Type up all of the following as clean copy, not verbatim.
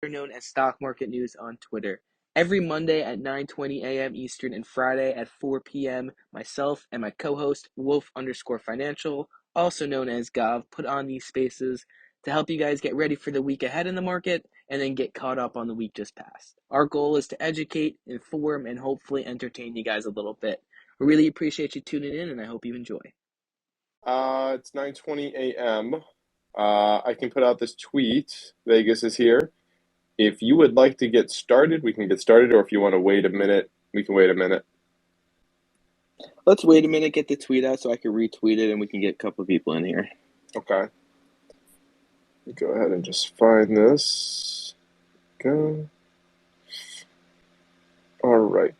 known as Stock Market News on Twitter. Every Monday at 9:20 a.m. Eastern and Friday at 4 p.m., myself and my co-host, Wolf_Financial, also known as Gav, put on these spaces to help you guys get ready for the week ahead in the market and then get caught up on the week just past. Our goal is to educate, inform, and hopefully entertain you guys a little bit. We really appreciate you tuning in, and I hope you enjoy. It's 9:20 a.m. I can put out this tweet. Vegas is here. If you would like to get started, we can get started, or if you want to wait a minute, we can wait a minute. Let's wait a minute, get the tweet out so I can retweet it and we can get a couple of people in here. Okay. Go ahead and just find this. Go. All right.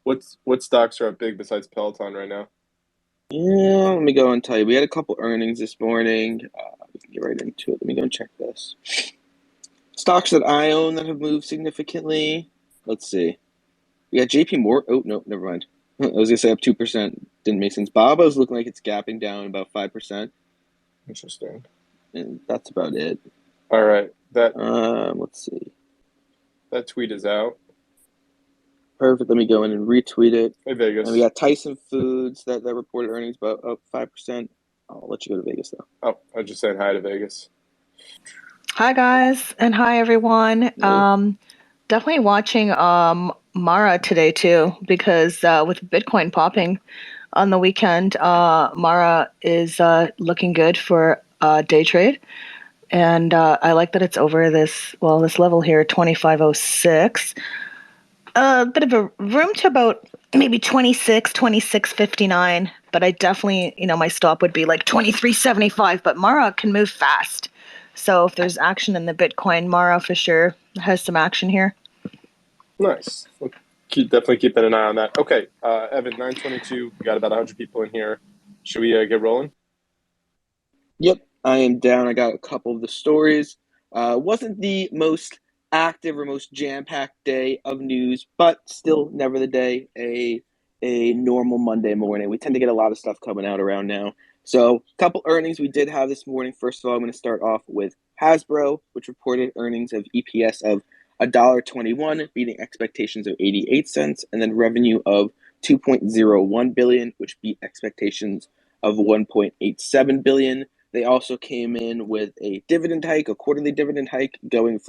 What stocks are up big besides Peloton right now? Yeah, let me go and tell you. We had a couple earnings this morning. We can get right into it. Let me go and check this. Stocks that I own that have moved significantly. Let's see. We got JP Morgan. Oh, no, never mind. I was going to say up 2%. Didn't make sense. Baba's looking like it's gapping down about 5%. Interesting. And that's about it. All right. Let's see. That tweet is out. Perfect. Let me go in and retweet it. Hey, Vegas. And we got Tyson Foods that reported earnings about up 5%. I'll let you go to Vegas, though. Oh, I just said hi to Vegas. Hi guys, and hi everyone. Hey. Definitely watching Mara today too, because with Bitcoin popping on the weekend, Mara is looking good for day trade, and I like that it's over this level here, 2506. A bit of a room to about maybe 26.59, but I definitely, my stop would be like 23.75. But Mara can move fast. So if there's action in the Bitcoin, Mara for sure has some action here. Nice. We'll definitely keeping an eye on that. Okay, Evan, 9:22. We got about 100 people in here. Should we get rolling? Yep, I am down. I got a couple of the stories. Wasn't the most active or most jam-packed day of news, but still, never the day, a normal Monday morning. We tend to get a lot of stuff coming out around now. So, a couple earnings we did have this morning. First of all, I'm going to start off with Hasbro, which reported earnings of EPS of $1.21, beating expectations of 88 cents, and then revenue of $2.01 billion, which beat expectations of $1.87 billion. They also came in with a dividend hike, a quarterly dividend hike, going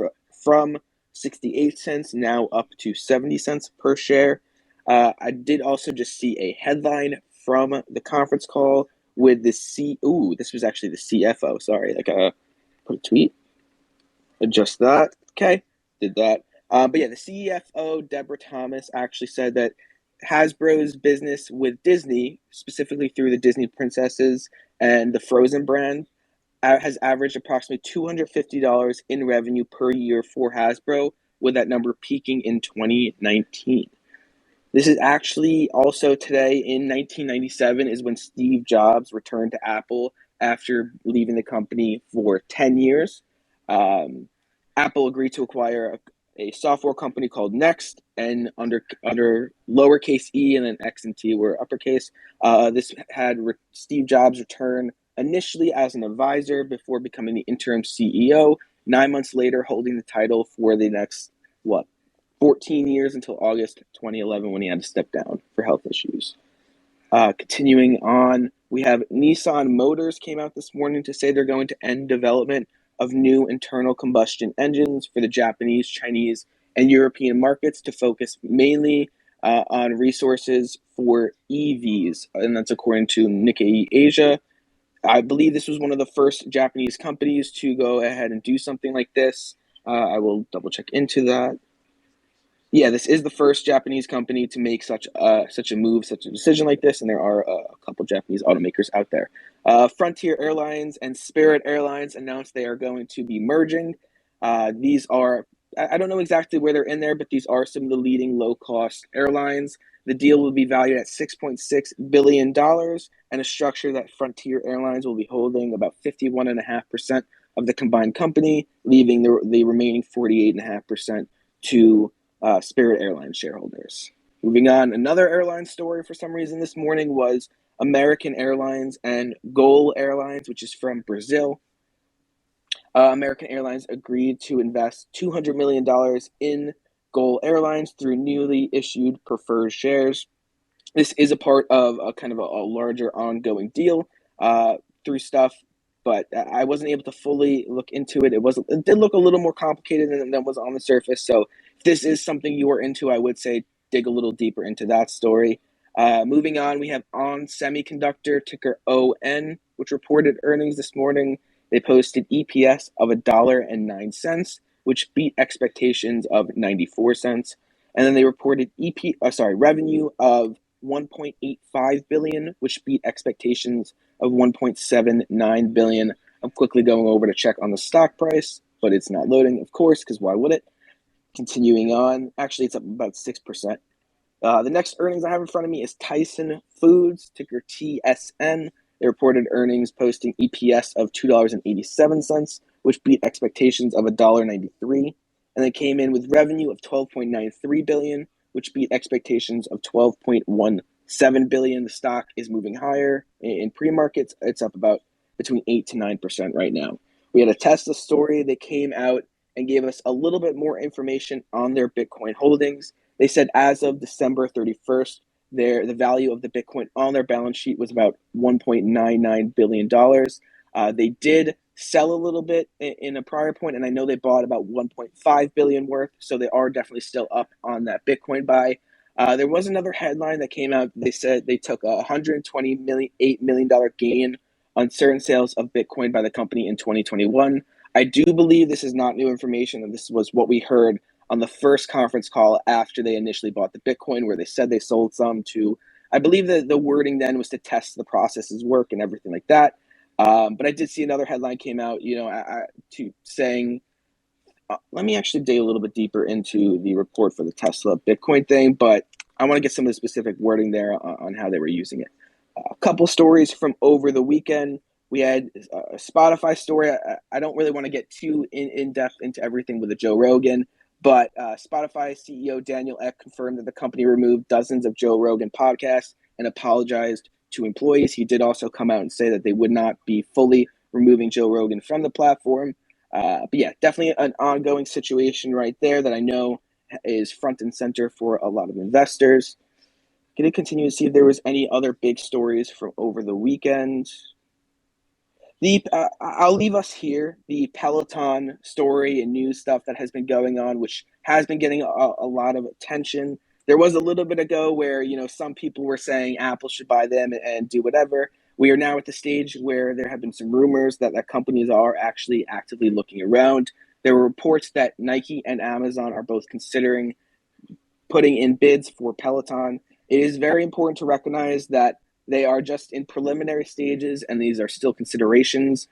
from 68 cents now up to 70 cents per share. I did also just see a headline from the conference call with this was actually the CFO. Sorry, put a tweet. Adjust that. Okay, did that. But yeah, the CFO, Deborah Thomas, actually said that Hasbro's business with Disney, specifically through the Disney princesses and the Frozen brand, has averaged approximately $250 in revenue per year for Hasbro, with that number peaking in 2019. This is actually also today in 1997 is when Steve Jobs returned to Apple after leaving the company for 10 years. Apple agreed to acquire a software company called Next, and under lowercase e and then X and T were uppercase. This had Steve Jobs return initially as an advisor before becoming the interim CEO. 9 months later, holding the title for the next 14 years until August 2011 when he had to step down for health issues. Continuing on, we have Nissan Motors came out this morning to say they're going to end development of new internal combustion engines for the Japanese, Chinese, and European markets to focus mainly on resources for EVs, and that's according to Nikkei Asia. I believe this was one of the first Japanese companies to go ahead and do something like this. I will double check into that. Yeah, this is the first Japanese company to make such a decision like this, and there are a couple Japanese automakers out there. Frontier Airlines and Spirit Airlines announced they are going to be merging. These are, I don't know exactly where they're in there, but these are some of the leading low-cost airlines. The deal will be valued at $6.6 billion, and a structure that Frontier Airlines will be holding about 51.5% of the combined company, leaving the remaining 48.5% to Spirit Airlines shareholders. Moving on, another airline story for some reason this morning was American Airlines and Gol Airlines, which is from Brazil. American Airlines agreed to invest $200 million in Gulf Airlines through newly issued preferred shares. This is a part of a kind of a larger ongoing deal through stuff, but I wasn't able to fully look into it. It did look a little more complicated than was on the surface. So if this is something you are into, I would say dig a little deeper into that story. Moving on, we have On Semiconductor, ticker ON, which reported earnings this morning. They posted EPS of $1.09, which beat expectations of 94 cents. And then they reported revenue of 1.85 billion, which beat expectations of 1.79 billion. I'm quickly going over to check on the stock price, but it's not loading, of course, because why would it? Continuing on, actually, it's up about 6%. The next earnings I have in front of me is Tyson Foods, ticker TSN. They reported earnings posting EPS of $2.87, which beat expectations of $1.93. And they came in with revenue of $12.93 billion, which beat expectations of $12.17 billion. The stock is moving higher in pre-markets. It's up about between 8 to 9% right now. We had a Tesla story that came out and gave us a little bit more information on their Bitcoin holdings. They said as of December 31st, the value of the Bitcoin on their balance sheet was about $1.99 billion. They did sell a little bit in a prior point, and I know they bought about $1.5 billion worth, so they are definitely still up on that Bitcoin buy. There was another headline that came out. They said they took a $128 million gain on certain sales of Bitcoin by the company in 2021. I do believe this is not new information, and this was what we heard on the first conference call after they initially bought the Bitcoin, where they said they sold some to, I believe that the wording then was to test the processes work and everything like that. But I did see another headline came out, to saying, let me actually dig a little bit deeper into the report for the Tesla Bitcoin thing, but I want to get some of the specific wording there on how they were using it. A couple stories from over the weekend. We had a Spotify story. I don't really want to get too in depth into everything with the Joe Rogan, but Spotify CEO Daniel Ek confirmed that the company removed dozens of Joe Rogan podcasts and apologized to employees. He did also come out and say that they would not be fully removing Joe Rogan from the platform. But yeah, definitely an ongoing situation right there that I know is front and center for a lot of investors. Going to continue to see if there was any other big stories from over the weekend. I'll leave us here. The Peloton story and news stuff that has been going on, which has been getting a lot of attention. There was a little bit ago where some people were saying Apple should buy them and do whatever. We are now at the stage where there have been some rumors that companies are actually actively looking around. There were reports that Nike and Amazon are both considering putting in bids for Peloton. It is very important to recognize that they are just in preliminary stages, and these are still considerations.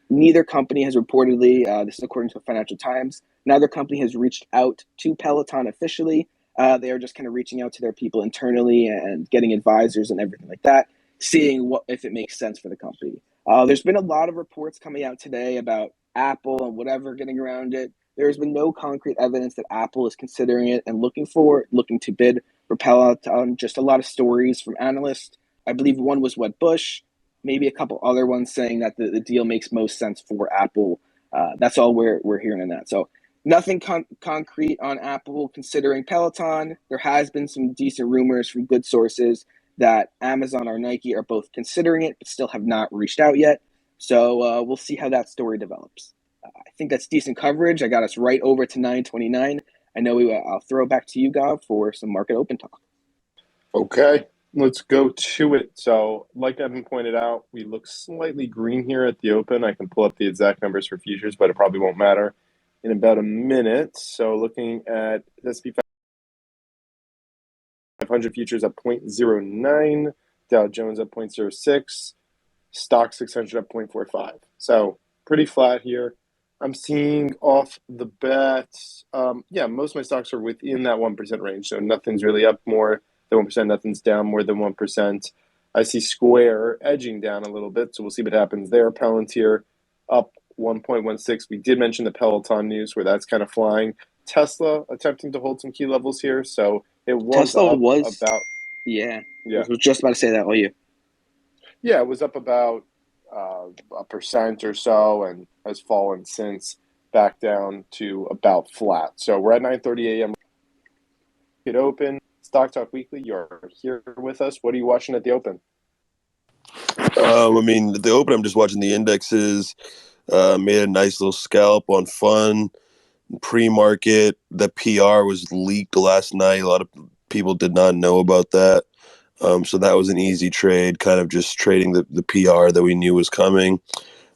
Neither company has reportedly, this is according to the Financial Times, neither company has reached out to Peloton officially. They are just kind of reaching out to their people internally and getting advisors and everything like that, seeing if it makes sense for the company. There's been a lot of reports coming out today about Apple and whatever getting around it. There's been no concrete evidence that Apple is considering it and looking to bid for Peloton. Just a lot of stories from analysts. I believe one was Bush, maybe a couple other ones saying that the deal makes most sense for Apple. That's all we're hearing in that. So nothing concrete on Apple considering Peloton. There has been some decent rumors from good sources that Amazon or Nike are both considering it, but still have not reached out yet. So we'll see how that story develops. I think that's decent coverage. I got us right over to 9:29. I know I'll throw it back to you, Gav, for some market open talk. Okay, let's go to it. So, like Evan pointed out, we look slightly green here at the open. I can pull up the exact numbers for futures, but it probably won't matter in about a minute. So, looking at S&P 500 futures up 0.09, Dow Jones up 0.06, Stock 600 up 0.45. So, pretty flat here. I'm seeing off the bat, most of my stocks are within that 1% range. So, nothing's really up more than 1%, nothing's down more than 1%. I see Square edging down a little bit, so we'll see what happens there. Palantir up 1.16. We did mention the Peloton news where that's kind of flying. Tesla attempting to hold some key levels here, so it was Tesla up was about... Yeah. I was just about to say that. All you. Yeah, it was up about 1% or so, and has fallen since, back down to about flat. So we're at 9:30 a.m. It open. Stock Talk Weekly, you're here with us. What are you watching at the open? At the open, I'm just watching the indexes. Made a nice little scalp on fun. Pre-market, the PR was leaked last night. A lot of people did not know about that. So that was an easy trade, kind of just trading the PR that we knew was coming.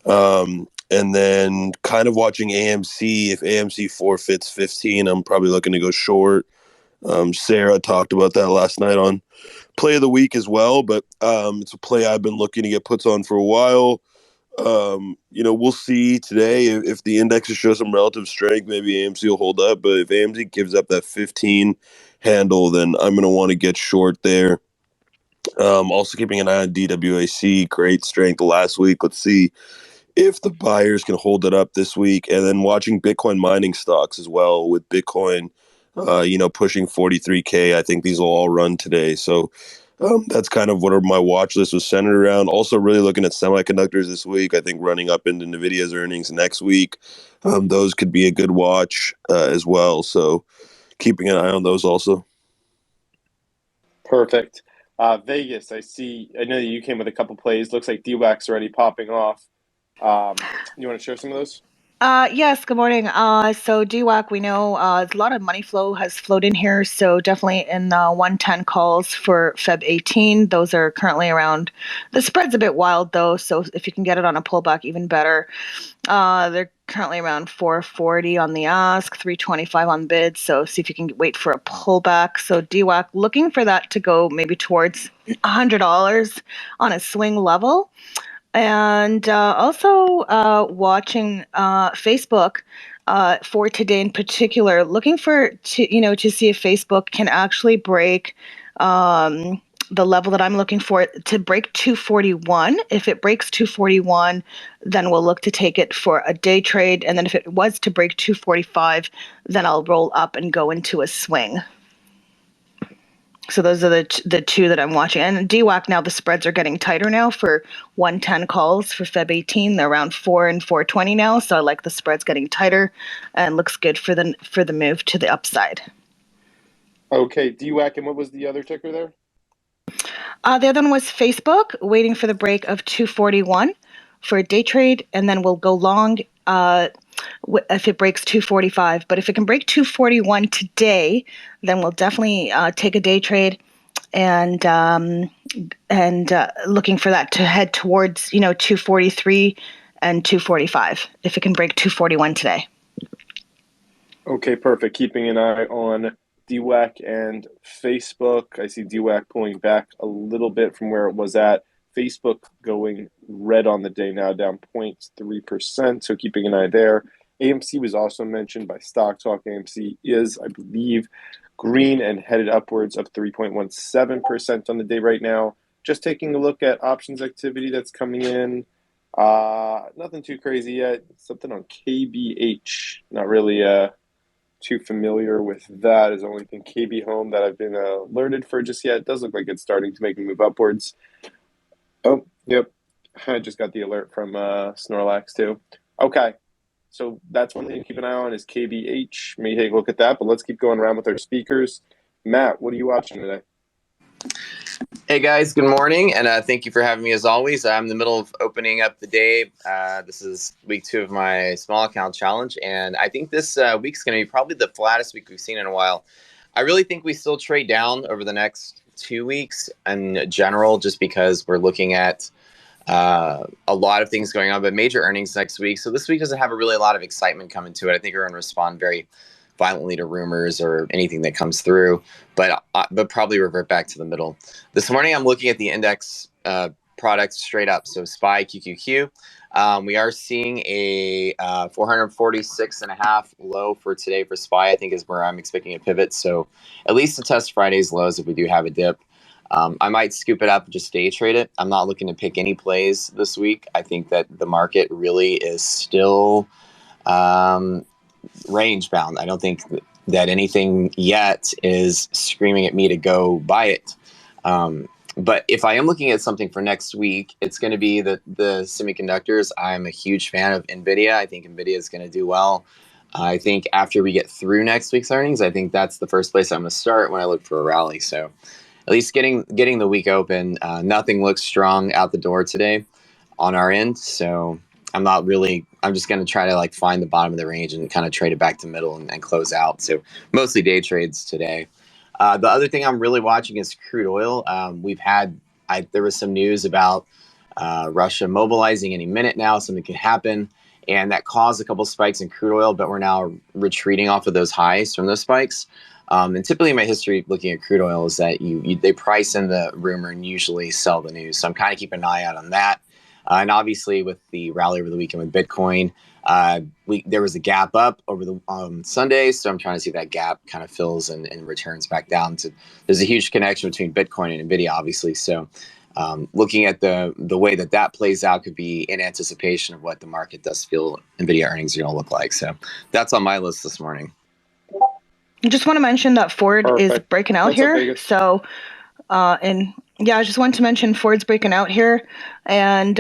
And then kind of watching AMC. If AMC forfeits 15, I'm probably looking to go short. Sarah talked about that last night on Play of the Week as well, but it's a play I've been looking to get puts on for a while. We'll see today if the indexes show some relative strength, maybe AMC will hold up, but if AMC gives up that 15 handle, then I'm going to want to get short there. Also keeping an eye on DWAC, great strength last week. Let's see if the buyers can hold it up this week, and then watching Bitcoin mining stocks as well with Bitcoin, pushing 43K. I think these will all run today. So that's kind of what my watch list was centered around. Also really looking at semiconductors this week. I think running up into NVIDIA's earnings next week. Those could be a good watch as well. So keeping an eye on those also. Perfect. Vegas, I know that you came with a couple plays. Looks like DWAC's already popping off. You want to share some of those? Yes, good morning. So DWAC, we know a lot of money flow has flowed in here. So definitely in the 110 calls for Feb 18. Those are currently around. The spread's a bit wild though. So if you can get it on a pullback, even better. They're currently around 440 on the ask, 325 on bid. So see if you can wait for a pullback. So DWAC looking for that to go maybe towards $100 on a swing level. And also watching Facebook for today in particular, looking to see if Facebook can actually break the level that I'm looking for to break 241. If it breaks 241, then we'll look to take it for a day trade. And then if it was to break 245, then I'll roll up and go into a swing. So those are the two that I'm watching. And DWAC now, the spreads are getting tighter now for 110 calls for Feb 18. They're around 4 and 420 now. So I like the spreads getting tighter and looks good for the move to the upside. Okay, DWAC, and what was the other ticker there? The other one was Facebook, waiting for the break of 241 for a day trade, and then we'll go long if it breaks 245. But if it can break 241 today, then we'll definitely take a day trade and looking for that to head towards 243 and 245 if it can break 241 today. Okay, perfect. Keeping an eye on DWAC and Facebook. I see DWAC pulling back a little bit from where it was at. Facebook going red on the day now, down 0.3%. So keeping an eye there. AMC was also mentioned by Stock Talk. AMC is, I believe, green and headed upwards of 3.17% on the day right now. Just taking a look at options activity that's coming in. Nothing too crazy yet. Something on KBH. Not really too familiar with that. Is the only thing KB Home that I've been alerted for just yet. It does look like it's starting to make a move upwards. Oh, yep. I just got the alert from Snorlax too. Okay. So that's one thing to keep an eye on is KBH. May take a look at that, but let's keep going around with our speakers. Matt, what are you watching today? Hey guys, good morning, and thank you for having me as always. I'm in the middle of opening up the day. This is week 2 of my small account challenge, and I think this week's going to be probably the flattest week we've seen in a while. I really think we still trade down over the next 2 weeks in general, just because we're looking at a lot of things going on, but major earnings next week. So this week doesn't have a lot of excitement coming to it. I think we're going to respond very violently to rumors or anything that comes through, but probably revert back to the middle. This morning, I'm looking at the index products straight up. So SPY, QQQ. We are seeing a 446.5 low for today for SPY, I think is where I'm expecting a pivot. So at least to test Friday's lows if we do have a dip. I might scoop it up and just day trade it. I'm not looking to pick any plays this week. I think that the market really is still range bound. I don't think that anything yet is screaming at me to go buy it. But if I am looking at something for next week, it's going to be the semiconductors. I'm a huge fan of NVIDIA. I think NVIDIA is going to do well. I think after we get through next week's earnings, I think that's the first place I'm going to start when I look for a rally. So at least getting the week open, nothing looks strong out the door today on our end. So I'm not really, I'm just going to try to like find the bottom of the range and kind of trade it back to middle and close out. So mostly day trades today. The other thing I'm really watching is crude oil. There was some news about Russia mobilizing any minute now. Something could happen, and that caused a couple spikes in crude oil. But we're now retreating off of those highs from those spikes. And typically, my history looking at crude oil is that they price in the rumor and usually sell the news. So I'm kind of keeping an eye out on that. And obviously, with the rally over the weekend with Bitcoin, there was a gap up over the Sunday, so I'm trying to see if that gap kind of fills and returns back down. There's a huge connection between Bitcoin and NVIDIA, obviously. So looking at the way that plays out could be in anticipation of what the market does feel NVIDIA earnings are going to look like. So that's on my list this morning. I just want to mention that Ford is breaking out here. So, I just wanted to mention Ford's breaking out here, and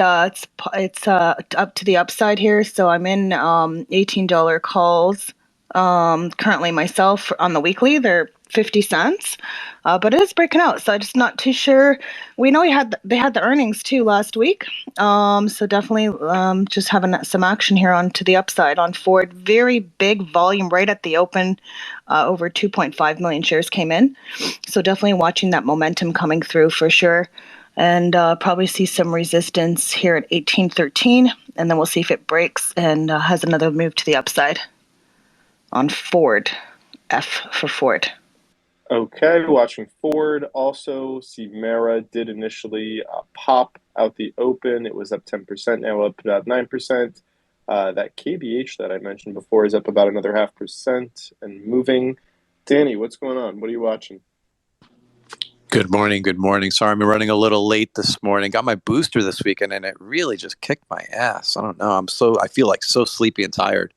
it's up to the upside here. So I'm in $18 calls currently myself on the weekly. They're 50 cents, but it is breaking out. So I'm just not too sure. We know they had the earnings too last week. So definitely just having some action here on to the upside on Ford. Very big volume right at the open. Over 2.5 million shares came in. So definitely watching that momentum coming through for sure. And probably see some resistance here at 1813. And then we'll see if it breaks and has another move to the upside on Ford. F for Ford. Okay, watching Ford. Also, see Mara did initially pop out the open. It was up 10%, now up about 9%. That KBH that I mentioned before is up about another 0.5% and moving. Danny, what's going on? What are you watching? Good morning. Sorry, I'm running a little late this morning. Got my booster this weekend, and it really just kicked my ass. I don't know. I feel like so sleepy and tired.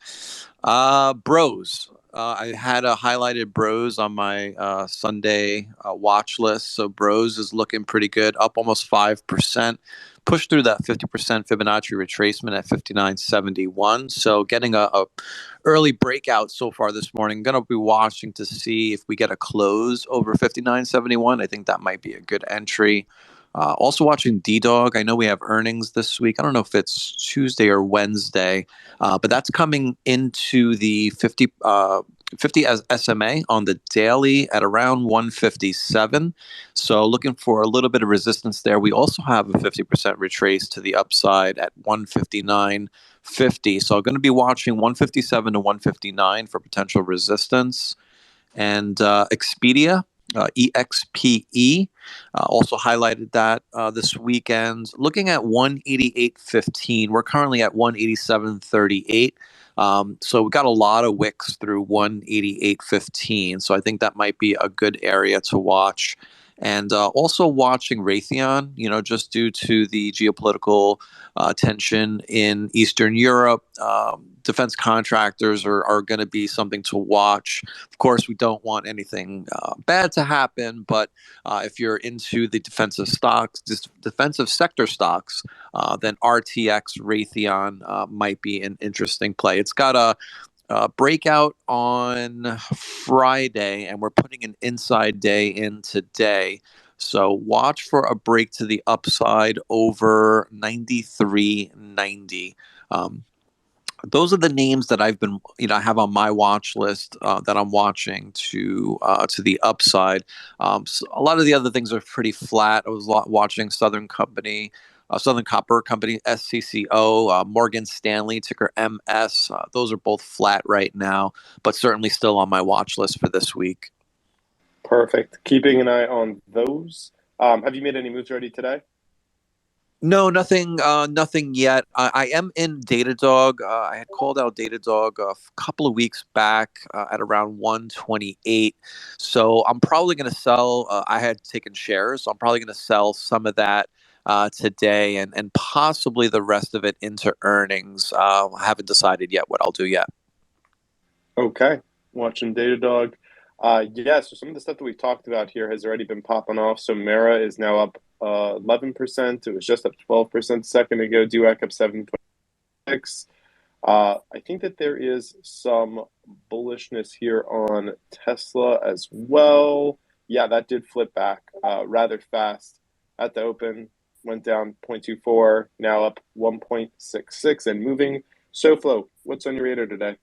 Bros. I had a highlighted Bros on my Sunday watch list. So Bros is looking pretty good, up almost 5%. Pushed through that 50% Fibonacci retracement at 59.71. So getting a early breakout so far this morning. Going to be watching to see if we get a close over 59.71. I think that might be a good entry. Also watching D-Dog. I know we have earnings this week. I don't know if it's Tuesday or Wednesday, but that's coming into the 50 as SMA on the daily at around 157. So looking for a little bit of resistance there. We also have a 50% retrace to the upside at 159.50. So I'm going to be watching 157 to 159 for potential resistance. And Expedia, EXPE, also highlighted that this weekend. Looking at 188.15, we're currently at 187.38. So we got a lot of wicks through 188.15. So I think that might be a good area to watch. And also watching Raytheon, just due to the geopolitical tension in Eastern Europe. Defense contractors are going to be something to watch. Of course, we don't want anything bad to happen, but if you're into the defensive sector stocks, then RTX Raytheon might be an interesting play. It's got a breakout on Friday, and we're putting an inside day in today. So watch for a break to the upside over 93.90. Those are the names that I've been, I have on my watch list that I'm watching to the upside. So a lot of the other things are pretty flat. I was watching Southern Copper Company, SCCO, Morgan Stanley, ticker MS. Those are both flat right now, but certainly still on my watch list for this week. Perfect. Keeping an eye on those. Have you made any moves already today? No, nothing yet. I am in Datadog. I had called out Datadog a couple of weeks back at around 128. So I'm probably going to sell. I had taken shares, so I'm probably going to sell some of that today and possibly the rest of it into earnings. I haven't decided yet what I'll do yet. Okay. Watching Datadog. So some of the stuff that we talked about here has already been popping off. So Mara is now up 11%. It was just up 12% a second ago. DUAC up 7.6. I think that there is some bullishness here on Tesla as well. Yeah, that did flip back rather fast at the open. Went down 0.24, now up 1.66 and moving. SoFlo, what's on your radar today?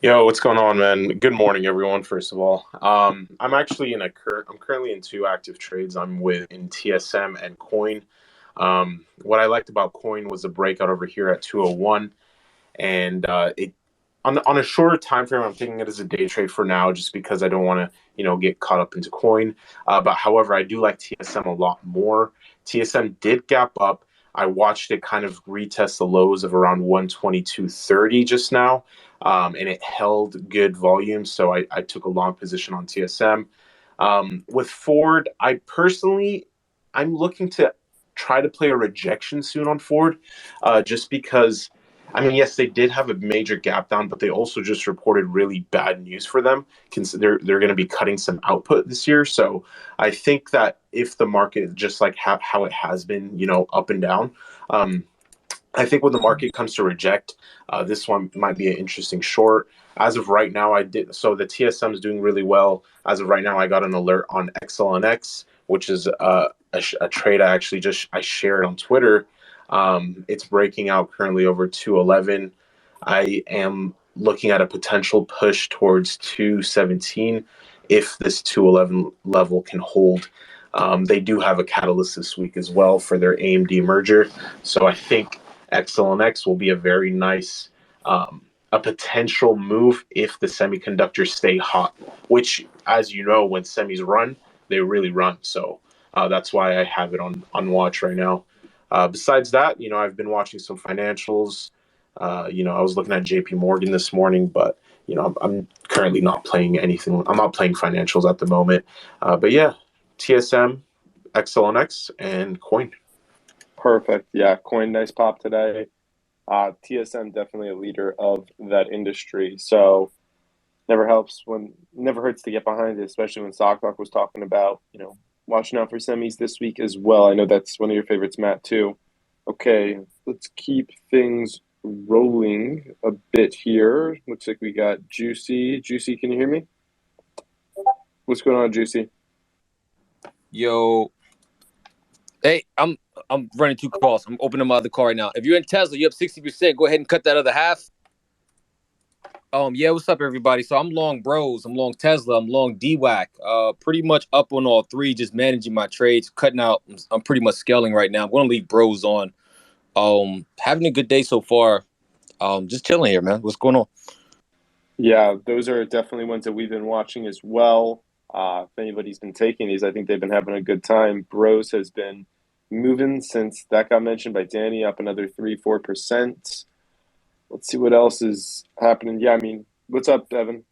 Yo, what's going on, man? Good morning, everyone. First of all, I'm actually I'm currently in two active trades. I'm in TSM and Coin. What I liked about Coin was the breakout over here at 201, and it on a shorter time frame. I'm taking it as a day trade for now, just because I don't want to get caught up into Coin. But however, I do like TSM a lot more. TSM did gap up. I watched it kind of retest the lows of around 122.30 just now, and it held good volume, so I took a long position on TSM. With Ford, I'm looking to try to play a rejection soon on Ford, just because, I mean, yes, they did have a major gap down, but they also just reported really bad news for them. They're going to be cutting some output this year, so I think that if the market, just like how it has been, up and down, I think when the market comes to reject, this one might be an interesting short. As of right now, so the TSM is doing really well. As of right now, I got an alert on XLNX, which is a trade I shared on Twitter. It's breaking out currently over 211. I am looking at a potential push towards 217 if this 211 level can hold. They do have a catalyst this week as well for their AMD merger, so I think XLNX will be a very nice, a potential move if the semiconductors stay hot, which, as you know, when semis run, they really run. So that's why I have it on watch right now. Besides that, I've been watching some financials. I was looking at JP Morgan this morning, but I'm currently not playing anything. I'm not playing financials at the moment. But yeah, TSM, XLNX, and Coin. Perfect. Yeah, Coin, nice pop today. TSM definitely a leader of that industry. So never hurts to get behind it, especially when Stock Talk was talking about, watching out for semis this week as well. I know that's one of your favorites, Matt, too. Okay, let's keep things rolling a bit here. Looks like we got Juicy. Juicy, can you hear me? What's going on, Juicy? Yo. Hey, I'm running two calls. I'm opening my other car right now. If you're in Tesla, you're up 60%. Go ahead and cut that other half. Yeah, what's up, everybody? So I'm long Bros. I'm long Tesla. I'm long DWAC. Pretty much up on all three, just managing my trades, cutting out. I'm pretty much scaling right now. I'm going to leave Bros on. Having a good day so far. Just chilling here, man. What's going on? Yeah, those are definitely ones that we've been watching as well. If anybody's been taking these, I think they've been having a good time. Bros has been moving since that got mentioned by Danny, up another 3-4%. Let's see what else is happening. Yeah, I mean, what's up, Evan?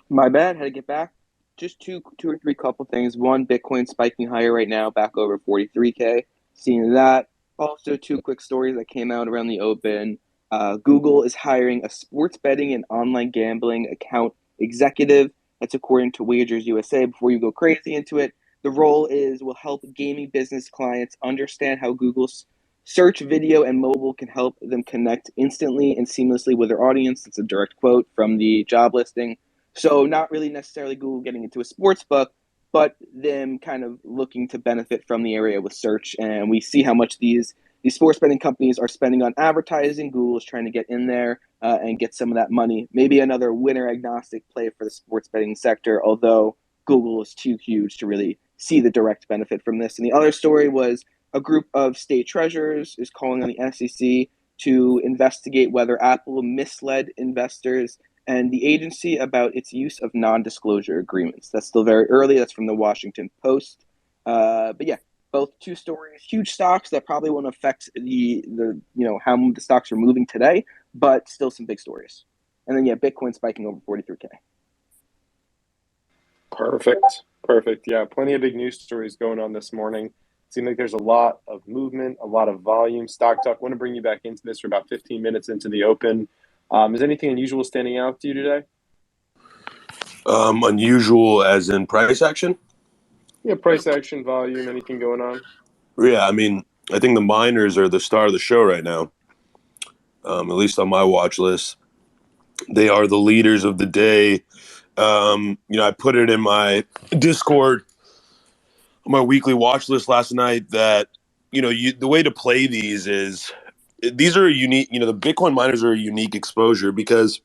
My bad. Had to get back. Just two or three couple things. One, Bitcoin spiking higher right now, back over 43K. Seeing that. Also, two quick stories that came out around the open. Google is hiring a sports betting and online gambling account executive. That's according to Wagers USA. Before you go crazy into it, the role will help gaming business clients understand how Google's search, video, and mobile can help them connect instantly and seamlessly with their audience. That's a direct quote from the job listing. So not really necessarily Google getting into a sports book, but them kind of looking to benefit from the area with search. And we see how much these sports betting companies are spending on advertising. Google is trying to get in there and get some of that money. Maybe another winner agnostic play for the sports betting sector, although Google is too huge to really see the direct benefit from this. And the other story was a group of state treasurers is calling on the SEC to investigate whether Apple misled investors and the agency about its use of non-disclosure agreements. That's still very early. That's from the Washington Post. But yeah, both two stories, huge stocks that probably won't affect the how the stocks are moving today, but still some big stories. And then Bitcoin spiking over 43K. Perfect. Yeah, plenty of big news stories going on this morning. Seems like there's a lot of movement, a lot of volume. Stock Talk, want to bring you back into this for about 15 minutes into the open. Is anything unusual standing out to you today? Unusual as in price action? Yeah, price action, volume, anything going on? Yeah, I mean, I think the miners are the star of the show right now. At least on my watch list, they are the leaders of the day. I put it in my Discord, my weekly watch list last night that the way to play these is these are unique. The Bitcoin miners are a unique exposure because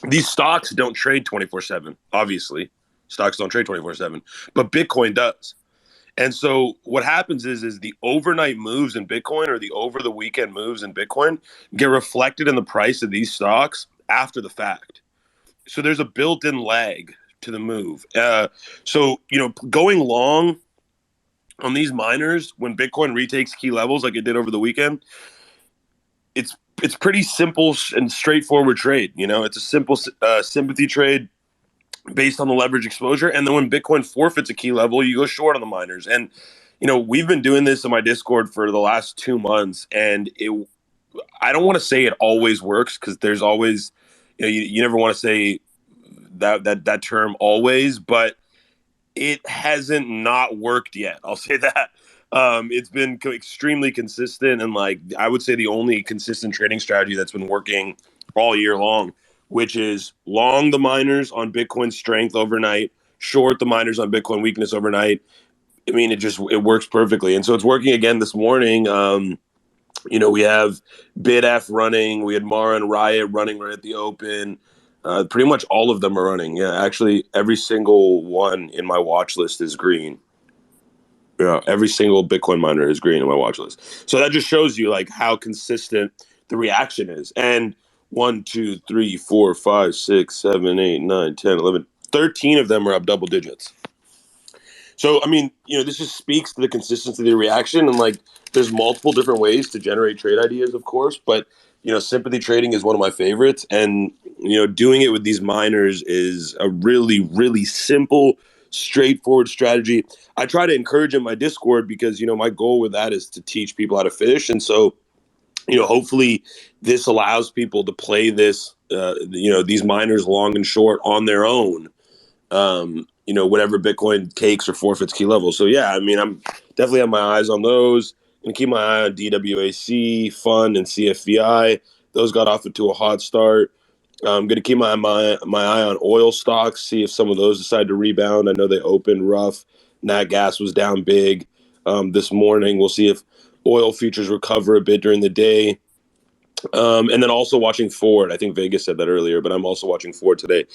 these stocks don't trade 24/7. Obviously, stocks don't trade 24/7, but Bitcoin does. And so what happens is the overnight moves in Bitcoin or the over the weekend moves in Bitcoin get reflected in the price of these stocks after the fact. So there's a built-in lag to the move. Going long on these miners when Bitcoin retakes key levels like it did over the weekend, it's pretty simple and straightforward trade. It's a simple sympathy trade based on the leverage exposure. And then when Bitcoin forfeits a key level, you go short on the miners. And we've been doing this in my Discord for the last 2 months, and I don't want to say it always works because there's always, you never want to say that term always, but it hasn't not worked yet. I'll say that. It's been extremely consistent, and like I would say the only consistent trading strategy that's been working all year long, which is long the miners on Bitcoin strength overnight, short the miners on Bitcoin weakness overnight. I mean, it works perfectly, and so it's working again this morning. We have BidF running. We had Mara and Riot running right at the open. Pretty much all of them are running. Yeah, actually, every single one in my watch list is green. Yeah, every single Bitcoin miner is green on my watch list. So that just shows you like how consistent the reaction is. And 1, 2, 3, 4, 5, 6, 7, 8, 9, 10, 11, 13 of them are up double digits. So, I mean, this just speaks to the consistency of the reaction. And like, there's multiple different ways to generate trade ideas, of course. But, sympathy trading is one of my favorites. And, doing it with these miners is a really, really simple, straightforward strategy. I try to encourage in my Discord because, my goal with that is to teach people how to fish. And so, hopefully this allows people to play this, these miners long and short on their own. Whatever Bitcoin takes or forfeits key levels. So yeah, I mean, I'm definitely have my eyes on those. Gonna keep my eye on DWAC, Fund, and CFVI. Those got off to a hot start. I'm gonna keep my eye on oil stocks, see if some of those decide to rebound. I know they opened rough. Nat gas was down big this morning. We'll see if oil futures recover a bit during the day. And then also watching Ford. I think Vegas said that earlier, but I'm also watching Ford today,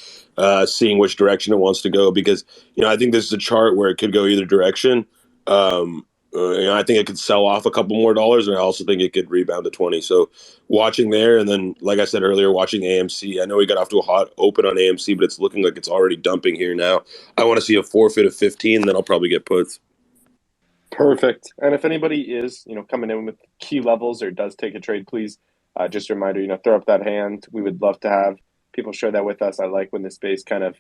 seeing which direction it wants to go because, I think this is a chart where it could go either direction. I think it could sell off a couple more dollars, and I also think it could rebound to 20. So watching there, and then, like I said earlier, watching AMC. I know we got off to a hot open on AMC, but it's looking like it's already dumping here now. I want to see a forfeit of 15, then I'll probably get puts. Perfect. And if anybody is, coming in with key levels or does take a trade, please, just a reminder, throw up that hand. We would love to have people share that with us. I like when the space kind of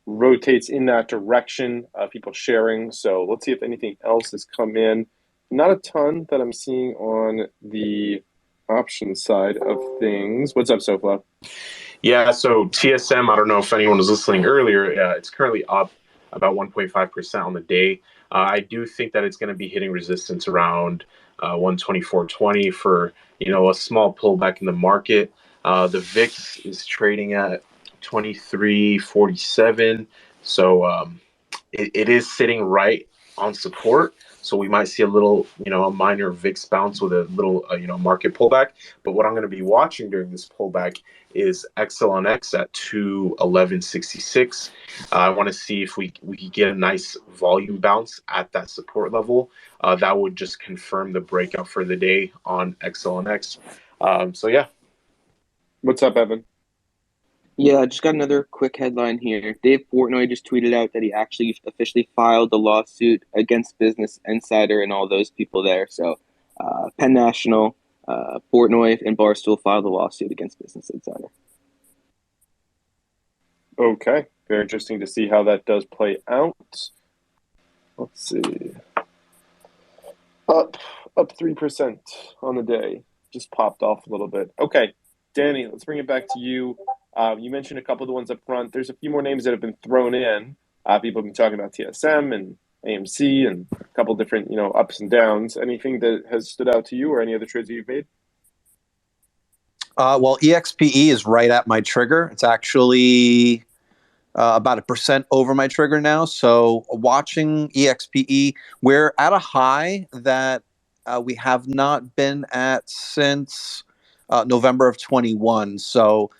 rotates in that direction, people sharing. So let's see if anything else has come in. Not a ton that I'm seeing on the option side of things. What's up, SoFlo? Yeah, so TSM, I don't know if anyone was listening earlier, it's currently up about 1.5% on the day. I do think that it's going to be hitting resistance around 124.20 for, a small pullback in the market. The VIX is trading at 23.47. So it is sitting right on support. So we might see a little, a minor VIX bounce with a little, market pullback. But what I'm going to be watching during this pullback is XLNX at 211.66. I want to see if we could get a nice volume bounce at that support level. That would just confirm the breakout for the day on XLNX. So yeah. What's up, Evan? Yeah, I just got another quick headline here. Dave Portnoy just tweeted out that he actually officially filed the lawsuit against Business Insider and all those people there. So Penn National, Portnoy, and Barstool filed a lawsuit against Business Insider. Okay. Very interesting to see how that does play out. Let's see. Up 3% on the day. Just popped off a little bit. Okay, Danny, let's bring it back to you. You mentioned a couple of the ones up front. There's a few more names that have been thrown in. People have been talking about TSM and AMC and a couple different, ups and downs. Anything that has stood out to you or any other trades that you've made? Well, EXPE is right at my trigger. It's actually about 1% over my trigger now. So watching EXPE, we're at a high that we have not been at since November of 21. So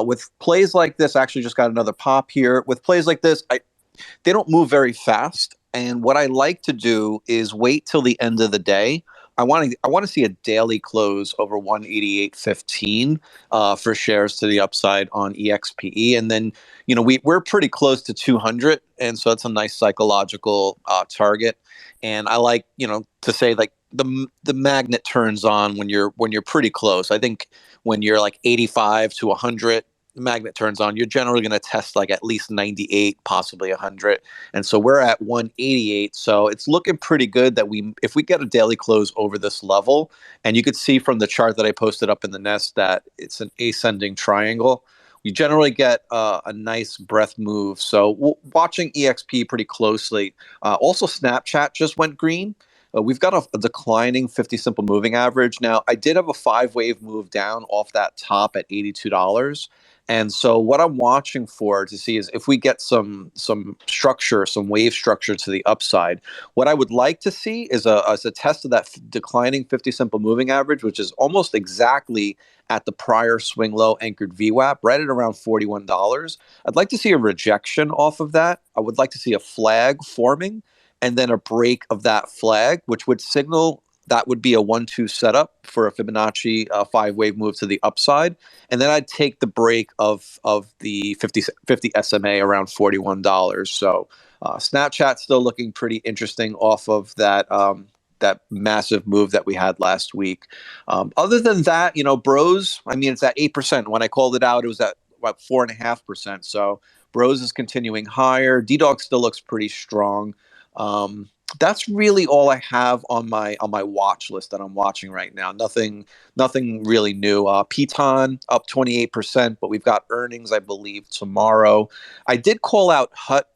with plays like this, I actually just got another pop here. With plays like this, they don't move very fast. And what I like to do is wait till the end of the day. I want to see a daily close over 188.15 for shares to the upside on EXPE, and then we're pretty close to 200, and so that's a nice psychological target. And I like to say like the magnet turns on when you're pretty close. I think when you're like 85 to 100, the magnet turns on. You're generally going to test like at least 98, possibly 100. And so we're at 188. So it's looking pretty good that if we get a daily close over this level, and you could see from the chart that I posted up in the nest that it's an ascending triangle, you generally get a nice breath move. So watching EXP pretty closely. Also, Snapchat just went green. We've got a declining 50 simple moving average. Now, I did have a 5-wave move down off that top at $82. And so what I'm watching for to see is if we get some structure, some wave structure to the upside. What I would like to see is a test of that declining 50 simple moving average, which is almost exactly at the prior swing low anchored VWAP, right at around $41. I'd like to see a rejection off of that. I would like to see a flag forming and then a break of that flag, which would signal that would be a 1-2 setup for a Fibonacci 5-wave move to the upside. And then I'd take the break of the 50 SMA around $41. So Snapchat still looking pretty interesting off of that that massive move that we had last week. Other than that, Bros, I mean, it's at 8%. When I called it out, it was at about 4.5%. So Bros is continuing higher. D-Dog still looks pretty strong. That's really all I have on my watch list that I'm watching right now. Nothing really new. Piton up 28%, but we've got earnings, I believe, tomorrow. I did call out Hut.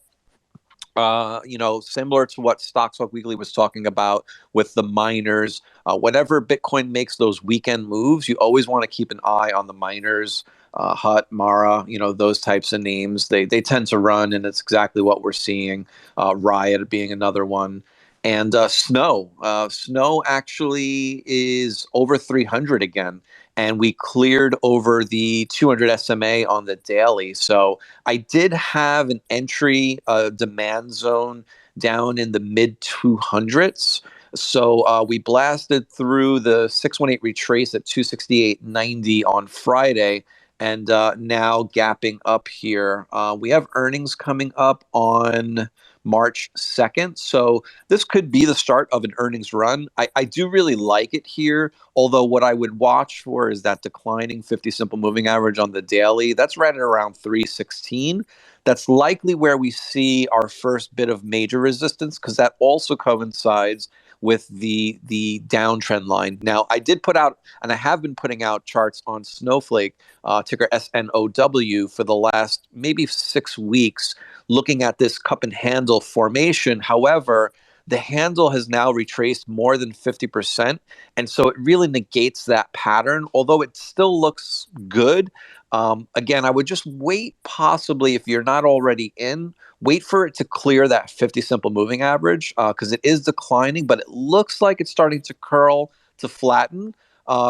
Similar to what Stocks Talk Weekly was talking about with the miners. Whenever Bitcoin makes those weekend moves, you always want to keep an eye on the miners. Hut, Mara, those types of names. They tend to run, and it's exactly what we're seeing. Riot being another one. And Snow. Snow actually is over 300 again. And we cleared over the 200 SMA on the daily. So I did have an entry demand zone down in the mid 200s. So we blasted through the 618 retrace at 268.90 on Friday, and now gapping up here. We have earnings coming up on March 2nd. So this could be the start of an earnings run. I do really like it here, although what I would watch for is that declining 50 simple moving average on the daily. That's right at around 316. That's likely where we see our first bit of major resistance, because that also coincides with the downtrend line. Now, I did put out, and I have been putting out charts on Snowflake, ticker SNOW, for the last maybe 6 weeks, looking at this cup and handle formation. However, the handle has now retraced more than 50%. And so it really negates that pattern, although it still looks good. Again, I would just wait, possibly, if you're not already in, wait for it to clear that 50 simple moving average, because it is declining, but it looks like it's starting to curl to flatten.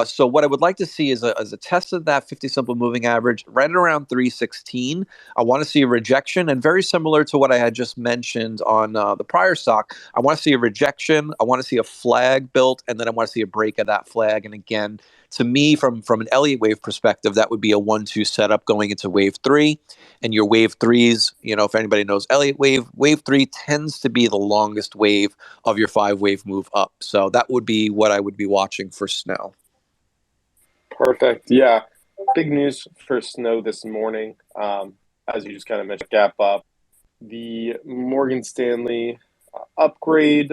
So what I would like to see is a test of that 50 simple moving average right around 316. I want to see a rejection, and very similar to what I had just mentioned on the prior stock, I want to see a rejection. I want to see a flag built, and then I want to see a break of that flag. And again, to me, from an Elliott wave perspective, that would be a 1-2 setup going into wave 3. And your wave 3s, if anybody knows Elliott wave 3 tends to be the longest wave of your 5-wave move up. So that would be what I would be watching for Snow. Perfect. Yeah. Big news for Snow this morning. As you just kind of mentioned, gap up. The Morgan Stanley upgrade.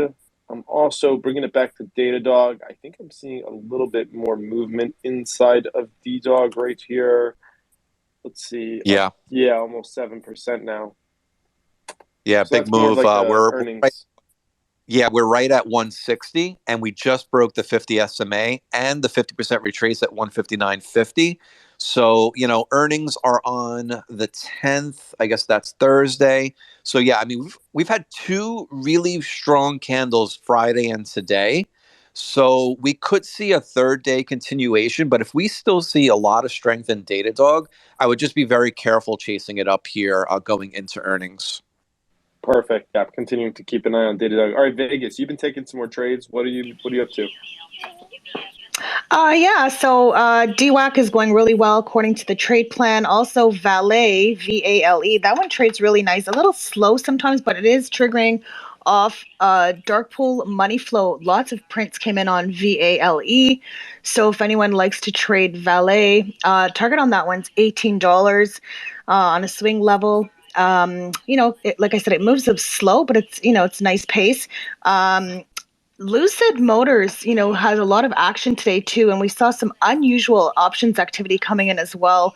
I'm also bringing it back to Datadog. I think I'm seeing a little bit more movement inside of D-Dog right here. Let's see. Yeah. Yeah, almost 7% now. Yeah, So big move. Like We're earnings. Yeah, we're right at 160, and we just broke the 50 SMA and the 50% retrace at 159.50. So, earnings are on the 10th. I guess that's Thursday. So, yeah, I mean, we've had two really strong candles Friday and today. So we could see a third day continuation, but if we still see a lot of strength in Datadog, I would just be very careful chasing it up here going into earnings. Perfect. Yeah, continuing to keep an eye on Datadog. All right, Vegas, you've been taking some more trades. What are you up to? Yeah, so DWAC is going really well according to the trade plan. Also, Valet, VALE, that one trades really nice. A little slow sometimes, but it is triggering off dark pool money flow. Lots of prints came in on VALE. So if anyone likes to trade Valet, target on that one's $18 on a swing level. Like I said, it moves up slow, but it's nice pace. Lucid Motors, has a lot of action today too, and we saw some unusual options activity coming in as well.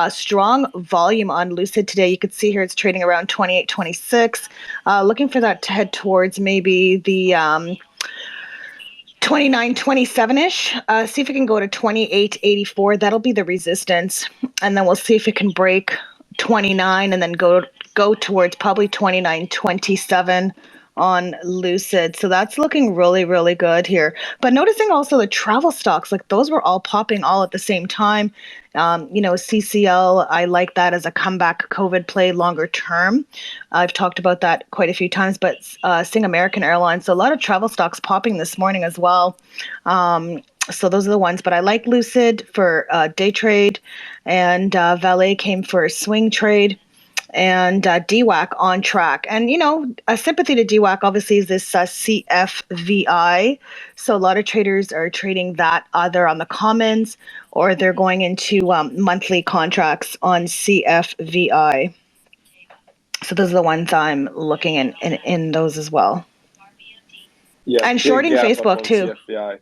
Strong volume on Lucid today. You could see here it's trading around 28.26. Looking for that to head towards maybe the 29.27-ish. See if it can go to 28.84. That'll be the resistance, and then we'll see if it can break 29 and then go towards probably 29.27 on Lucid. So that's looking really, really good here. But noticing also the travel stocks, like those were all popping all at the same time. CCL, I like that as a comeback COVID play longer term. I've talked about that quite a few times, but seeing American Airlines, so a lot of travel stocks popping this morning as well. So those are the ones, but I like Lucid for day trade, and Valet came for a swing trade, and DWAC on track. And, a sympathy to DWAC obviously is this CFVI. So a lot of traders are trading that either on the commons or they're going into monthly contracts on CFVI. So those are the ones I'm looking in those as well. Yeah, and big shorting gap up Facebook on too. CFBI.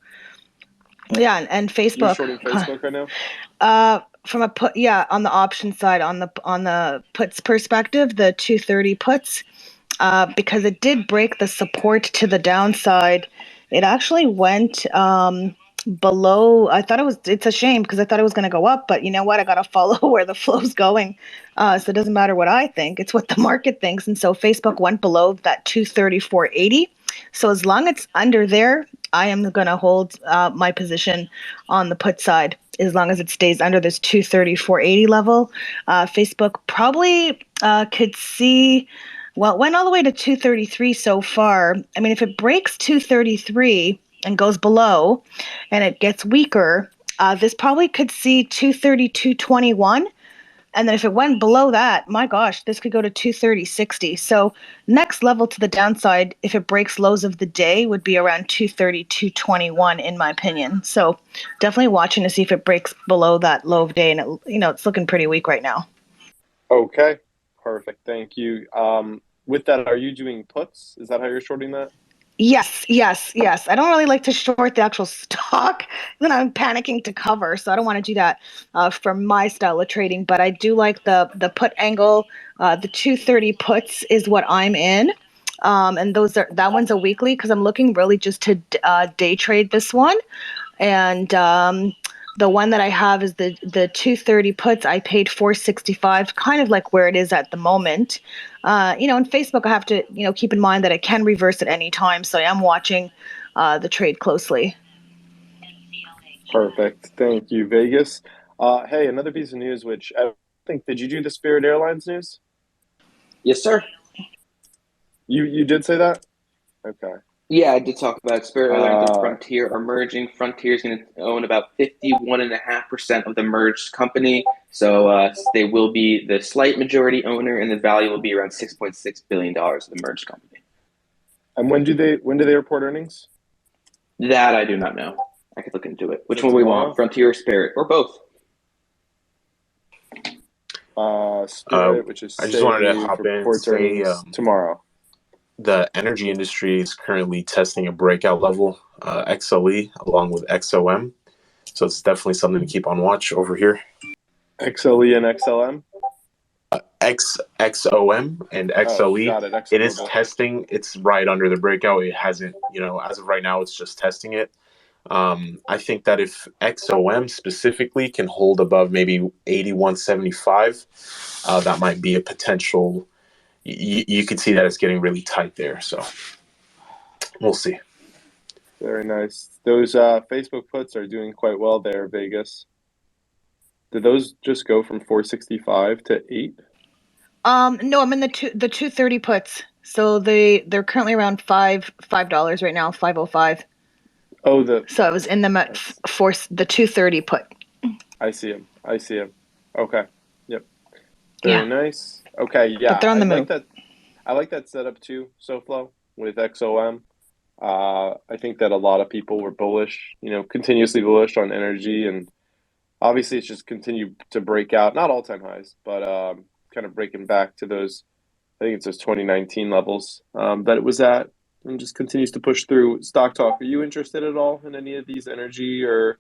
Yeah, and You're Facebook. shorting Facebook right now? From a put, yeah, on the option side, on the puts perspective, the 230 puts, because it did break the support to the downside. It actually went below. It's a shame because I thought it was going to go up, but you know what? I got to follow where the flow's going. So it doesn't matter what I think; it's what the market thinks. And so Facebook went below that 234.80. So as long as it's under there, I am going to hold my position on the put side as long as it stays under this 234.80 level. Facebook probably could see. Well, it went all the way to 233 so far. I mean, if it breaks 233 and goes below and it gets weaker, this probably could see 232.21. And then if it went below that, my gosh, this could go to 230.60. So next level to the downside, if it breaks lows of the day, would be around 230.21 in my opinion. So definitely watching to see if it breaks below that low of day. And it's looking pretty weak right now. Okay, perfect. Thank you. With that, are you doing puts? Is that how you're shorting that? Yes. I don't really like to short the actual stock. Then I'm panicking to cover, so I don't want to do that for my style of trading. But I do like the put angle. The 230 puts is what I'm in, and that one's a weekly because I'm looking really just to day trade this one. And the one that I have is the 230 puts. I paid $465, kind of like where it is at the moment. In Facebook, I have to keep in mind that it can reverse at any time, so I am watching the trade closely. Perfect. Thank you, Vegas. Hey, another piece of news, which I think, did you do the Spirit Airlines news? Yes, sir. You did say that? Okay. Yeah, I did talk about Spirit Airlines and Frontier are merging. Frontier is going to own about 51.5% of the merged company. So they will be the slight majority owner, and the value will be around $6.6 billion of the merged company. And when do they report earnings? That I do not know. I could look into it. Which one tomorrow? we want, Frontier or Spirit, or both? Spirit, which is I just wanted to hop in and say tomorrow. The energy industry is currently testing a breakout level, XLE, along with XOM. So it's definitely something to keep on watch over here. XLE and XLM? XOM and XLE. Got it. It is Exxon Mobil. testing. It's right under the breakout. It hasn't, as of right now, it's just testing it. I think that if XOM specifically can hold above maybe 81.75, that might be a potential. You could see that it's getting really tight there. So we'll see. Very nice. Those Facebook puts are doing quite well there, Vegas. Did those just go from 465 to 8? No, I'm in the 230 puts. So they're currently around $5 right now, 505. Oh, so I was in them at the 230 put. I see him. Okay. Yep. Very nice. Okay, But they're on the move. I like that setup too, SoFlo, with XOM. I think that a lot of people were bullish, continuously bullish on energy, and obviously it's just continued to break out, not all-time highs, but kind of breaking back to those, I think it's those 2019 levels that it was at, and just continues to push through. Stock Talk, are you interested at all in any of these energy or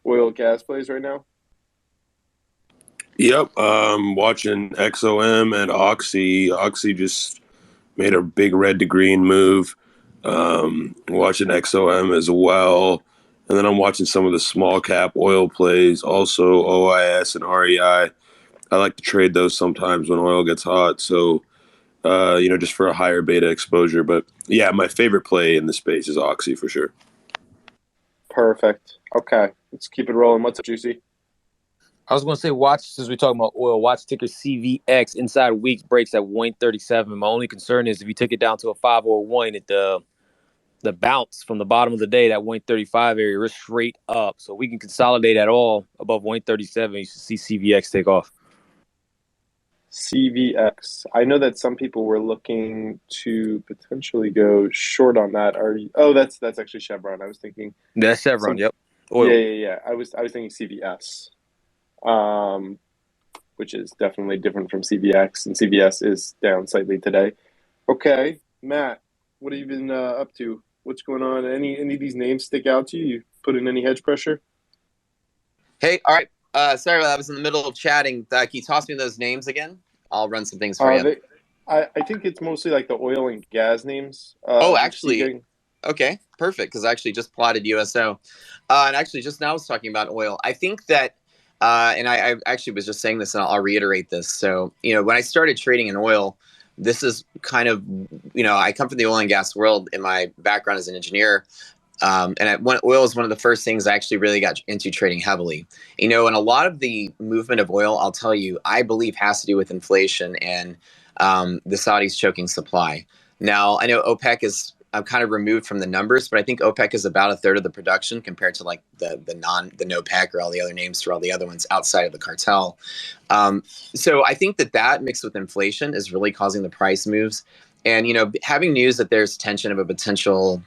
oil gas plays right now? Yep, watching XOM and Oxy. Oxy just made a big red to green move. Watching XOM as well. And then I'm watching some of the small cap oil plays, also OIS and REI. I like to trade those sometimes when oil gets hot. So, just for a higher beta exposure. But yeah, my favorite play in the space is Oxy for sure. Perfect. Okay, let's keep it rolling. What's up, Juicy? I was going to say, since we're talking about oil, watch ticker CVX inside weeks breaks at 137. My only concern is if you took it down to a 501 at the bounce from the bottom of the day, that 135 area, we're straight up. So we can consolidate at all above 137. You should see CVX take off. CVX. I know that some people were looking to potentially go short on that. That's actually Chevron. I was thinking that's Chevron. Yep. Oil. Yeah. I was thinking CVS, which is definitely different from CVX, and CVS is down slightly today. Okay, Matt, what have you been up to? What's going on? Any of these names stick out to you? You put in any hedge pressure? Hey, all right. Sorry, I was in the middle of chatting. Can you toss me those names again? I'll run some things for you. I think it's mostly like the oil and gas names. Actually, okay, perfect. Because I actually just plotted USO, and actually just now I was talking about oil. I think that, and I actually was just saying this, and I'll reiterate this. So, when I started trading in oil, this is kind of, I come from the oil and gas world in my background as an engineer. Oil is one of the first things I actually really got into trading heavily. And a lot of the movement of oil, I'll tell you, I believe has to do with inflation and the Saudis choking supply. Now, I know OPEC is kind of removed from the numbers, but I think OPEC is about a third of the production compared to like the NOPEC or all the other names for all the other ones outside of the cartel. So I think that mixed with inflation is really causing the price moves. And, having news that there's tension of a potential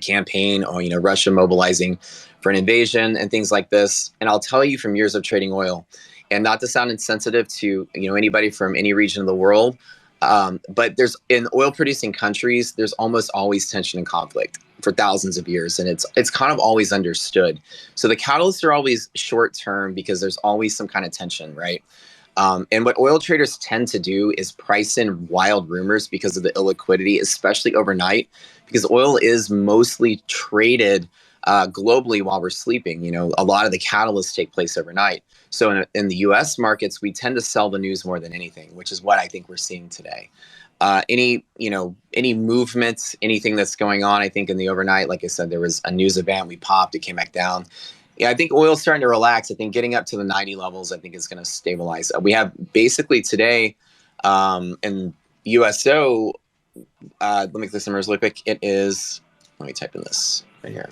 campaign or Russia mobilizing for an invasion and things like this. And I'll tell you from years of trading oil, and not to sound insensitive to anybody from any region of the world, but there's in oil producing countries, there's almost always tension and conflict for thousands of years, and it's kind of always understood. So the catalysts are always short term because there's always some kind of tension, right? And what oil traders tend to do is price in wild rumors because of the illiquidity, especially overnight, because oil is mostly traded globally while we're sleeping. A lot of the catalysts take place overnight. So in the U.S. markets, we tend to sell the news more than anything, which is what I think we're seeing today. Any movements, anything that's going on, I think in the overnight, like I said, there was a news event, we popped, it came back down. Yeah, I think oil's starting to relax. I think getting up to the 90 levels, I think is going to stabilize. We have basically today in USO, let me get the numbers really quick. It is, let me type in this right here.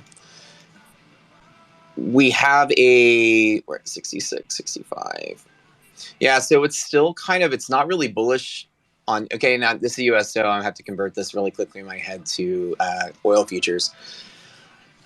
We have we're at 66, 65. Yeah, so it's still it's not really bullish on, okay, now this is USO. I have to convert this really quickly in my head to oil futures.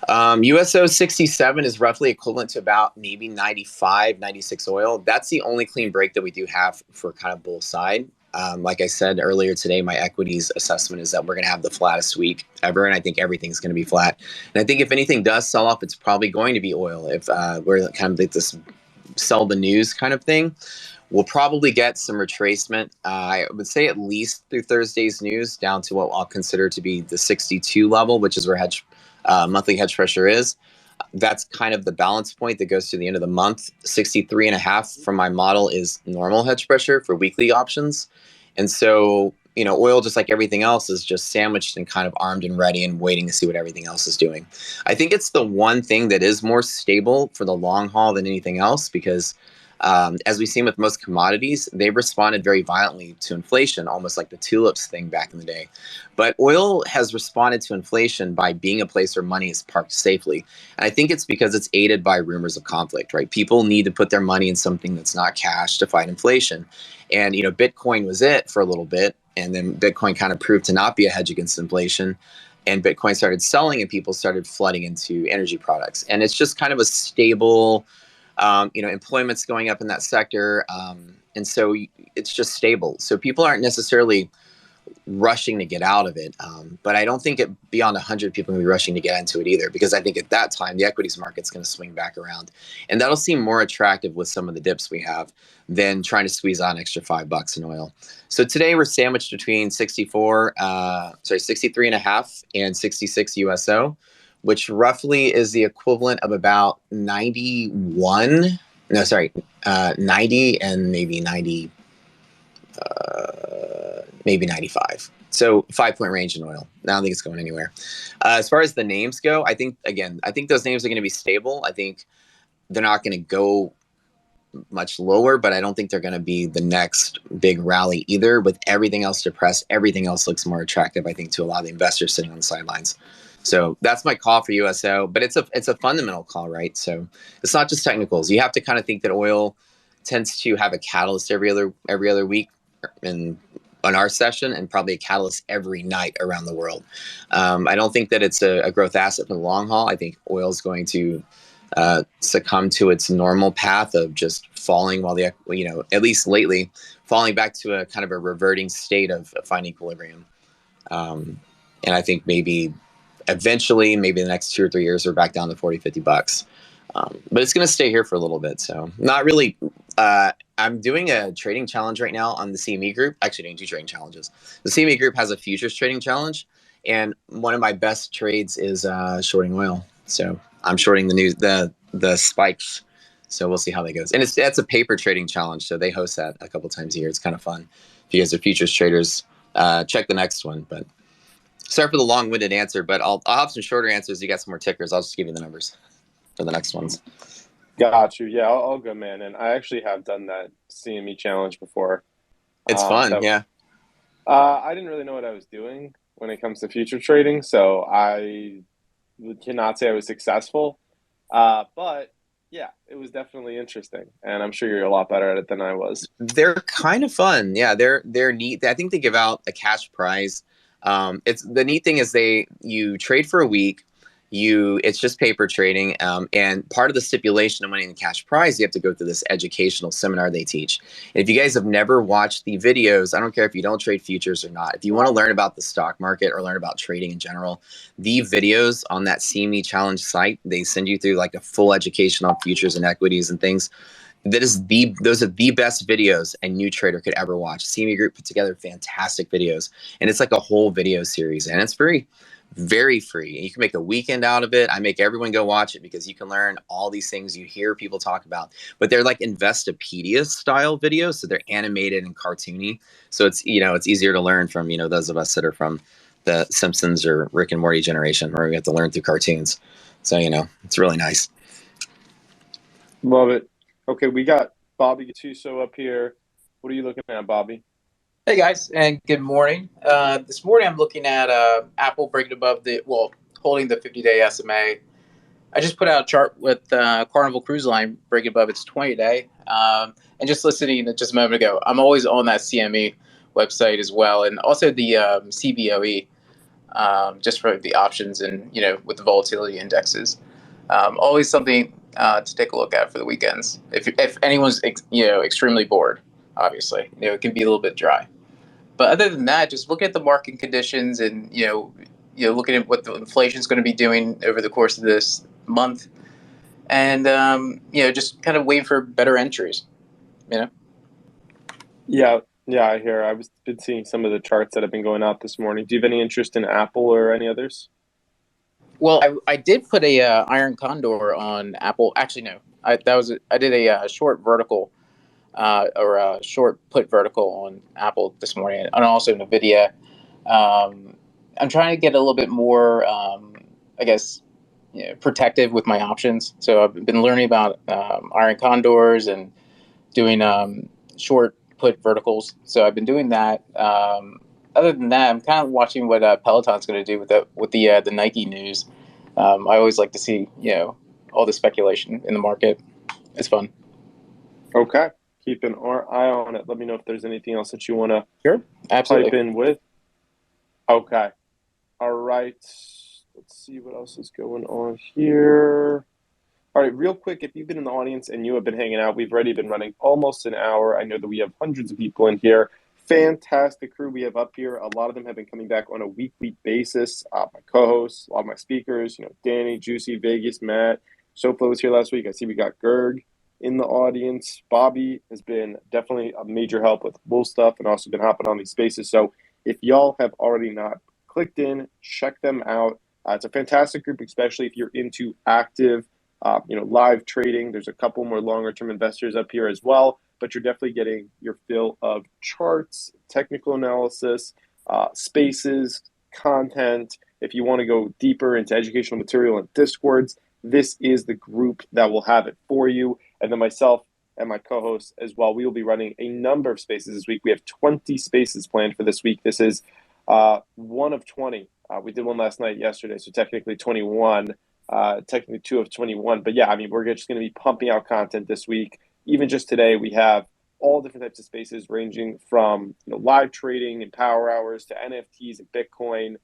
USO 67 is roughly equivalent to about maybe 95, 96 oil. That's the only clean break that we do have for kind of bull side. Like I said earlier today, my equities assessment is that we're going to have the flattest week ever, and I think everything's going to be flat. And I think if anything does sell off, it's probably going to be oil. If we're kind of like this sell the news kind of thing. We'll probably get some retracement. I would say at least through Thursday's news down to what I'll consider to be the 62 level, which is where monthly hedge pressure is. That's kind of the balance point that goes to the end of the month. 63.5 from my model is normal hedge pressure for weekly options. And so, oil, just like everything else, is just sandwiched and kind of armed and ready and waiting to see what everything else is doing. I think it's the one thing that is more stable for the long haul than anything else because as we've seen with most commodities, they've responded very violently to inflation, almost like the tulips thing back in the day. But oil has responded to inflation by being a place where money is parked safely. And I think it's because it's aided by rumors of conflict, right? People need to put their money in something that's not cash to fight inflation. And, Bitcoin was it for a little bit. And then Bitcoin kind of proved to not be a hedge against inflation. And Bitcoin started selling and people started flooding into energy products. And it's just kind of a stable, employment's going up in that sector. And so it's just stable. So people aren't necessarily rushing to get out of it. But I don't think beyond 100 people will be rushing to get into it either, because I think at that time, the equities market's going to swing back around. And that'll seem more attractive with some of the dips we have than trying to squeeze out an extra $5 in oil. So today we're sandwiched between 63.5 and 66 USO, which roughly is the equivalent of about 90 and maybe 95. So 5-point range in oil. I don't think it's going anywhere. As far as the names go, I think those names are going to be stable. I think they're not going to go much lower, but I don't think they're going to be the next big rally either. With everything else depressed, everything else looks more attractive, I think, to a lot of the investors sitting on the sidelines. So that's my call for USO, but it's a fundamental call, right? So it's not just technicals. You have to kind of think that oil tends to have a catalyst every other week on our session, and probably a catalyst every night around the world. I don't think that it's a growth asset for the long haul. I think oil is going to succumb to its normal path of just falling while at least lately, falling back to a kind of a reverting state of fine equilibrium. And I think maybe eventually, maybe the next 2 or 3 years, we're back down to $40-50. But it's going to stay here for a little bit. So not really. I'm doing a trading challenge right now on the CME group. Actually doing 2 trading challenges. The CME group has a futures trading challenge. And one of my best trades is shorting oil. So I'm shorting the spikes. So we'll see how that goes. And that's a paper trading challenge. So they host that a couple times a year. It's kind of fun. If you guys are futures traders, check the next one. But sorry for the long-winded answer, but I'll have some shorter answers. You got some more tickers. I'll just give you the numbers for the next ones. Got you. Yeah, all good, man. And I actually have done that CME challenge before. It's fun, yeah. I didn't really know what I was doing when it comes to future trading, so I cannot say I was successful. But yeah, it was definitely interesting, and I'm sure you're a lot better at it than I was. They're kind of fun. Yeah, they're neat. I think they give out a cash prize. It's the neat thing is you trade for a week. It's just paper trading, and part of the stipulation of winning the cash prize, you have to go through this educational seminar they teach. And if you guys have never watched the videos, I don't care if you don't trade futures or not, if you want to learn about the stock market or learn about trading in general, the videos on that CME challenge site, they send you through like a full education on futures and equities and things. Those are the best videos a new trader could ever watch. CME Group put together fantastic videos, and it's like a whole video series, and it's free. Very free. You can make a weekend out of it. I make everyone go watch it because you can learn all these things you hear people talk about, but they're like Investopedia style videos. So they're animated and cartoony. So it's easier to learn from, those of us that are from the Simpsons or Rick and Morty generation, where we have to learn through cartoons. So, it's really nice. Love it. Okay. We got Bobby Gattuso up here. What are you looking at, Bobby? Hey guys, and good morning. This morning I'm looking at Apple breaking above holding the 50-day SMA. I just put out a chart with Carnival Cruise Line breaking above its 20-day. And just listening just a moment ago, I'm always on that CME website as well, and also the CBOE, just for the options and with the volatility indexes. Always something to take a look at for the weekends. If anyone's extremely bored, obviously it can be a little bit dry. But other than that, just look at the market conditions and, looking at what the inflation is going to be doing over the course of this month. And, just kind of waiting for better entries, Yeah, yeah, I hear. Been seeing some of the charts that have been going out this morning. Do you have any interest in Apple or any others? Well, I did put a iron condor on Apple. Actually, no, I did a short vertical or a short put vertical on Apple this morning, and also Nvidia. Um, I'm trying to get a little bit more, I guess, protective with my options. So I've been learning about iron condors and doing short put verticals. So I've been doing that. Other than that, I'm kind of watching what Peloton's going to do with the Nike news. I always like to see all the speculation in the market. It's fun. Okay. Keep an eye on it. Let me know if there's anything else that you want to Sure, absolutely. pipe in with. Okay. All right. Let's see what else is going on here. All right, real quick, if you've been in the audience and you have been hanging out, we've already been running almost an hour. I know that we have hundreds of people in here. Fantastic crew we have up here. A lot of them have been coming back on a weekly basis. My co-hosts, a lot of my speakers, Danny, Juicy, Vegas, Matt. SoFlo was here last week. I see we got Gerg in the audience. Bobby has been definitely a major help with Wool stuff and also been hopping on these spaces. So if y'all have already not clicked in, check them out. It's a fantastic group, especially if you're into active live trading. There's a couple more longer term investors up here as well, but you're definitely getting your fill of charts, technical analysis, spaces, content. If you want to go deeper into educational material and Discords, this is the group that will have it for you. And then myself and my co-hosts as well, we will be running a number of spaces this week. We have 20 spaces planned for this week. This is one of 20. We did one last night yesterday, so technically 21. Technically 2 of 21. But yeah, I mean, we're just going to be pumping out content this week. Even just today, we have all different types of spaces ranging from live trading and power hours to NFTs and Bitcoin,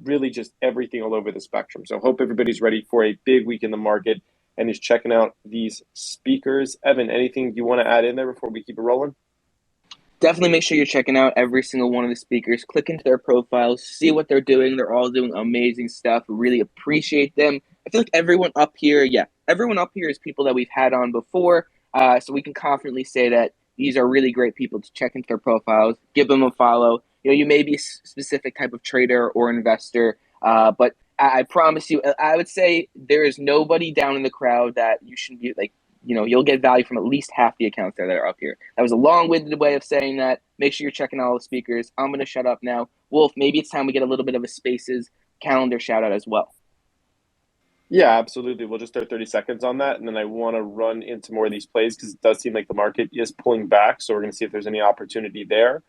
really just everything all over the spectrum. So hope everybody's ready for a big week in the market and is checking out these speakers. Evan, anything you want to add in there before we keep it rolling? Definitely make sure you're checking out every single one of the speakers. Click into their profiles, see what they're doing. They're all doing amazing stuff. We really appreciate them. I feel like everyone up here is people that we've had on before. So we can confidently say that these are really great people to check into their profiles, give them a follow. You may be a specific type of trader or investor, but I promise you, I would say there is nobody down in the crowd that you shouldn't be like. You'll get value from at least half the accounts that are up here. That was a long-winded way of saying that. Make sure you're checking out all the speakers. I'm going to shut up now. Wolf, maybe it's time we get a little bit of a Spaces calendar shout-out as well. Yeah, absolutely. We'll just start 30 seconds on that, and then I want to run into more of these plays because it does seem like the market is pulling back, so we're going to see if there's any opportunity there.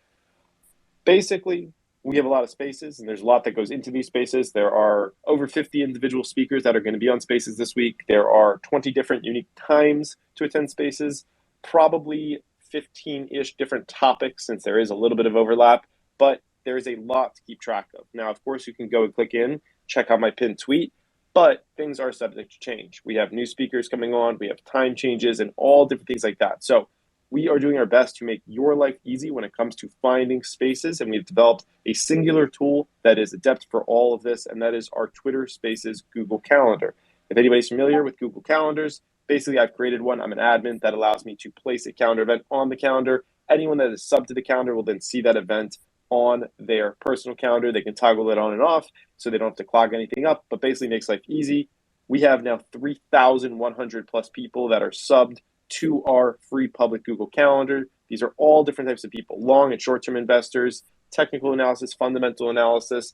Basically, we have a lot of spaces, and there's a lot that goes into these spaces. There are over 50 individual speakers that are going to be on spaces this week. There are 20 different unique times to attend spaces, probably 15-ish different topics since there is a little bit of overlap, but there is a lot to keep track of. Now, of course, you can go and click in, check out my pinned tweet, but things are subject to change. We have new speakers coming on, we have time changes, and all different things like that. So we are doing our best to make your life easy when it comes to finding spaces, and we've developed a singular tool that is adept for all of this, and that is our Twitter Spaces Google Calendar. If anybody's familiar with Google Calendars, basically I've created one. I'm an admin that allows me to place a calendar event on the calendar. Anyone that is sub to the calendar will then see that event on their personal calendar. They can toggle it on and off so they don't have to clog anything up, but basically makes life easy. We have now 3,100 plus people that are subbed to our free public Google Calendar. These are all different types of people, long and short-term investors, technical analysis, fundamental analysis,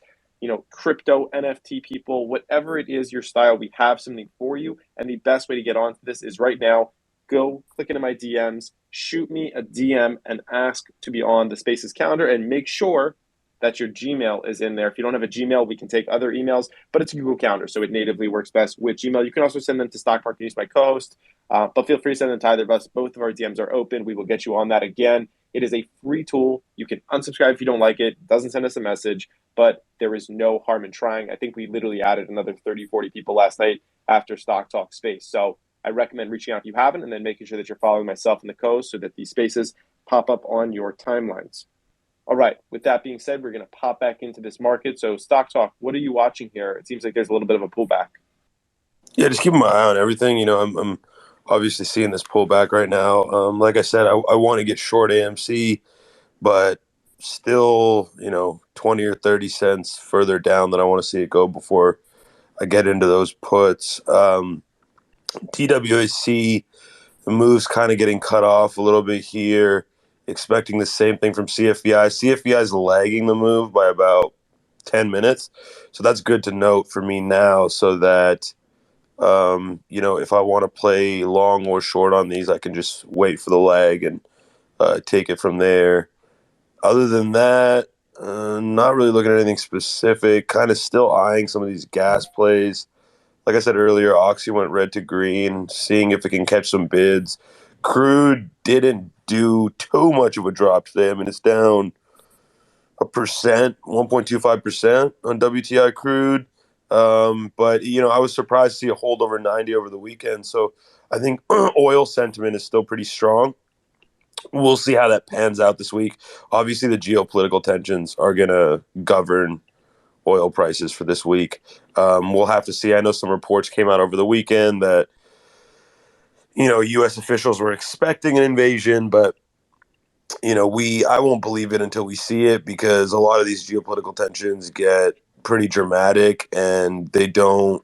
crypto, NFT people, whatever it is your style, we have something for you. And the best way to get onto this is right now, go click into my DMs, shoot me a DM and ask to be on the Spaces calendar, and make sure that your Gmail is in there. If you don't have a Gmail, we can take other emails, but it's a Google Calendar, so it natively works best with Gmail. You can also send them to Stock Market News, my co-host, but feel free to send them to either of us. Both of our DMs are open. We will get you on that again. It is a free tool. You can unsubscribe if you don't like it. It doesn't send us a message, but there is no harm in trying. I think we literally added another 30, 40 people last night after Stock Talk Space. So I recommend reaching out if you haven't, and then making sure that you're following myself and the co-host so that these spaces pop up on your timelines. All right, with that being said, we're going to pop back into this market. So Stock Talk, what are you watching here? It seems like there's a little bit of a pullback. Yeah, just keeping my eye on everything. I'm obviously seeing this pullback right now. Like I said, I want to get short AMC. but still, 20 or 30 cents further down than I want to see it go before I get into those puts. TWAC, the move's kind of getting cut off a little bit here. Expecting the same thing from CFVI. CFVI is lagging the move by about 10 minutes. So that's good to note for me now so that, if I want to play long or short on these, I can just wait for the lag and take it from there. Other than that, not really looking at anything specific. Kind of still eyeing some of these gas plays. Like I said earlier, Oxy went red to green, seeing if it can catch some bids. Crude didn't do too much of a drop today. I mean, it's down 1.25% on WTI crude. But, I was surprised to see a hold over 90 over the weekend. So I think oil sentiment is still pretty strong. We'll see how that pans out this week. Obviously, the geopolitical tensions are going to govern oil prices for this week. We'll have to see. I know some reports came out over the weekend that, U.S. officials were expecting an invasion, but, I won't believe it until we see it because a lot of these geopolitical tensions get pretty dramatic and they don't,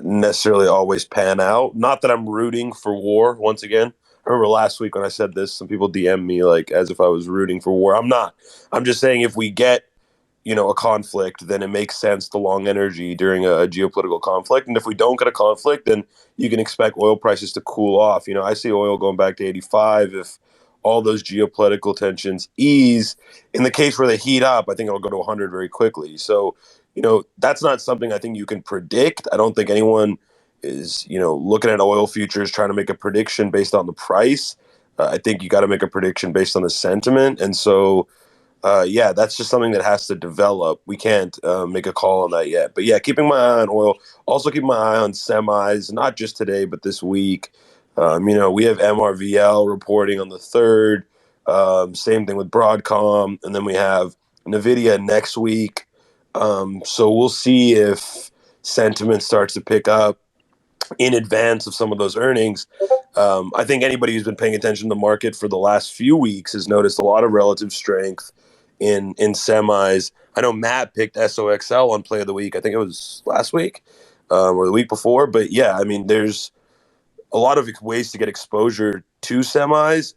necessarily always pan out. Not that I'm rooting for war once again. I remember last week when I said this, some people DM'd me like as if I was rooting for war. I'm not. I'm just saying if we get a conflict, then it makes sense to long energy during a geopolitical conflict. And if we don't get a conflict, then you can expect oil prices to cool off. I see oil going back to 85 if all those geopolitical tensions ease. In the case where they heat up, I think it'll go to 100 very quickly. So, that's not something I think you can predict. I don't think anyone is, looking at oil futures trying to make a prediction based on the price. I think you got to make a prediction based on the sentiment. And so, that's just something that has to develop. We can't make a call on that yet. But yeah, keeping my eye on oil. Also keeping my eye on semis, not just today, but this week. We have MRVL reporting on the 3rd. Same thing with Broadcom. And then we have NVIDIA next week. So we'll see if sentiment starts to pick up in advance of some of those earnings. I think anybody who's been paying attention to the market for the last few weeks has noticed a lot of relative strength in semis. I know Matt picked SOXL on play of the week. I think it was last week or the week before. But yeah, I mean, there's a lot of ways to get exposure to semis.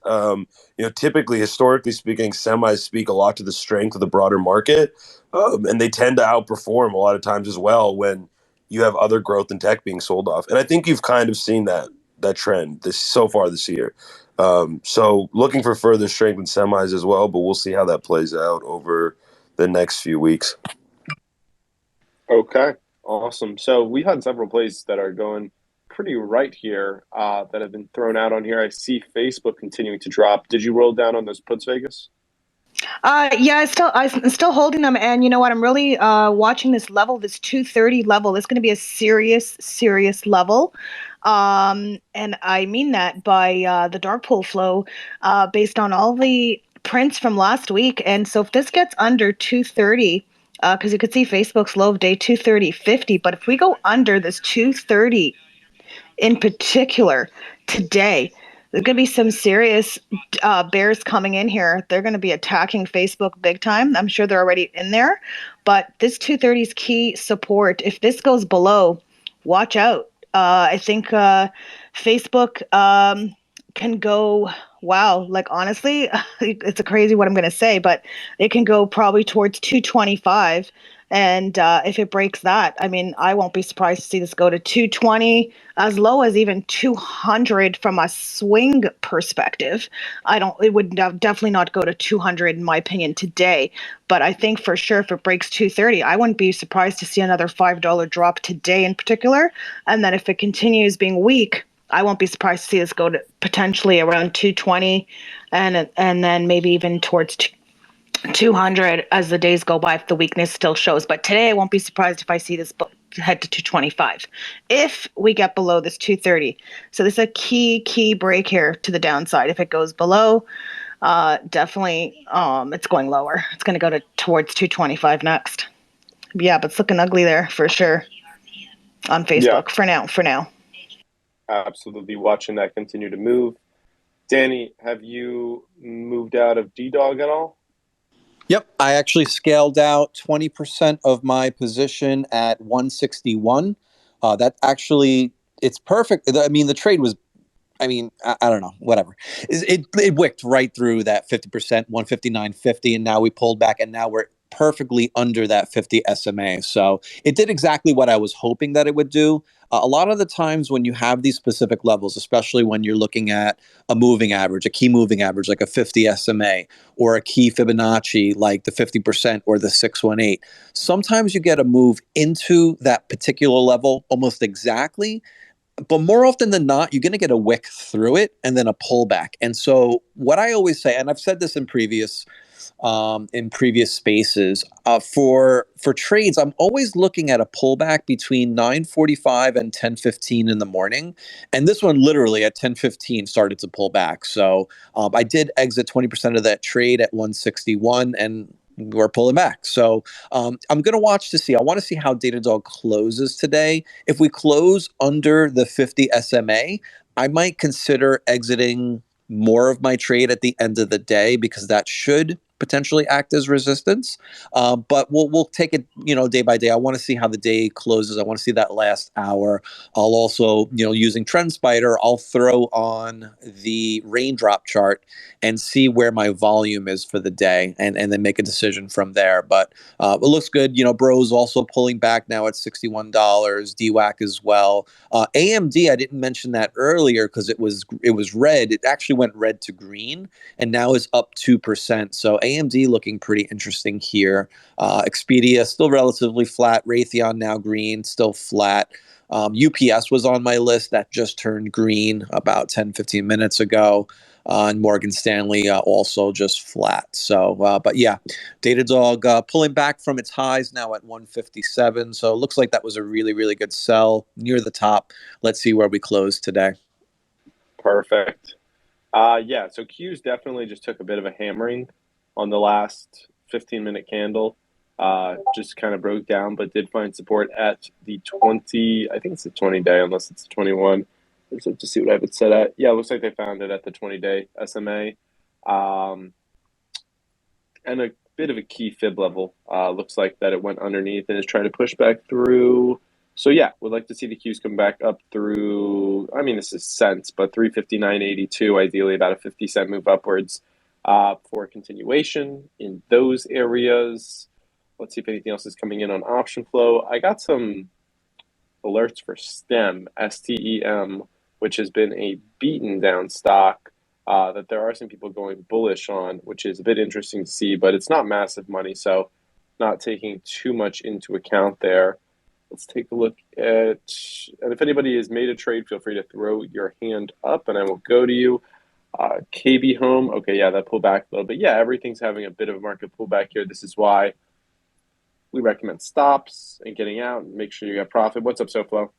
Typically, historically speaking, semis speak a lot to the strength of the broader market, and they tend to outperform a lot of times as well when you have other growth in tech being sold off. And I think you've kind of seen that trend so far this year. So looking for further strength in semis as well, but we'll see how that plays out over the next few weeks. Okay, awesome. So we had several plays that are going pretty right here that have been thrown out on here. I see Facebook continuing to drop. Did you roll down on those puts, Vegas? Yeah, I'm still holding them, and you know what? I'm really watching this level, this 230 level. It's going to be a serious level, and I mean that by the dark pool flow, based on all the prints from last week. And so if this gets under 230, because you could see Facebook's low of day 230.50, but if we go under this 230 in particular today, there's going to be some serious bears coming in here. They're going to be attacking Facebook big time. I'm sure they're already in there. But this 230's key support, if this goes below, watch out. I think Facebook can go, wow, like honestly, it's a crazy what I'm going to say, but it can go probably towards 225. And if it breaks that, I mean, I won't be surprised to see this go to 220, as low as even 200 from a swing perspective. It would definitely not go to 200 in my opinion today. But I think for sure if it breaks 230, I wouldn't be surprised to see another $5 drop today in particular. And then if it continues being weak, I won't be surprised to see this go to potentially around 220 and then maybe even towards 200 as the days go by if the weakness still shows. But today I won't be surprised if I see this head to 225 if we get below this 230. So this is a key break here to the downside. If it goes below, definitely it's going lower. It's going to go towards 225 next. Yeah, but it's looking ugly there for sure on Facebook for now. Absolutely watching that continue to move. Danny, have you moved out of D-Dog at all? Yep, I actually scaled out 20% of my position at 161. That actually, it's perfect. I mean, the trade was, I don't know, whatever. It wicked right through that 50%, 159.50, and now we pulled back, and now we're perfectly under that 50 SMA. So it did exactly what I was hoping that it would do. A lot of the times when you have these specific levels, especially when you're looking at a moving average, a key moving average like a 50 SMA, or a key Fibonacci like the 50% or the 618, sometimes you get a move into that particular level almost exactly, but more often than not, you're going to get a wick through it and then a pullback. And so, what I always say, and I've said this in previous spaces, for trades, I'm always looking at a pullback between 9:45 and 10:15 in the morning, and this one literally at 10:15 started to pull back. So I did exit 20% of that trade at 161, and we're pulling back. So I'm going to watch to see. I want to see how Datadog closes today. If we close under the 50 SMA, I might consider exiting more of my trade at the end of the day because that should potentially act as resistance. But we'll take it day by day. I want to see how the day closes. I want to see that last hour. I'll also using TrendSpider, I'll throw on the raindrop chart and see where my volume is for the day, and then make a decision from there. But it looks good. Bro's also pulling back now at $61. DWAC as well. AMD, I didn't mention that earlier because it was red. It actually went red to green and now is up 2%. So AMD looking pretty interesting here. Expedia still relatively flat. Raytheon now green, still flat. UPS was on my list. That just turned green about 10-15 minutes ago. And Morgan Stanley also just flat. So, but yeah, Datadog pulling back from its highs now at 157. So it looks like that was a really, really good sell near the top. Let's see where we close today. Perfect. Yeah, so Q's definitely just took a bit of a hammering on the last 15-minute candle. Just kind of broke down, but did find support at the 20, I think it's the 20-day, unless it's the 21. Let's have to see what I have it set at. Yeah, it looks like they found it at the 20-day SMA. And a bit of a key fib level. Looks like that it went underneath and is trying to push back through. So yeah, would like to see the Qs come back up through, this is cents, but 359.82, ideally about a 50-cent move upwards for a continuation in those areas. Let's see if anything else is coming in on option flow. I got some alerts for STEM, STEM, which has been a beaten down stock that there are some people going bullish on, which is a bit interesting to see, but it's not massive money, so not taking too much into account there. Let's take a look at, and if anybody has made a trade, feel free to throw your hand up and I will go to you. KB Home, okay, yeah, that pulled back a little bit. Yeah, everything's having a bit of a market pullback here. This is why we recommend stops and getting out and make sure you got profit. What's up, SoFlo?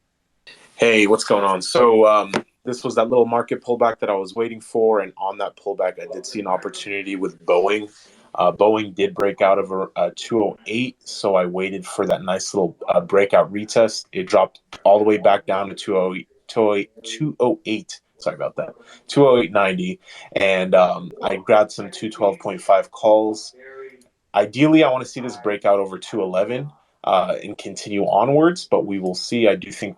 Hey, what's going on? So this was that little market pullback that I was waiting for, and on that pullback, I did see an opportunity with Boeing. Boeing did break out of 208, so I waited for that nice little breakout retest. It dropped all the way back down to 208. Sorry about that, 208.90, and I grabbed some 212.5 calls. Ideally, I want to see this breakout over 211 and continue onwards, but we will see. I do think,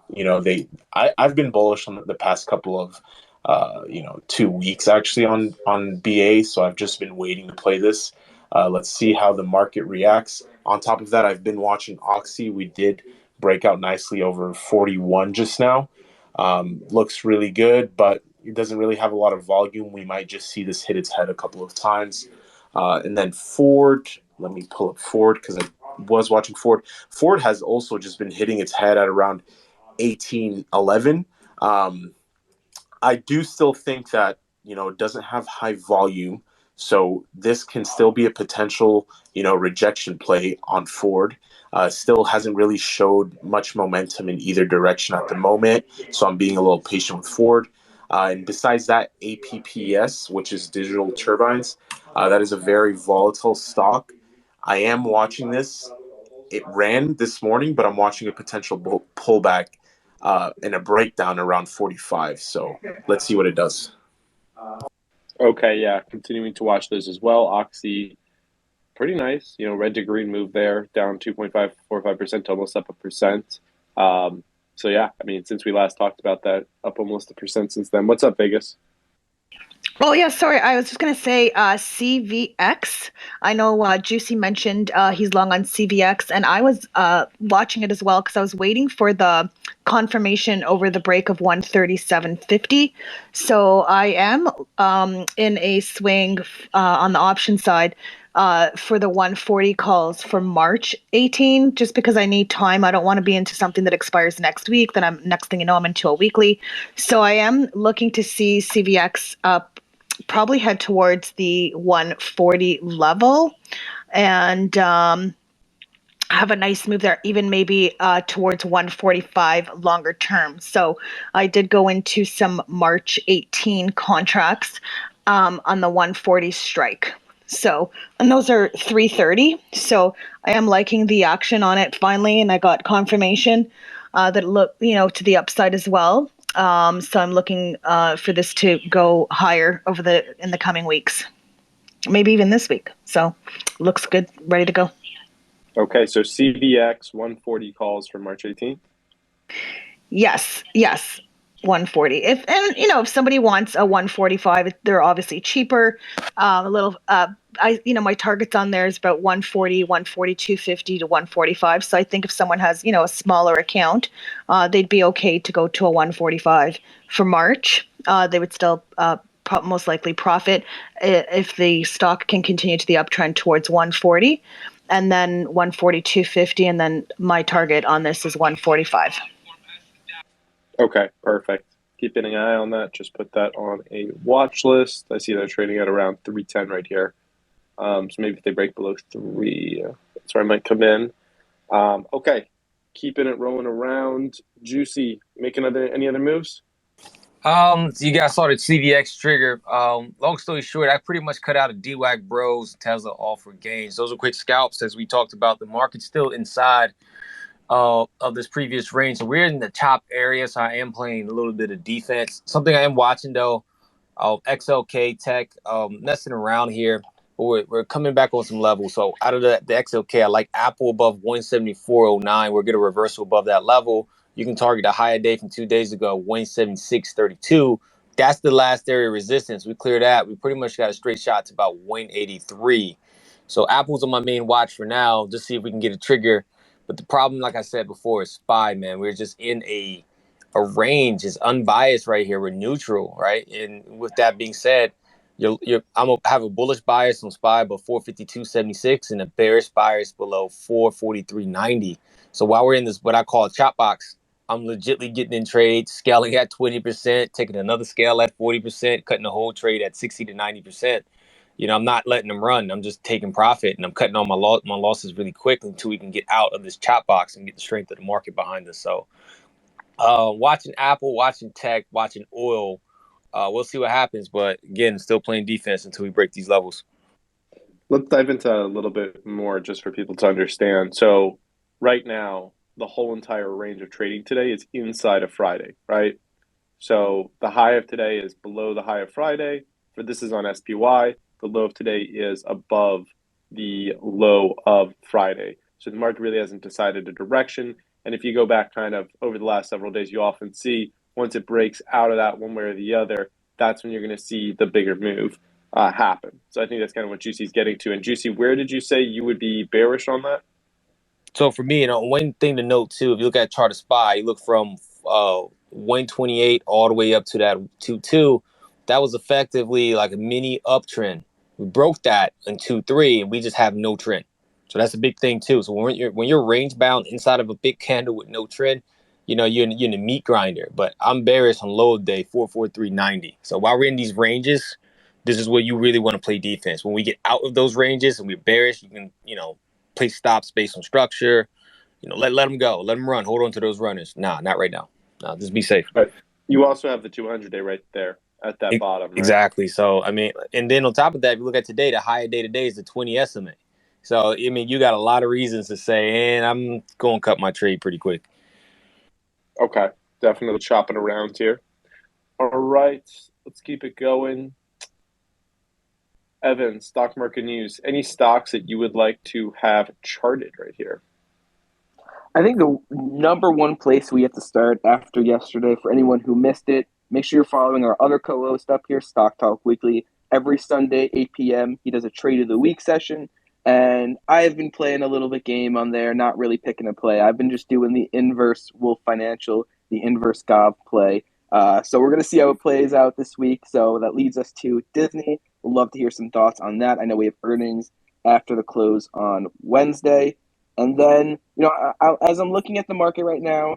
I've been bullish on the past couple of, 2 weeks actually on BA, so I've just been waiting to play this. Let's see how the market reacts. On top of that, I've been watching Oxy. We did break out nicely over 41 just now. Looks really good, but it doesn't really have a lot of volume. We might just see this hit its head a couple of times. And then Ford, let me pull up Ford because I was watching Ford. Ford has also just been hitting its head at around 1811. I do still think that, it doesn't have high volume. So this can still be a potential, rejection play on Ford. Still hasn't really showed much momentum in either direction at the moment. So I'm being a little patient with Ford. And besides that, APPS, which is Digital Turbines, that is a very volatile stock. I am watching this. It ran this morning, but I'm watching a potential pullback and a breakdown around 45. So let's see what it does. Okay, yeah, continuing to watch those as well. Oxy, pretty nice. Red to green move there, down 2.545% to almost up a percent. So yeah, I mean, since we last talked about that, up almost a percent since then. What's up, Vegas? Oh yeah, sorry. I was just gonna say CVX. I know Juicy mentioned he's long on CVX, and I was watching it as well because I was waiting for the confirmation over the break of 137.50. So I am in a swing on the option side for the 140 calls for March 18, just because I need time. I don't want to be into something that expires next week. Then next thing you know, I'm into a weekly. So I am looking to see CVX up, probably head towards the 140 level, and have a nice move there, even maybe towards 145 longer term. So I did go into some March 18 contracts on the 140 strike. So, and those are 330. So I am liking the action on it finally, and I got confirmation that it looked, to the upside as well. So I'm looking for this to go higher in the coming weeks, maybe even this week. So looks good, ready to go. Okay, so CVX 140 calls for March 18th. Yes, 140. If somebody wants a 145, they're obviously cheaper. A little. My targets on there is about 140, 250 to 145. So I think if someone has a smaller account, they'd be okay to go to a 145 for March. They would still most likely profit if the stock can continue to the uptrend towards 140, and then 140, 250, and then my target on this is 145. Okay, perfect. Keeping an eye on that. Just put that on a watch list. I see they're trading at around 310 right here. So maybe if they break below 3, that's where I might come in. Okay, keeping it rolling around. Juicy, making any other moves? So you guys saw the CVX trigger. Long story short, I pretty much cut out a DWAG Bros, Tesla, all for gains. Those are quick scalps, as we talked about. The market's still inside of this previous range. So we're in the top area, so I am playing a little bit of defense. Something I am watching, though, XLK Tech, messing around here. But we're coming back on some levels. So out of the XLK, I like Apple above 174.09. We're getting a reversal above that level. You can target a higher day from 2 days ago, 176.32. That's the last area of resistance. We clear that. We pretty much got a straight shot to about 183. So Apple's on my main watch for now. Just see if we can get a trigger. But the problem, like I said before, is SPY, man. We're just in a range. Is unbiased right here. We're neutral, right? And with that being said, I'm gonna have a bullish bias on SPY above 452.76 and a bearish bias below 443.90. So while we're in this, what I call a chop box, I'm legitly getting in trades, scaling at 20%, taking another scale at 40%, cutting the whole trade at 60 to 90%. I'm not letting them run. I'm just taking profit, and I'm cutting all my losses really quick until we can get out of this chop box and get the strength of the market behind us. So watching Apple, watching tech, watching oil. We'll see what happens, but again, still playing defense until we break these levels. Let's dive into a little bit more just for people to understand. So right now, the whole entire range of trading today is inside of Friday, right? So the high of today is below the high of Friday. For this is on SPY. The low of today is above the low of Friday. So the market really hasn't decided a direction. And if you go back kind of over the last several days, you often see once it breaks out of that one way or the other, that's when you're going to see the bigger move happen. So I think that's kind of what Juicy's getting to. And Juicy, where did you say you would be bearish on that? So for me, one thing to note too, if you look at chart of SPY, you look from 128 all the way up to that 2.2. That was effectively like a mini uptrend. We broke that in 2.3, and we just have no trend. So that's a big thing too. So when you're range bound inside of a big candle with no trend, you're in a meat grinder. But I'm bearish on low day 443.90. So while we're in these ranges, this is where you really want to play defense. When we get out of those ranges and we're bearish, you can play stops based on structure. Let them go, let them run, hold on to those runners. Nah, not right now. No, just be safe. But you also have the 200-day right there at that bottom, right? Exactly. So and then on top of that, if you look at today, the higher day today is the 20 SMA. So you got a lot of reasons to say, and I'm going to cut my trade pretty quick. Okay, definitely chopping around here. All right, let's keep it going. Evan, stock market news. Any stocks that you would like to have charted right here? I think the number one place we have to start after yesterday, for anyone who missed it, make sure you're following our other co-host up here, Stock Talk Weekly. Every Sunday, 8 p.m., he does a trade of the week session. And I've been playing a little bit game on there, not really picking a play. I've been just doing the inverse Wolf Financial, the inverse Gov play. So we're going to see how it plays out this week. So that leads us to Disney. We'd love to hear some thoughts on that. I know we have earnings after the close on Wednesday. And then, as I'm looking at the market right now,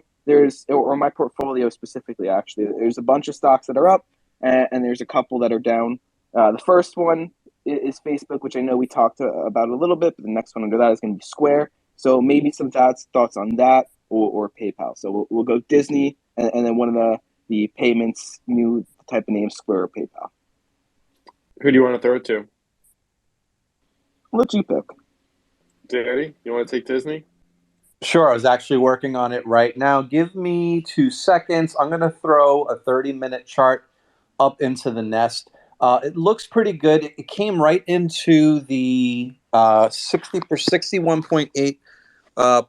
or my portfolio specifically, actually, there's a bunch of stocks that are up, and there's a couple that are down. The first one is Facebook, which I know we talked about a little bit, but the next one under that is going to be Square. So maybe some thoughts on that or PayPal. So we'll go Disney, and then one of the payments, new type of name, Square or PayPal. Who do you want to throw it to? I'll let you pick. Danny, you want to take Disney? Sure, I was actually working on it right now. Give me 2 seconds. I'm going to throw a 30-minute chart up into the nest. It looks pretty good. It came right into the 61.8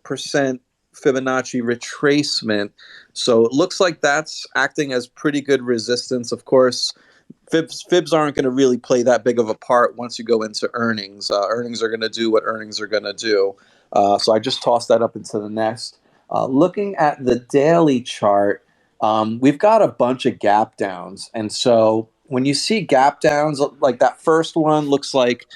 percent Fibonacci retracement. So it looks like that's acting as pretty good resistance. Of course, Fibs aren't going to really play that big of a part once you go into earnings. Earnings are going to do what earnings are going to do. So I just tossed that up into the nest. Looking at the daily chart, we've got a bunch of gap downs. And so when you see gap downs, like that first one looks like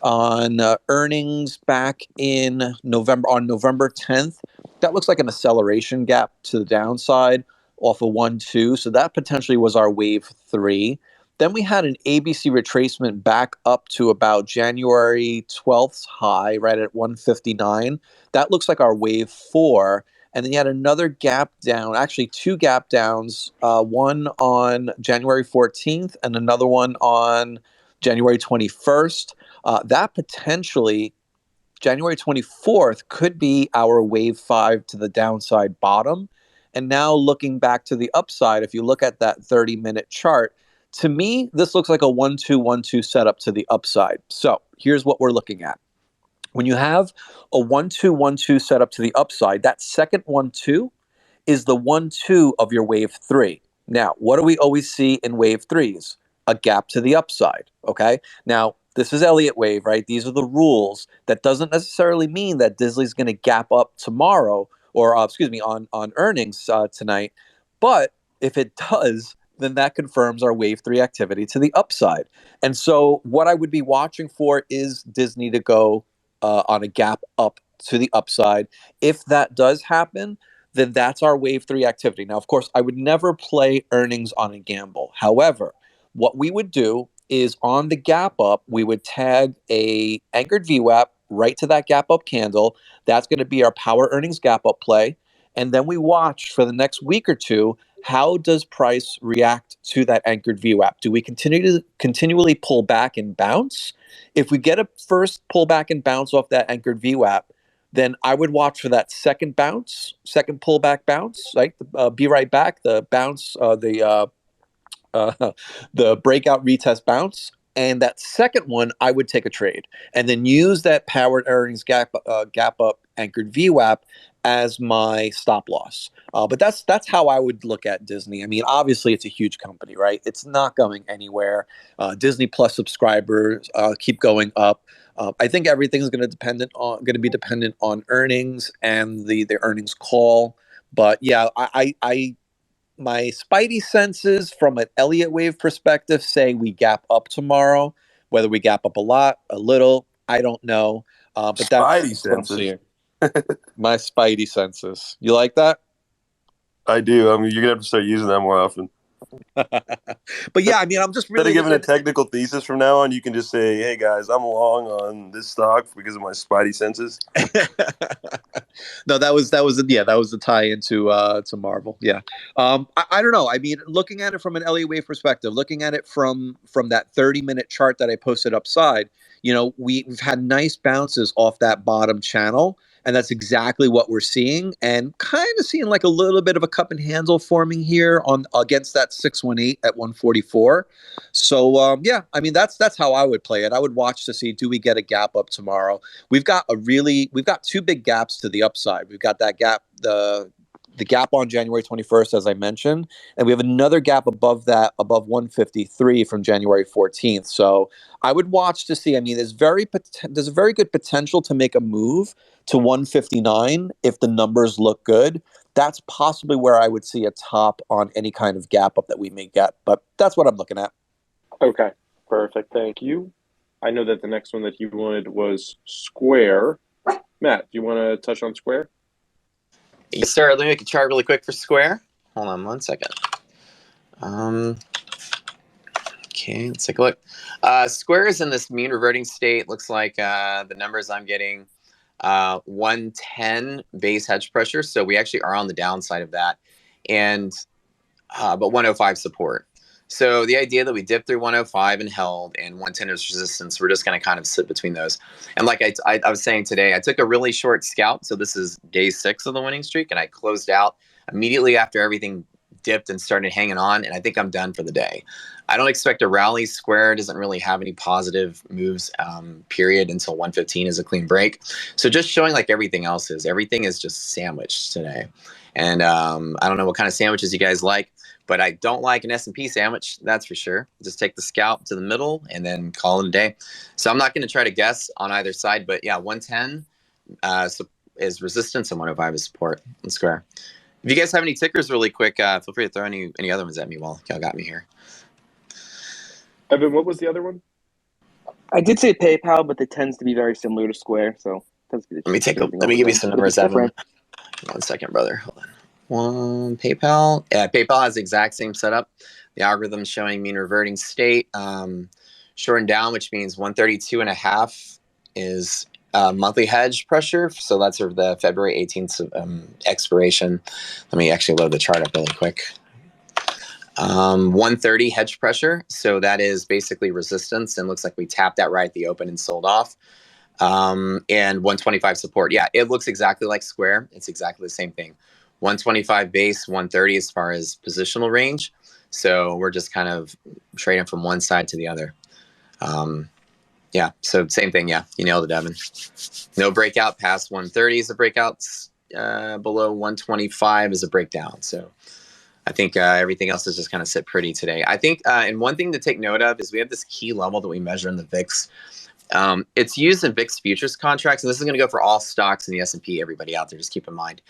on earnings back in November, on November 10th, that looks like an acceleration gap to the downside off of 1-2. So that potentially was our wave 3. Then we had an ABC retracement back up to about January 12th high, right at 159. That looks like our wave 4. And then you had another gap down, actually 2 gap downs, one on January 14th and another one on January 21st. That potentially, January 24th, could be our wave 5 to the downside bottom. And now looking back to the upside, if you look at that 30-minute chart, to me, this looks like a 1-2-1-2 setup to the upside. So here's what we're looking at. When you have a 1-2-1-2 setup to the upside, that second 1-2 is the 1-2 of your wave 3. Now, what do we always see in wave 3s? A gap to the upside, okay? Now, this is Elliott wave, right? These are the rules. That doesn't necessarily mean that Disney's going to gap up tomorrow or, on earnings tonight. But if it does, then that confirms our wave 3 activity to the upside. And so what I would be watching for is Disney to go on a gap up to the upside. If that does happen, then that's our wave 3 activity. Now, of course, I would never play earnings on a gamble. However, what we would do is on the gap up, we would tag a anchored VWAP right to that gap up candle. That's going to be our power earnings gap up play. And then we watch for the next week or two, how does price react to that anchored VWAP? Do we continually pull back and bounce? If we get a first pullback and bounce off that anchored VWAP, then I would watch for that second bounce, second pullback bounce, right? Be right back, the bounce, the breakout retest bounce. And that second one, I would take a trade and then use that powered earnings gap up anchored VWAP as my stop loss. But that's how I would look at Disney. I mean, obviously, it's a huge company, right? It's not going anywhere. Disney Plus subscribers keep going up. I think everything's going to be dependent on earnings and the earnings call. But yeah, I my spidey senses from an Elliott wave perspective say we gap up tomorrow. Whether we gap up a lot, a little, I don't know. But that's what I'm seeing. My spidey senses. You like that? I do. I mean, you're gonna have to start using that more often. But yeah, I mean, I'm just really instead of giving a technical thesis from now on, you can just say, "Hey guys, I'm long on this stock because of my spidey senses." No, that was the tie into to Marvel. Yeah, I don't know. I mean, looking at it from an Elliott wave perspective, looking at it from that 30-minute chart that I posted upside, we've had nice bounces off that bottom channel. And that's exactly what we're seeing, and kind of seeing like a little bit of a cup and handle forming here on against that 618 at 144. So yeah, I mean that's how I would play it. I would watch to see, do we get a gap up tomorrow? We've got two big gaps to the upside. We've got that gap, the gap on January 21st, as I mentioned, and we have another gap above that, above 153 from January 14th. So I would watch to see. I mean, there's a very good potential to make a move to 159 if the numbers look good. That's possibly where I would see a top on any kind of gap up that we may get. But that's what I'm looking at. Okay, perfect. Thank you. I know that the next one that you wanted was Square. Matt, do you want to touch on Square? Yes, sir. Let me make a chart really quick for Square. Hold on 1 second. Okay, let's take a look. Square is in this mean reverting state. Looks like the numbers I'm getting, 110 base hedge pressure. So we actually are on the downside of that, and but 105 support. So the idea that we dipped through 105 and held, and 110 is resistance, we're just going to kind of sit between those. And like I was saying today, I took a really short scalp. So this is day 6 of the winning streak, and I closed out immediately after everything dipped and started hanging on, and I think I'm done for the day. I don't expect a rally. Square doesn't really have any positive moves, period, until 115 is a clean break. So just showing like everything else is. Everything is just sandwiched today. And I don't know what kind of sandwiches you guys like, but I don't like an S&P sandwich, that's for sure. Just take the scalp to the middle and then call it a day. So I'm not going to try to guess on either side, but yeah, 110 is resistance and 105 is support in Square. If you guys have any tickers really quick, feel free to throw any other ones at me while y'all got me here. Evan, what was the other one? I did say PayPal, but it tends to be very similar to Square. So let me give you some numbers, Evan. 1 second, brother. Hold on. PayPal. Yeah, PayPal has the exact same setup. The algorithm's showing mean reverting state, shortened down, which means 132.5 is monthly hedge pressure. So that's sort of the February 18th expiration. Let me actually load the chart up really quick. 130 hedge pressure. So that is basically resistance, and looks like we tapped that right at the open and sold off. And 125 support. Yeah, it looks exactly like Square. It's exactly the same thing. 125 base, 130 as far as positional range. So we're just kind of trading from one side to the other. Yeah, so same thing. Yeah, you nailed it, Evan. No breakout past 130 is a breakout. Below 125 is a breakdown. So I think everything else is just kind of sit pretty today. I think, and one thing to take note of is we have this key level that we measure in the VIX. It's used in VIX futures contracts, and this is going to go for all stocks in the S&P. Everybody out there, just keep in mind.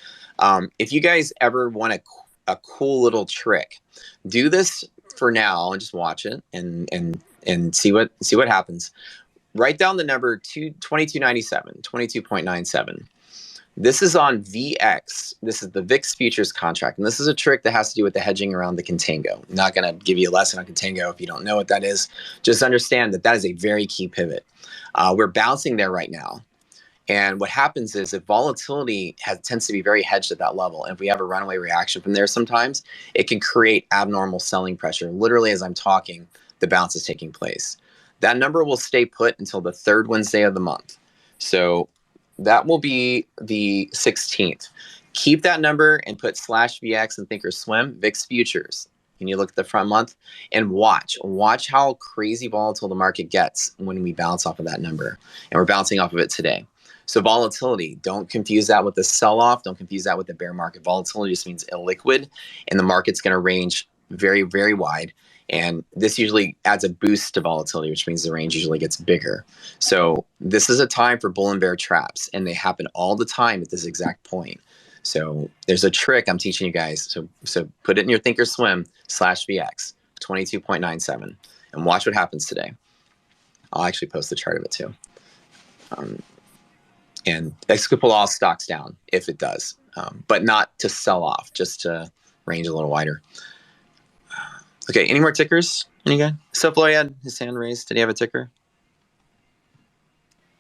If you guys ever want a cool little trick, do this for now and just watch it and see what happens. Write down the number 2297, 22.97. This is on VX. This is the VIX futures contract, and this is a trick that has to do with the hedging around the contango. I'm not going to give you a lesson on contango if you don't know what that is. Just understand that that is a very key pivot. We're bouncing there right now, and what happens is if volatility tends to be very hedged at that level, and if we have a runaway reaction from there sometimes, it can create abnormal selling pressure. Literally, as I'm talking, the bounce is taking place. That number will stay put until the third Wednesday of the month. So that will be the 16th. Keep that number and put /VX and Thinkorswim, VIX futures. And you look at the front month and watch how crazy volatile the market gets when we bounce off of that number. And we're bouncing off of it today. So volatility, don't confuse that with the sell-off. Don't confuse that with the bear market. Volatility just means illiquid, and the market's going to range very, very wide. And this usually adds a boost to volatility, which means the range usually gets bigger. So this is a time for bull and bear traps, and they happen all the time at this exact point. So there's a trick I'm teaching you guys. So put it in your Thinkorswim /VX, 22.97, and watch what happens today. I'll actually post the chart of it too. And this could pull all stocks down if it does, but not to sell off, just to range a little wider. Okay, any more tickers? Any guy? Soflo had his hand raised. Did he have a ticker?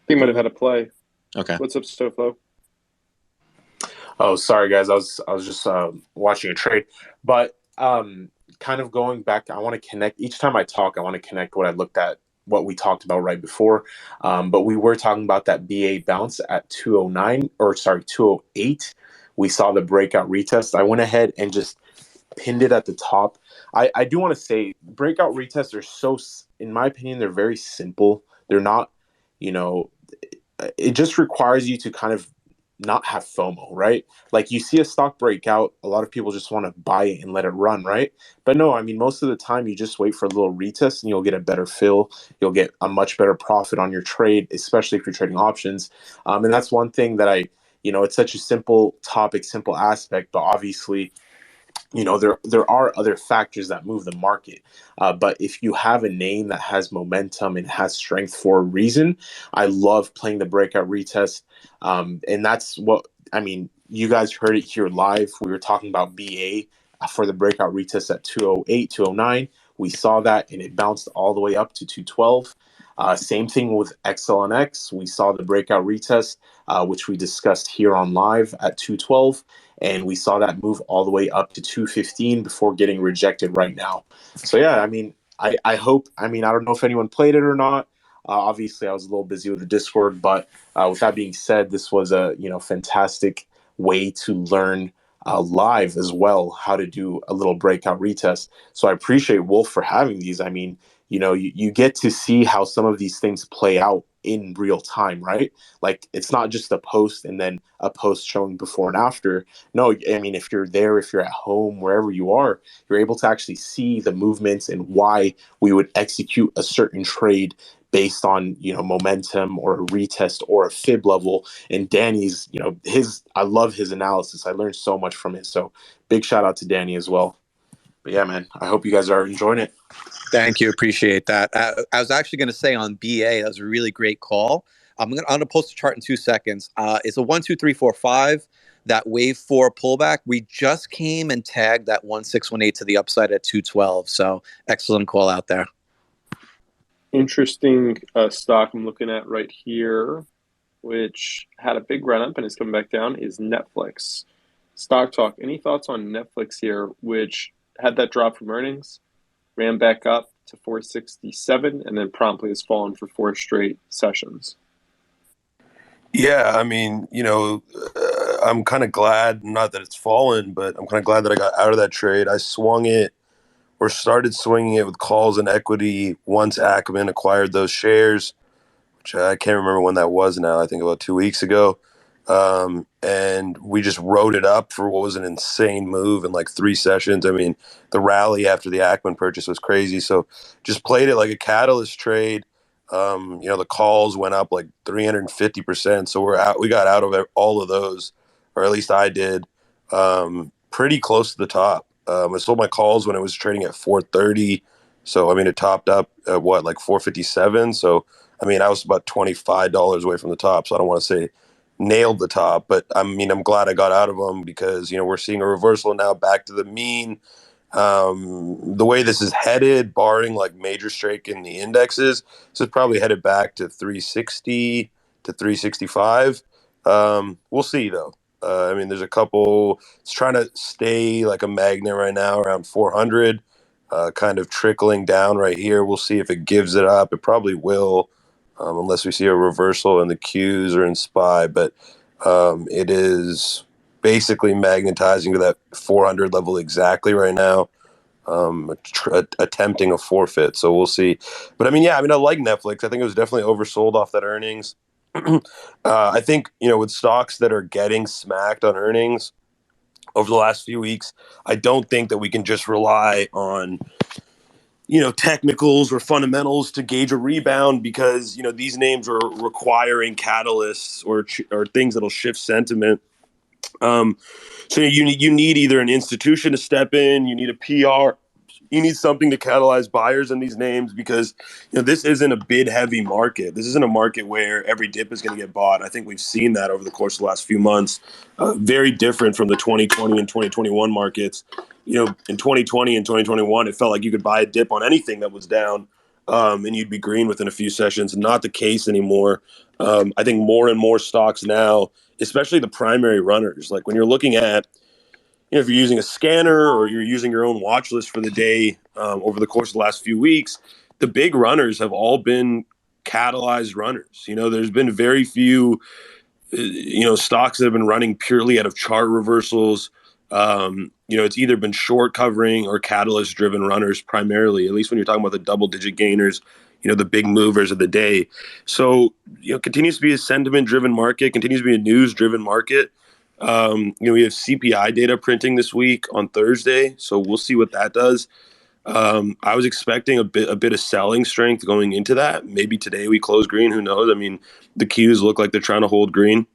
He might have had a play. Okay. What's up, Soflo? Oh, sorry guys. I was just watching a trade, but kind of going back. I want to connect. Each time I talk, I want to connect what I looked at what we talked about right before. But we were talking about that BA bounce at 208. We saw the breakout retest. I went ahead and just pinned it at the top. I do want to say breakout retests are so, in my opinion, they're very simple. They're not, you know, it just requires you to kind of not have FOMO, right? Like you see a stock breakout, a lot of people just want to buy it and let it run, right? But no, I mean, most of the time you just wait for a little retest and you'll get a better fill. You'll get a much better profit on your trade, especially if you're trading options. And that's one thing that it's such a simple topic, simple aspect, but obviously there are other factors that move the market, but if you have a name that has momentum and has strength for a reason, I love playing the breakout retest. And that's what I mean. You guys heard it here live. We were talking about BA for the breakout retest at 208, 209. We saw that and it bounced all the way up to 212. Same thing with XLNX. We saw the breakout retest, which we discussed here on live at 212. And we saw that move all the way up to 215 before getting rejected right now. So, yeah, I mean, I hope, I don't know if anyone played it or not. Obviously, I was a little busy with the Discord, but with that being said, this was a fantastic way to learn live as well how to do a little breakout retest. So I appreciate Wolf for having these. I mean, you get to see how some of these things play out in real time, right? Like it's not just a post and then a post showing before and after. No, I mean, if you're there, if you're at home, wherever you are, you're able to actually see the movements and why we would execute a certain trade based on, momentum or a retest or a fib level. And Danny's, I love his analysis. I learned so much from it. So big shout out to Danny as well. But yeah, man, I hope you guys are enjoying it. Thank you. Appreciate that. I was actually going to say on BA, that was a really great call. I'm going to post a chart in 2 seconds. It's a 1, 2, 3, 4, 5. That wave 4 pullback. We just came and tagged that 1618 to the upside at 212. So excellent call out there. Interesting stock I'm looking at right here, which had a big run up and is coming back down, is Netflix. Stock Talk, any thoughts on Netflix here, which had that drop from earnings, ran back up to 467, and then promptly has fallen for 4 straight sessions? Yeah, I mean, I'm kind of glad, not that it's fallen, but I'm kind of glad that I got out of that trade. I swung it or started swinging it with calls and equity once Ackman acquired those shares, which I can't remember when that was now. I think about 2 weeks ago. And we just rode it up for what was an insane move in like 3 sessions. I mean, the rally after the Ackman purchase was crazy. So just played it like a catalyst trade. The calls went up like 350%. So we got out of all of those, or at least I did, pretty close to the top. I sold my calls when it was trading at 430. So, I mean, it topped up at like 457. So, I mean, I was about $25 away from the top. So I don't want to say nailed the top, but I mean, I'm glad I got out of them because, we're seeing a reversal now back to the mean. The way this is headed, barring like major strike in the indexes, this is probably headed back to 360 to 365. We'll see though. I mean, there's a couple. It's trying to stay like a magnet right now around 400, kind of trickling down right here. We'll see if it gives it up. It probably will, unless we see a reversal in the Qs or in SPY. But it is basically magnetizing to that 400 level exactly right now, attempting a forfeit. So we'll see. But I like Netflix. I think it was definitely oversold off that earnings. I think, with stocks that are getting smacked on earnings over the last few weeks, I don't think that we can just rely on, technicals or fundamentals to gauge a rebound because, these names are requiring catalysts or things that'll shift sentiment. So you need either an institution to step in, you need a PR, you need something to catalyze buyers in these names because this isn't a bid heavy market. This isn't a market where every dip is going to get bought. I think we've seen that over the course of the last few months. Very different from the 2020 and 2021 markets. In 2020 and 2021, it felt like you could buy a dip on anything that was down, and you'd be green within a few sessions. Not the case anymore. I think more and more stocks now, especially the primary runners, like when you're looking at, if you're using a scanner or you're using your own watch list for the day over the course of the last few weeks, the big runners have all been catalyzed runners. There's been very few, stocks that have been running purely out of chart reversals. It's either been short covering or catalyst driven runners primarily, at least when you're talking about the double digit gainers, the big movers of the day. So, continues to be a sentiment driven market, continues to be a news driven market. We have CPI data printing this week on Thursday, so we'll see what that does. I was expecting a bit of selling strength going into that. Maybe today we close green. Who knows? I mean, the cues look like they're trying to hold green.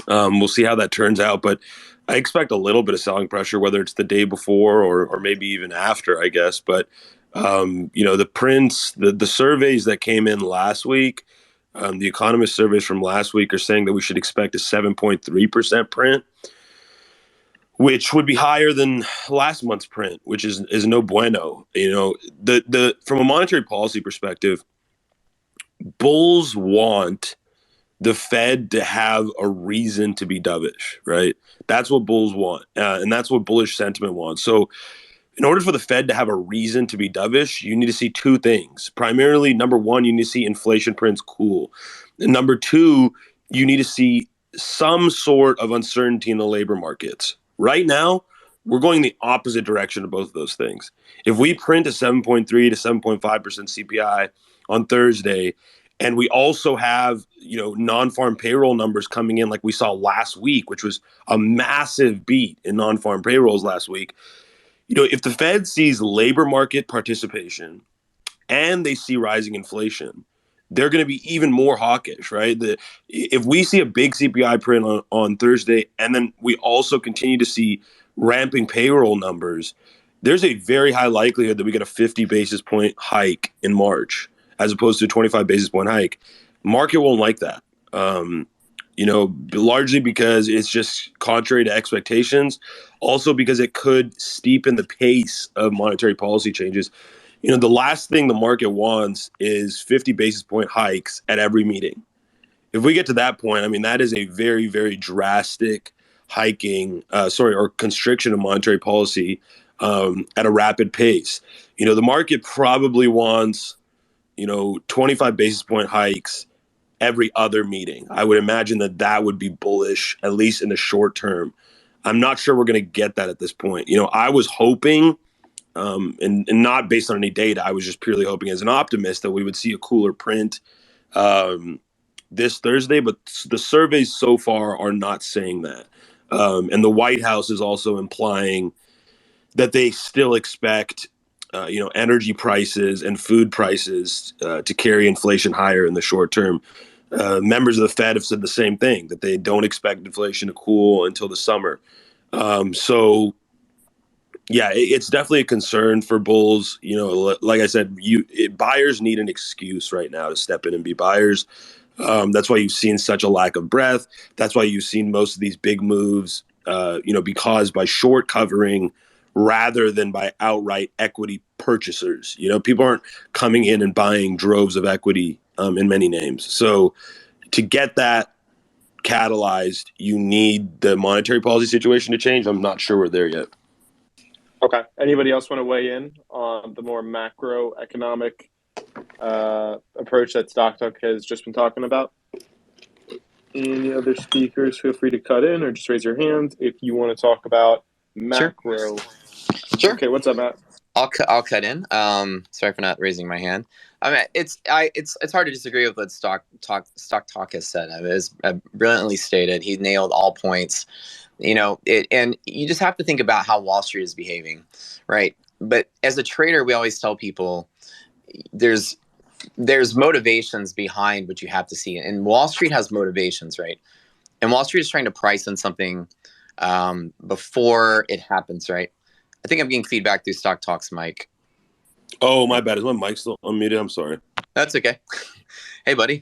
We'll see how that turns out, but I expect a little bit of selling pressure, whether it's the day before or maybe even after, I guess. But the prints, the surveys that came in last week, the economist surveys from last week are saying that we should expect a 7.3% print, which would be higher than last month's print, which is no bueno. The from a monetary policy perspective, bulls want the Fed to have a reason to be dovish, right? That's what bulls want, and that's what bullish sentiment wants. So in order for the Fed to have a reason to be dovish, you need to see two things. Primarily, number one, you need to see inflation prints cool. And number two, you need to see some sort of uncertainty in the labor markets. Right now, we're going the opposite direction of both of those things. If we print a 7.3 to 7.5% CPI on Thursday, and we also have, non-farm payroll numbers coming in like we saw last week, which was a massive beat in non-farm payrolls last week. If the Fed sees labor market participation and they see rising inflation, they're going to be even more hawkish, right? If we see a big CPI print on Thursday, and then we also continue to see ramping payroll numbers, there's a very high likelihood that we get a 50 basis point hike in March, as opposed to a 25 basis point hike. Market won't like that. Largely because it's just contrary to expectations. Also because it could steepen the pace of monetary policy changes. The last thing the market wants is 50 basis point hikes at every meeting. If we get to that point, I mean, that is a very, very drastic or constriction of monetary policy at a rapid pace. The market probably wants, 25 basis point hikes every other meeting. I would imagine that would be bullish, at least in the short term. I'm not sure we're going to get that at this point. I was hoping, and not based on any data, I was just purely hoping as an optimist that we would see a cooler print this Thursday, but the surveys so far are not saying that. And the White House is also implying that they still expect energy prices and food prices to carry inflation higher in the short term. Members of the Fed have said the same thing, that they don't expect inflation to cool until the summer. So, yeah, it's definitely a concern for bulls. Like I said, buyers need an excuse right now to step in and be buyers. That's why you've seen such a lack of breadth. That's why you've seen most of these big moves, be caused by short covering rather than by outright equity purchasers. People aren't coming in and buying droves of equity in many names. So to get that catalyzed, you need the monetary policy situation to change. I'm not sure we're there yet. Okay. Anybody else want to weigh in on the more macroeconomic approach that Stock Talk has just been talking about? Any other speakers, feel free to cut in or just raise your hand if you want to talk about macro. Sure. Okay, what's up, Matt? I'll cut in. Sorry for not raising my hand. I mean, it's hard to disagree with what Stock Talk has said. I mean, it's brilliantly stated. He nailed all points. And you just have to think about how Wall Street is behaving, right? But as a trader, we always tell people there's motivations behind what you have to see, and Wall Street has motivations, right? And Wall Street is trying to price in something before it happens, right? I think I'm getting feedback through Stock Talk's mic. Oh, my bad. Is my mic still unmuted? I'm sorry. That's okay. Hey, buddy.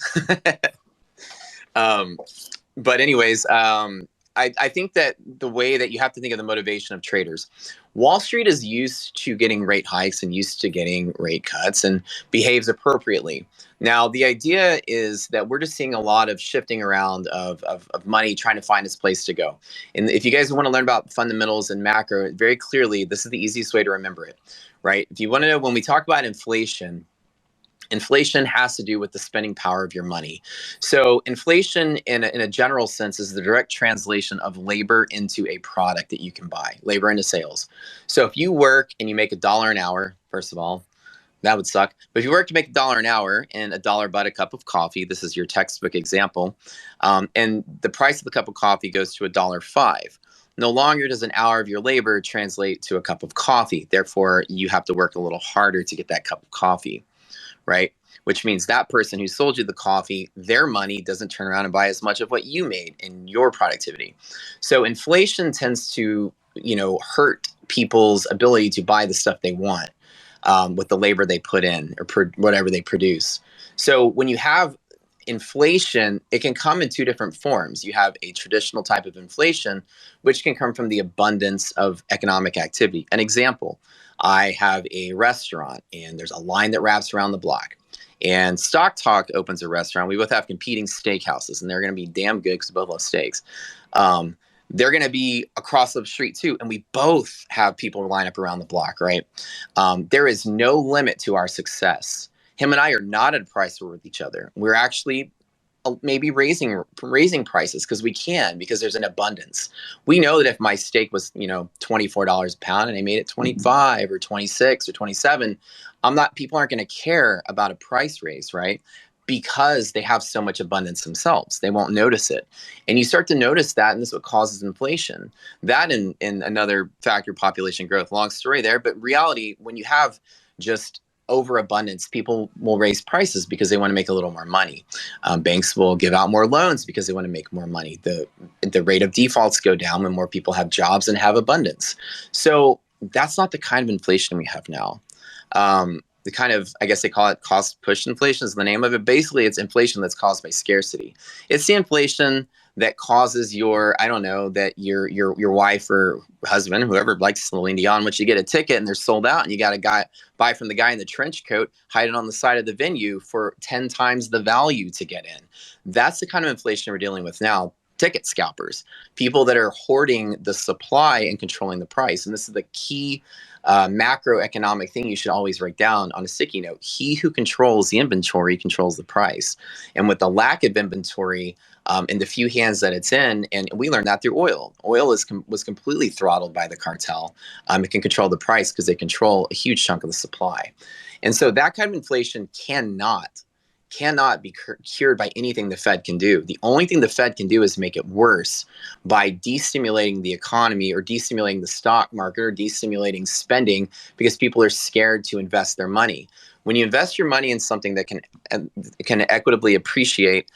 But anyways, I think that the way that you have to think of the motivation of traders, Wall Street is used to getting rate hikes and used to getting rate cuts and behaves appropriately. Now, the idea is that we're just seeing a lot of shifting around of money trying to find its place to go. And if you guys want to learn about fundamentals and macro, very clearly, this is the easiest way to remember it, right? If you want to know, when we talk about inflation, Inflation has to do with the spending power of your money. So inflation in a general sense is the direct translation of labor into a product that you can buy, labor into sales. So if you work and you make $1 an hour, first of all, that would suck. But if you work to make $1 an hour and $1 buy a cup of coffee, this is your textbook example, and the price of the cup of coffee goes to $1.05. No longer does an hour of your labor translate to a cup of coffee. Therefore, you have to work a little harder to get that cup of coffee, right? Which means that person who sold you the coffee, their money doesn't turn around and buy as much of what you made in your productivity. So inflation tends to, hurt people's ability to buy the stuff they want with the labor they put in or whatever they produce. So when you have inflation, it can come in two different forms. You have a traditional type of inflation, which can come from the abundance of economic activity. An example, I have a restaurant and there's a line that wraps around the block. And Stock Talk opens a restaurant. We both have competing steakhouses, and they're going to be damn good because we both love steaks. They're going to be across the street too, and we both have people line up around the block, right? There is no limit to our success. Him and I are not at a price war with each other. We're actually maybe raising prices because there's an abundance. We know that if my steak was, $24 a pound and I made it 25 or 26 or 27, people aren't going to care about a price raise, right? Because they have so much abundance themselves. They won't notice it. And you start to notice that, and this is what causes inflation. That and another factor, population growth. Long story there, but reality, when you have just overabundance, people will raise prices because they want to make a little more money. Banks will give out more loans because they want to make more money. The rate of defaults go down when more people have jobs and have abundance. So that's not the kind of inflation we have now. The kind of, I guess they call it cost push inflation is the name of it. Basically, it's inflation that's caused by scarcity. It's the inflation that causes that your wife or husband, whoever likes Celine Dion, once you get a ticket and they're sold out and you got to buy from the guy in the trench coat, hide it on the side of the venue for 10 times the value to get in. That's the kind of inflation we're dealing with now. Ticket scalpers, people that are hoarding the supply and controlling the price. And this is the key macroeconomic thing you should always write down on a sticky note. He who controls the inventory controls the price. And with the lack of inventory in the few hands that it's in, and we learned that through oil. Oil was completely throttled by the cartel. It can control the price because they control a huge chunk of the supply. And so that kind of inflation cannot be cured by anything the Fed can do. The only thing the Fed can do is make it worse by destimulating the economy or destimulating the stock market or destimulating spending because people are scared to invest their money. When you invest your money in something that can equitably appreciate,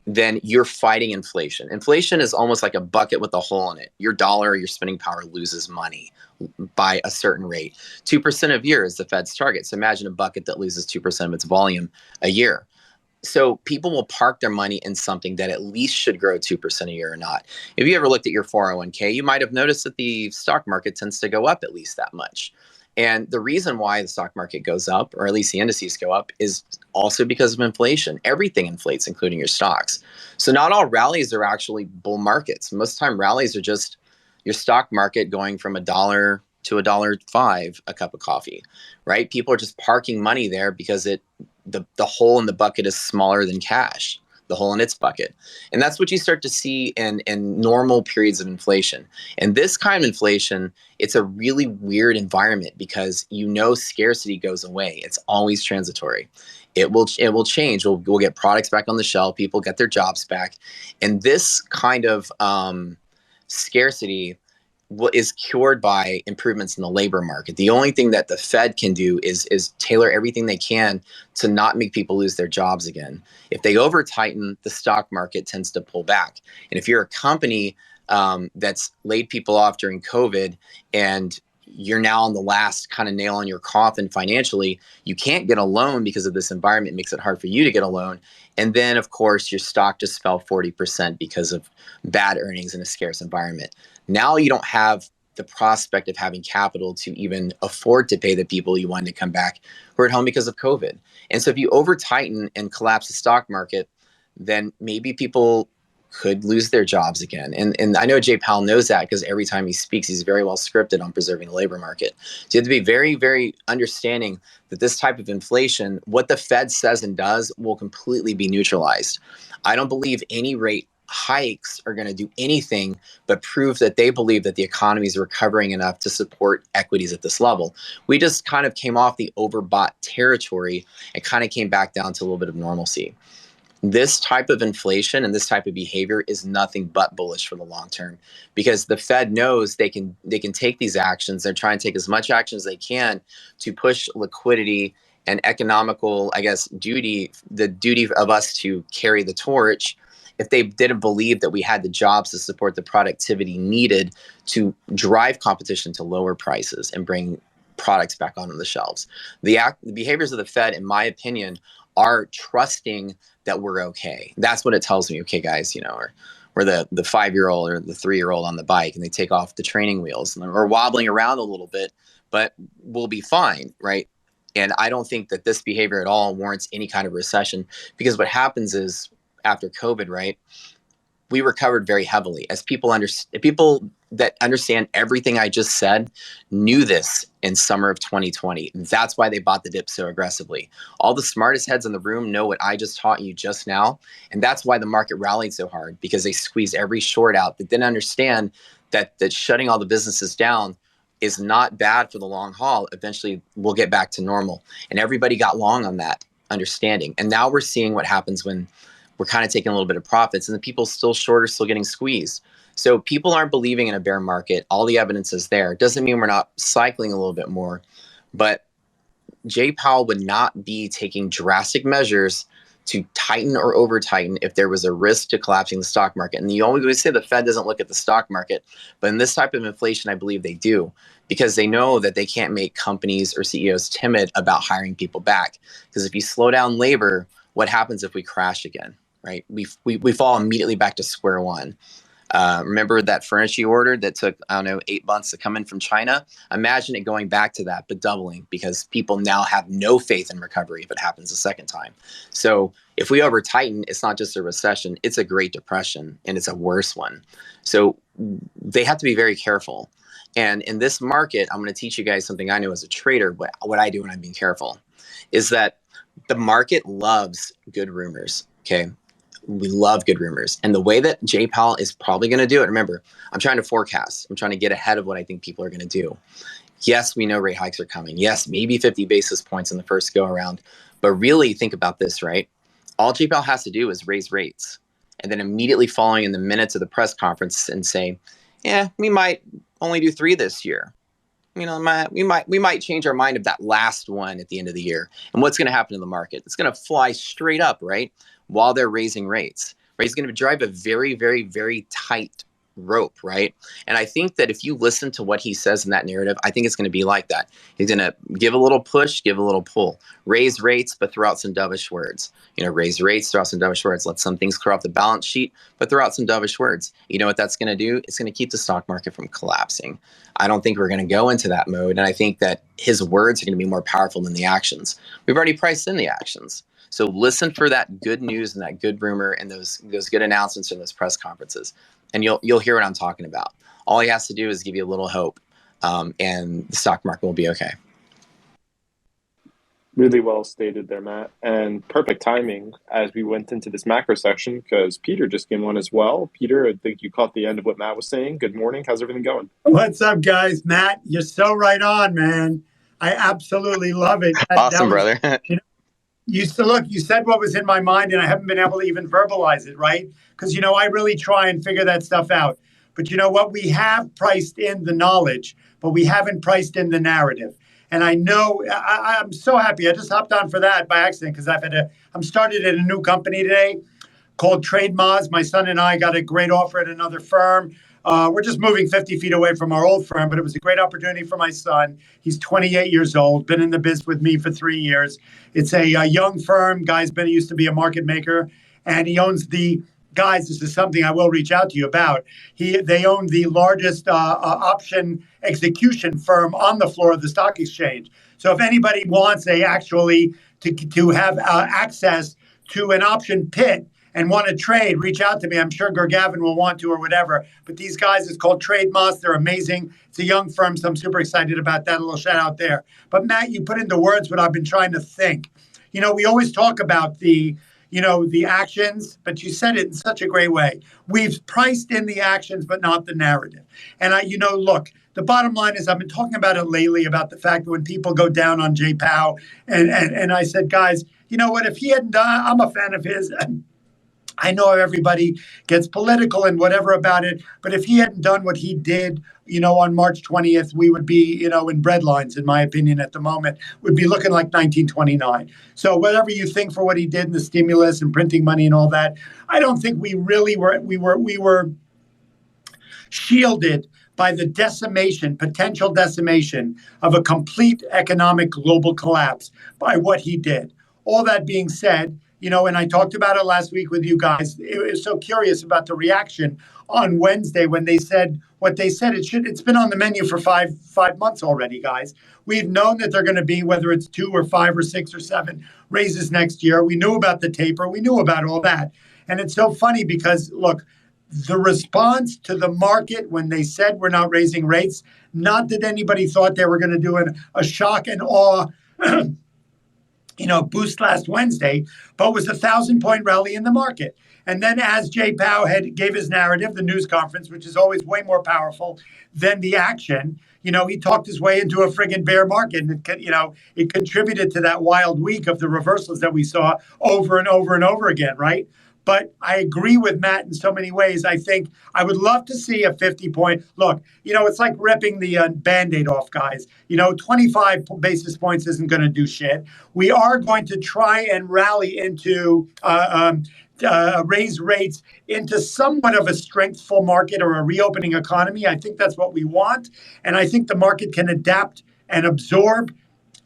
then you're fighting inflation. Inflation is almost like a bucket with a hole in it. Your dollar or your spending power loses money by a certain rate. 2% of year is the Fed's target. So imagine a bucket that loses 2% of its volume a year. So people will park their money in something that at least should grow 2% a year or not. If you ever looked at your 401k, you might have noticed that the stock market tends to go up at least that much. And the reason why the stock market goes up, or at least the indices go up, is also because of inflation. Everything inflates, including your stocks. So not all rallies are actually bull markets. Most of the time rallies are just your stock market going from $1 to $1.05 a cup of coffee, right? People are just parking money there because the hole in the bucket is smaller than cash, the hole in its bucket. And that's what you start to see in normal periods of inflation. And this kind of inflation, it's a really weird environment because scarcity goes away. It's always transitory. It will change. We'll get products back on the shelf. People get their jobs back. And this kind of scarcity is cured by improvements in the labor market. The only thing that the Fed can do is tailor everything they can to not make people lose their jobs again. If they over tighten, the stock market tends to pull back. And if you're a company that's laid people off during COVID and you're now on the last kind of nail in your coffin financially, you can't get a loan because of this environment. It makes it hard for you to get a loan. And then, of course, your stock just fell 40% because of bad earnings in a scarce environment. Now you don't have the prospect of having capital to even afford to pay the people you wanted to come back who are at home because of COVID. And so if you over tighten and collapse the stock market, then maybe people could lose their jobs again. And I know Jay Powell knows that because every time he speaks, he's very well scripted on preserving the labor market. So you have to be very, very understanding that this type of inflation, what the Fed says and does, will completely be neutralized. I don't believe any rate hikes are going to do anything but prove that they believe that the economy is recovering enough to support equities at this level. We just kind of came off the overbought territory and kind of came back down to a little bit of normalcy. This type of inflation and this type of behavior is nothing but bullish for the long term, because the Fed knows they can take these actions. They're trying to take as much action as they can to push liquidity and economical, I guess, duty, the duty of us to carry the torch. If they didn't believe that we had the jobs to support the productivity needed to drive competition to lower prices and bring products back onto the shelves. The behaviors of the Fed, in my opinion, are trusting that we're okay. That's what it tells me. Okay, guys, we're the 5-year-old or the 3-year-old on the bike, and they take off the training wheels and we're wobbling around a little bit, but we'll be fine, right? And I don't think that this behavior at all warrants any kind of recession, because what happens is after COVID, right, we recovered very heavily as people that understand everything I just said knew this in summer of 2020. That's why they bought the dip so aggressively. All the smartest heads in the room know what I just taught you just now. And that's why the market rallied so hard, because they squeezed every short out that didn't understand that shutting all the businesses down is not bad for the long haul. Eventually we'll get back to normal. And everybody got long on that understanding. And now we're seeing what happens when we're kind of taking a little bit of profits and the people still short are still getting squeezed. So people aren't believing in a bear market. All the evidence is there. It doesn't mean we're not cycling a little bit more, but Jay Powell would not be taking drastic measures to tighten or over tighten if there was a risk to collapsing the stock market. And you always say the Fed doesn't look at the stock market, but in this type of inflation, I believe they do, because they know that they can't make companies or CEOs timid about hiring people back. Because if you slow down labor, what happens if we crash again? Right? We fall immediately back to square one. Remember that furniture you ordered that took, 8 months to come in from China? Imagine it going back to that, but doubling, because people now have no faith in recovery if it happens a second time. So if we over tighten, it's not just a recession, it's a Great Depression, and it's a worse one. So they have to be very careful. And in this market, I'm going to teach you guys something I know as a trader, what I do when I'm being careful, is that the market loves good rumors, okay? We love good rumors. And the way that Jay Powell is probably going to do it, remember, I'm trying to forecast. I'm trying to get ahead of what I think people are going to do. Yes, we know rate hikes are coming. Yes, maybe 50 basis points in the first go around. But really think about this, right? All Jay Powell has to do is raise rates, and then immediately following in the minutes of the press conference and say, yeah, we might only do 3 this year. We might change our mind of that last one at the end of the year. And what's going to happen to the market? It's going to fly straight up, right? While they're raising rates, right? It's going to drive a very, very, very tight rope, right? And I think that if you listen to what he says in that narrative, I think it's going to be like that. He's going to give a little push, give a little pull, raise rates, but throw out some dovish words. Raise rates, throw out some dovish words. Let some things clear off the balance sheet, but throw out some dovish words. You know what that's going to do? It's going to keep the stock market from collapsing. I don't think we're going to go into that mode. And I think that his words are going to be more powerful than the actions. We've already priced in the actions. So listen for that good news and that good rumor and those good announcements in those press conferences, and you'll hear what I'm talking about. All he has to do is give you a little hope, and the stock market will be okay. Really well stated there, Matt, and perfect timing as we went into this macro section, because Peter just came on as well. Peter, I think you caught the end of what Matt was saying. Good morning. How's everything going? What's up, guys? Matt, you're so right on, man. I absolutely love it. Awesome, brother. You said what was in my mind, and I haven't been able to even verbalize it, right? Because, I really try and figure that stuff out. But you know what? We have priced in the knowledge, but we haven't priced in the narrative. And I know I'm so happy. I just hopped on for that by accident because I'm started at a new company today called Trade Moz. My son and I got a great offer at another firm. We're just moving 50 feet away from our old firm, but it was a great opportunity for my son. He's 28 years old, been in the biz with me for 3 years. It's a young firm. Guy's used to be a market maker, and he owns guys, this is something I will reach out to you about. They own the largest option execution firm on the floor of the stock exchange. So if anybody wants to have access to an option pit and want to trade, reach out to me. I'm sure Gurgavin will want to or whatever. But these guys, it's called Trade Moss. They're amazing. It's a young firm, so I'm super excited about that. A little shout out there. But Matt, you put into words what I've been trying to think. We always talk about the actions, but you said it in such a great way. We've priced in the actions, but not the narrative. And look, the bottom line is I've been talking about it lately about the fact that when people go down on Jay Powell, and I said, guys, you know what, if he hadn't done, I'm a fan of his. I know everybody gets political and whatever about it, but if he hadn't done what he did, on March 20th, we would be, in breadlines, in my opinion, at the moment, would be looking like 1929. So whatever you think for what he did in the stimulus and printing money and all that, I don't think we really were shielded by the potential decimation of a complete economic global collapse by what he did. All that being said, and I talked about it last week with you guys. It was so curious about the reaction on Wednesday when they said what they said. It's been on the menu for five months already, guys. We've known that they're going to be, whether it's 2 or 5 or 6 or 7 raises next year. We knew about the taper. We knew about all that. And it's so funny because, look, the response to the market when they said we're not raising rates, not that anybody thought they were going to do a shock and awe boost last Wednesday, but was a 1,000-point rally in the market. And then as Jay Powell gave his narrative, the news conference, which is always way more powerful than the action, he talked his way into a friggin' bear market. And, it contributed to that wild week of the reversals that we saw over and over and over again, right? But I agree with Matt in so many ways. I think I would love to see a 50-point. Look, it's like ripping the Band-Aid off, guys. 25 basis points isn't going to do shit. We are going to try and rally into raise rates into somewhat of a strengthful market or a reopening economy. I think that's what we want. And I think the market can adapt and absorb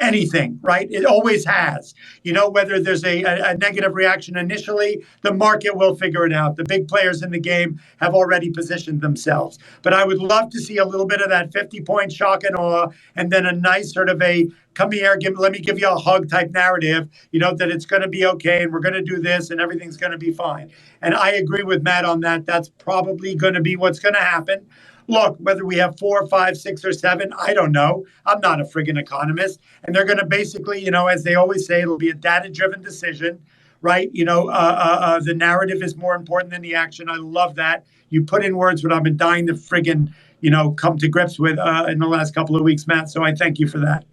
anything, right? It always has. Whether there's a negative reaction initially, the market will figure it out. The big players in the game have already positioned themselves. But I would love to see a little bit of that 50-point shock and awe, and then a nice sort of a come here, let me give you a hug type narrative, that it's going to be okay and we're going to do this and everything's going to be fine. And I agree with Matt on that. That's probably going to be what's going to happen. Look, whether we have 4, 5, 6, or 7, I don't know. I'm not a friggin' economist. And they're going to basically, as they always say, it'll be a data-driven decision, right? The narrative is more important than the action. I love that. You put in words what I've been dying to friggin', come to grips with in the last couple of weeks, Matt. So I thank you for that.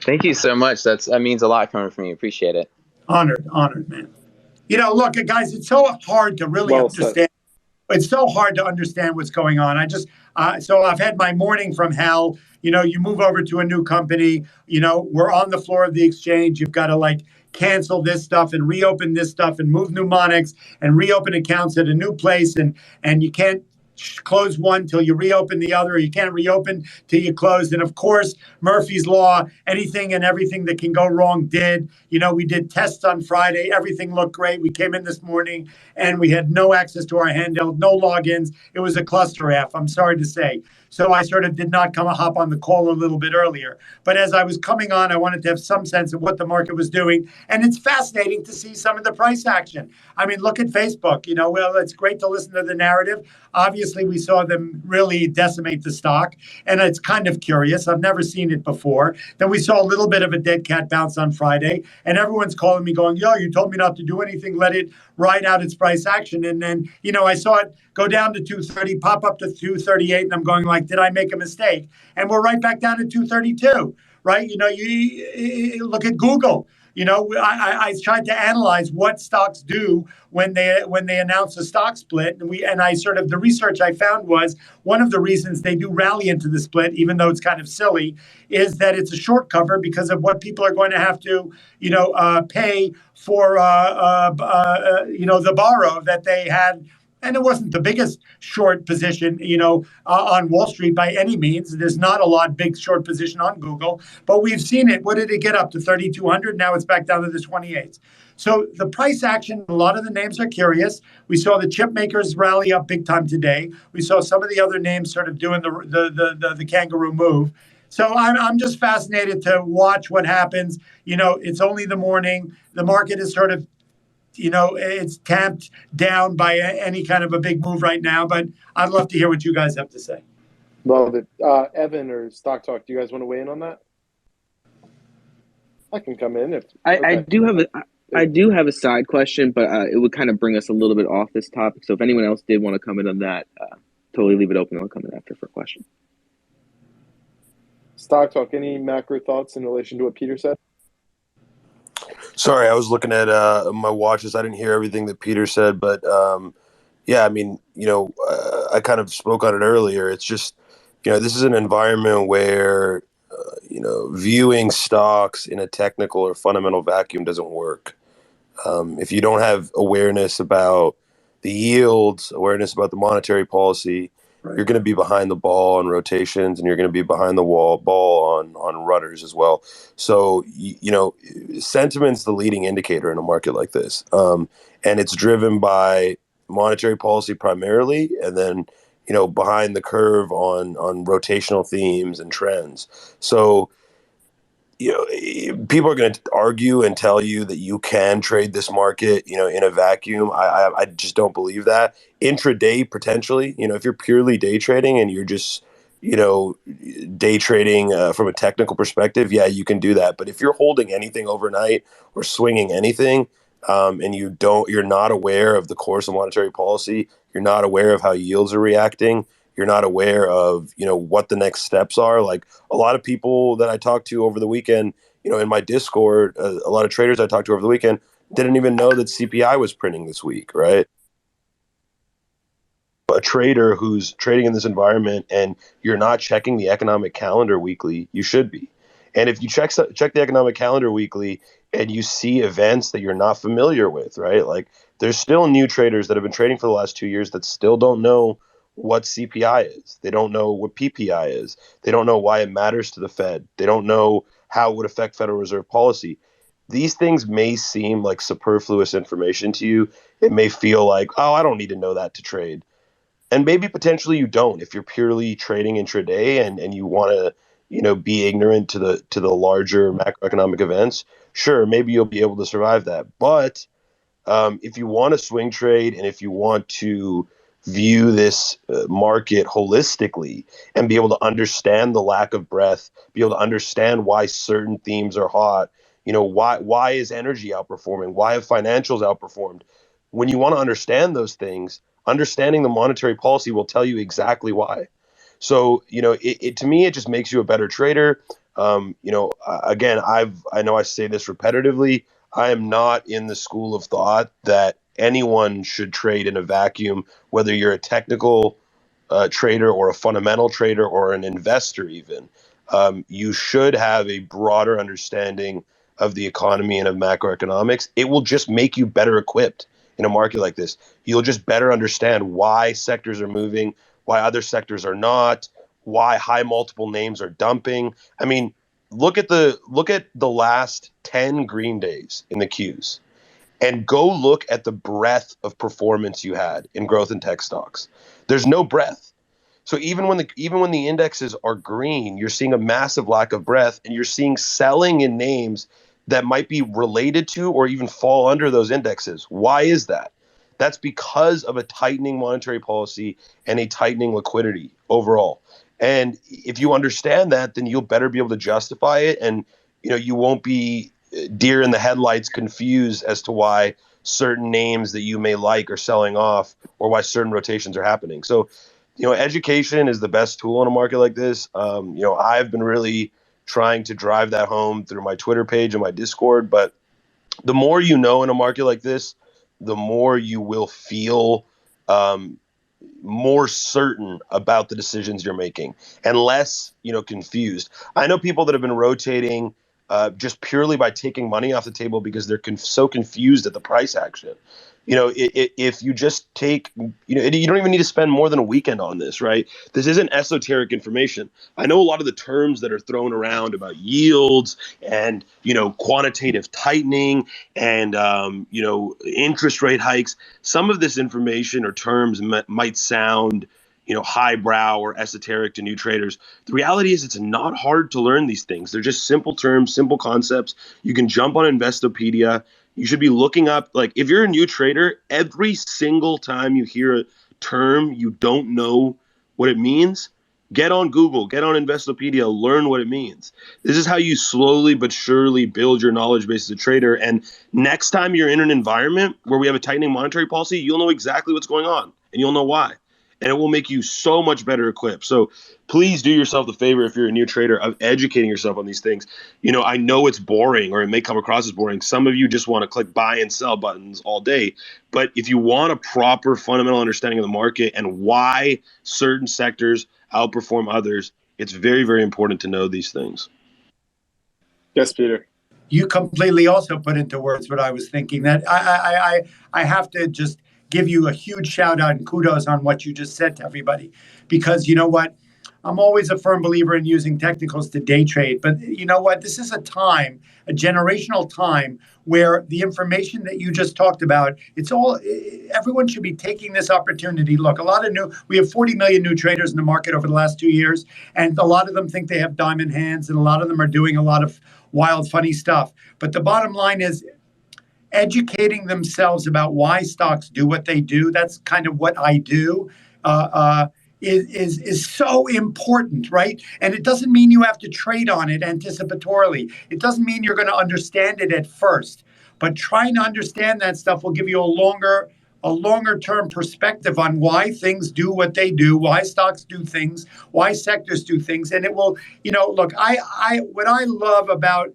Thank you so much. That means a lot coming from you. Appreciate it. Honored, man. Look, guys, it's so hard to really understand. It's so hard to understand what's going on. So I've had my morning from hell. You move over to a new company, we're on the floor of the exchange. You've got to cancel this stuff and reopen this stuff and move mnemonics and reopen accounts at a new place. And you can't close one till you reopen the other, or you can't reopen till you close. And of course, Murphy's Law, anything and everything that can go wrong did. We did tests on Friday. Everything looked great. We came in this morning and we had no access to our handheld, no logins. It was a cluster F, I'm sorry to say. So I sort of did not hop on the call a little bit earlier. But as I was coming on, I wanted to have some sense of what the market was doing. And it's fascinating to see some of the price action. I mean, look at Facebook. Well, it's great to listen to the narrative. Obviously, we saw them really decimate the stock. And it's kind of curious. I've never seen it before. Then we saw a little bit of a dead cat bounce on Friday. And everyone's calling me going, yo, you told me not to do anything. Let it ride out its price action. And then, I saw it go down to 230, pop up to 238. And I'm going did I make a mistake? And we're right back down to 232, right? You look at Google. I tried to analyze what stocks do when they announce a stock split, and I sort of the research I found was one of the reasons they do rally into the split, even though it's kind of silly, is that it's a short cover because of what people are going to have to pay for the borrow that they had. And it wasn't the biggest short position, on Wall Street by any means. There's not a lot big short position on Google, but we've seen it. What did it get up to? 3,200. Now it's back down to the 28s. So the price action, a lot of the names are curious. We saw the chip makers rally up big time today. We saw some of the other names sort of doing the kangaroo move. So I'm just fascinated to watch what happens. It's only the morning. The market is sort of it's tamped down by any kind of a big move right now. But I'd love to hear what you guys have to say. Love it. Evan or Stock Talk, do you guys want to weigh in on that? I can come in if I do have a side question, but it would kind of bring us a little bit off this topic. So if anyone else did want to comment on that, totally leave it open. I'll come in after for a question. Stock Talk, any macro thoughts in relation to what Peter said? Sorry, I was looking at my watches. I didn't hear everything that Peter said, but yeah, I mean, I kind of spoke on it earlier. It's just, this is an environment where, viewing stocks in a technical or fundamental vacuum doesn't work. If you don't have awareness about the yields, awareness about the monetary policy, you're going to be behind the ball on rotations, and you're going to be behind the ball on rudders as well. So, sentiment's the leading indicator in a market like this, and it's driven by monetary policy primarily, and then behind the curve on rotational themes and trends. So, people are going to argue and tell you that you can trade this market, in a vacuum. I just don't believe that. Intraday, potentially, if you're purely day trading and you're just, day trading from a technical perspective, yeah, you can do that. But if you're holding anything overnight or swinging anything, and you're not aware of the course of monetary policy, you're not aware of how yields are reacting, you're not aware of, what the next steps are. Like a lot of people that I talked to over the weekend, in my Discord, a lot of traders I talked to over the weekend didn't even know that CPI was printing this week, right? A trader who's trading in this environment and you're not checking the economic calendar weekly, you should be. And if you check the economic calendar weekly and you see events that you're not familiar with, right? Like there's still new traders that have been trading for the last 2 years that still don't know what CPI is. They don't know what PPI is. They don't know why it matters to the Fed. They don't know how it would affect Federal Reserve policy. These things may seem like superfluous information to you. It may feel like, oh, I don't need to know that to trade. And maybe potentially you don't if you're purely trading intraday and you want to, be ignorant to the larger macroeconomic events. Sure, maybe you'll be able to survive that. But if you want to swing trade and if you want to view this market holistically and be able to understand the lack of breadth, be able to understand why certain themes are hot, why is energy outperforming? Why have financials outperformed? When you want to understand those things, understanding the monetary policy will tell you exactly why. So, to me, it just makes you a better trader. Again, I know I say this repetitively. I am not in the school of thought that anyone should trade in a vacuum, whether you're a technical trader or a fundamental trader or an investor even. You should have a broader understanding of the economy and of macroeconomics. It will just make you better equipped in a market like this. You'll just better understand why sectors are moving, why other sectors are not, why high multiple names are dumping. I mean, look at the last 10 green days in the Qs and go look at the breadth of performance you had in growth and tech stocks. There's no breadth. So even when the indexes are green, you're seeing a massive lack of breadth, and you're seeing selling in names that might be related to or even fall under those indexes. Why is that? That's because of a tightening monetary policy and a tightening liquidity overall. And if you understand that, then you'll better be able to justify it, and you won't be deer in the headlights confused as to why certain names that you may like are selling off or why certain rotations are happening. So, education is the best tool in a market like this. I've been really trying to drive that home through my Twitter page and my Discord. But the more you know in a market like this, the more you will feel more certain about the decisions you're making and less, confused. I know people that have been rotating just purely by taking money off the table because they're so confused at the price action. If you just take, you don't even need to spend more than a weekend on this, right? This isn't esoteric information. I know a lot of the terms that are thrown around about yields and, quantitative tightening and, interest rate hikes. Some of this information or terms might sound, highbrow or esoteric to new traders. The reality is it's not hard to learn these things. They're just simple terms, simple concepts. You can jump on Investopedia. You should be looking up, like, if you're a new trader, every single time you hear a term you don't know what it means, get on Google, get on Investopedia, learn what it means. This is how you slowly but surely build your knowledge base as a trader. And next time you're in an environment where we have a tightening monetary policy, you'll know exactly what's going on and you'll know why. And it will make you so much better equipped. So please do yourself the favor, if you're a new trader, of educating yourself on these things. I know it's boring, or it may come across as boring. Some of you just want to click buy and sell buttons all day. But if you want a proper fundamental understanding of the market and why certain sectors outperform others, it's very, very important to know these things. Yes, Peter. You completely also put into words what I was thinking. That I have to just give you a huge shout out and kudos on what you just said to everybody, because you know what? I'm always a firm believer in using technicals to day trade, but you know what? This is a generational time where the information that you just talked about, everyone should be taking this opportunity. Look, we have 40 million new traders in the market over the last 2 years, and a lot of them think they have diamond hands, and a lot of them are doing a lot of wild, funny stuff. But the bottom line is, educating themselves about why stocks do what they do. That's kind of what I do. Is so important, right? And it doesn't mean you have to trade on it anticipatorily. It doesn't mean you're going to understand it at first. But trying to understand that stuff will give you a longer term perspective on why things do what they do, why stocks do things, why sectors do things. And it will, look, what I love about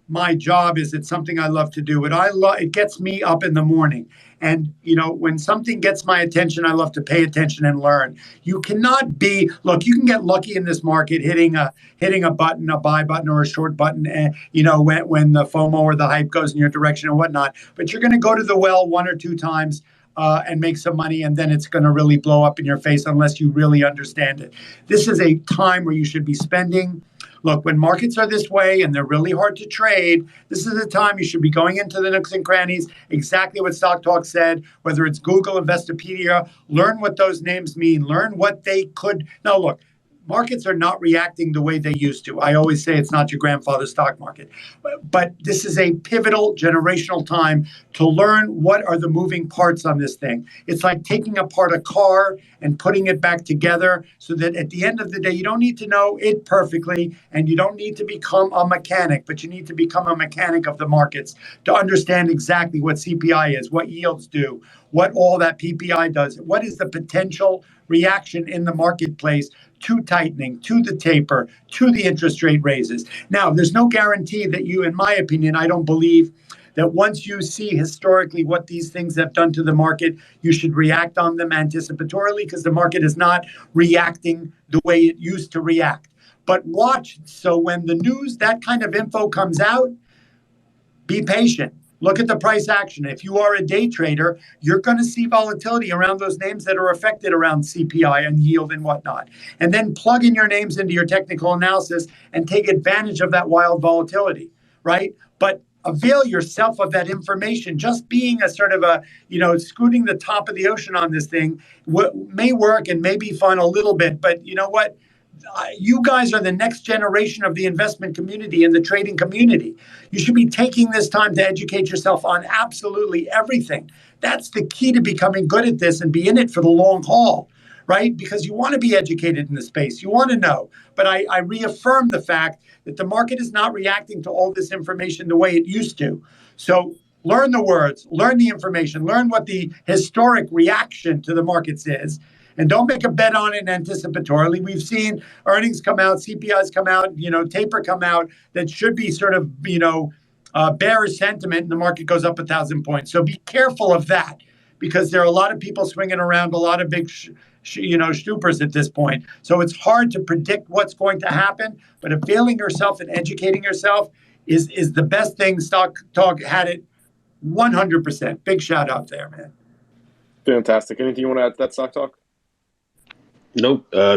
my job is it's something I love to do. It gets me up in the morning. And, when something gets my attention, I love to pay attention and learn. You can get lucky in this market hitting a button, a buy button or a short button, when the FOMO or the hype goes in your direction and whatnot. But you're going to go to the well one or two times and make some money, and then it's going to really blow up in your face unless you really understand it. This is a time where you should be spending. Look, when markets are this way and they're really hard to trade, this is the time you should be going into the nooks and crannies, exactly what Stock Talk said, whether it's Google, Investopedia, learn what those names mean, learn what they could. Now, look, markets are not reacting the way they used to. I always say it's not your grandfather's stock market. But this is a pivotal generational time to learn what are the moving parts on this thing. It's like taking apart a car and putting it back together, so that at the end of the day, you don't need to know it perfectly and you don't need to become a mechanic, but you need to become a mechanic of the markets to understand exactly what CPI is, what yields do, what all that PPI does, what is the potential reaction in the marketplace to tightening, to the taper, to the interest rate raises. Now, there's no guarantee that in my opinion, I don't believe that once you see historically what these things have done to the market, you should react on them anticipatorily, because the market is not reacting the way it used to react. But watch, so when the news, that kind of info comes out, be patient. Look at the price action. If you are a day trader, you're going to see volatility around those names that are affected around CPI and yield and whatnot. And then plug in your names into your technical analysis and take advantage of that wild volatility, right? But avail yourself of that information. Just being a sort of scooting the top of the ocean on this thing may work and may be fun a little bit, but you know what? You guys are the next generation of the investment community and the trading community. You should be taking this time to educate yourself on absolutely everything. That's the key to becoming good at this and be in it for the long haul, right? Because you want to be educated in the space. You want to know. But I reaffirm the fact that the market is not reacting to all this information the way it used to. So learn the words, learn the information, learn what the historic reaction to the markets is. And don't make a bet on it anticipatorily. We've seen earnings come out, CPIs come out, taper come out that should be sort of, bearish sentiment, and the market goes up 1,000 points. So be careful of that, because there are a lot of people swinging around a lot of big, stoopers at this point. So it's hard to predict what's going to happen, but availing yourself and educating yourself is the best thing. Stock Talk had it 100%. Big shout out there, man. Fantastic. Anything you want to add to that, Stock Talk? Nope. I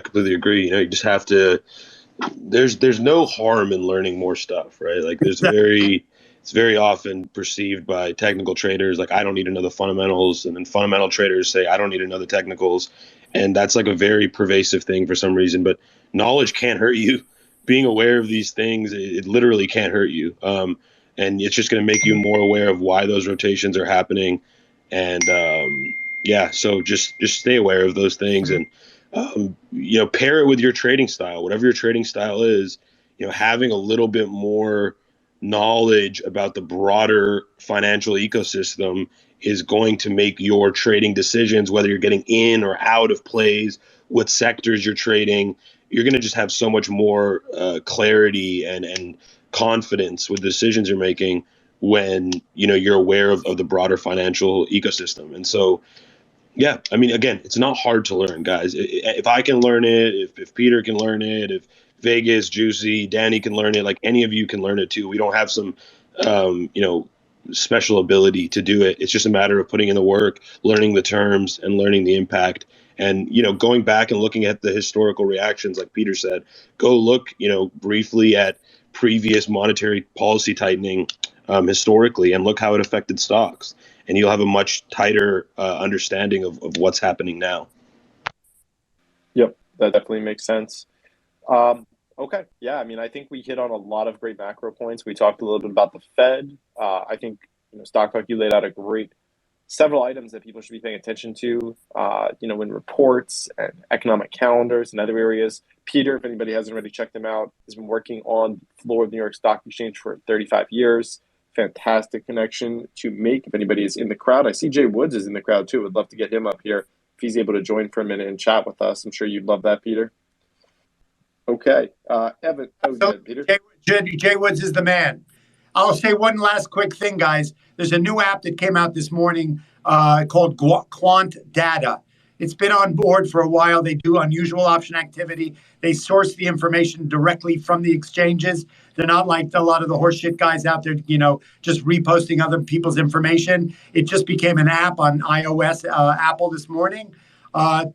completely agree. You just have to. There's no harm in learning more stuff, right? Like it's very often perceived by technical traders like I don't need to know the fundamentals, and then fundamental traders say I don't need to know the technicals, and that's like a very pervasive thing for some reason. But knowledge can't hurt you. Being aware of these things, it literally can't hurt you. and it's just going to make you more aware of why those rotations are happening. And so just stay aware of those things, and pair it with your trading style, whatever your trading style is. Having a little bit more knowledge about the broader financial ecosystem is going to make your trading decisions, whether you're getting in or out of plays, what sectors you're trading. You're going to just have so much more clarity and confidence with the decisions you're making when you're aware of the broader financial ecosystem. And so, yeah, I mean, again, it's not hard to learn, guys. If I can learn it, if Peter can learn it, if Vegas, Juicy, Danny can learn it, like any of you can learn it too. We don't have some, special ability to do it. It's just a matter of putting in the work, learning the terms, and learning the impact. And going back and looking at the historical reactions, like Peter said, go look, briefly at previous monetary policy tightening historically, and look how it affected stocks, and you'll have a much tighter understanding of what's happening now. Yep, that definitely makes sense. Okay, yeah, I mean, I think we hit on a lot of great macro points. We talked a little bit about the Fed. I think, Stock Talk, you laid out several items that people should be paying attention to, in reports and economic calendars and other areas. Peter, if anybody hasn't already checked him out, has been working on the floor of the New York Stock Exchange for 35 years. Fantastic connection to make if anybody is in the crowd. I see Jay Woods is in the crowd too. Would love to get him up here if he's able to join for a minute and chat with us. I'm sure you'd love that, Peter. Okay, Evan. Peter. Jay Woods is the man. I'll say one last quick thing, guys. There's a new app that came out this morning called Quant Data. It's been on board for a while. They do unusual option activity. They source the information directly from the exchanges. They're not like a lot of the horseshit guys out there, just reposting other people's information. It just became an app on iOS, Apple this morning.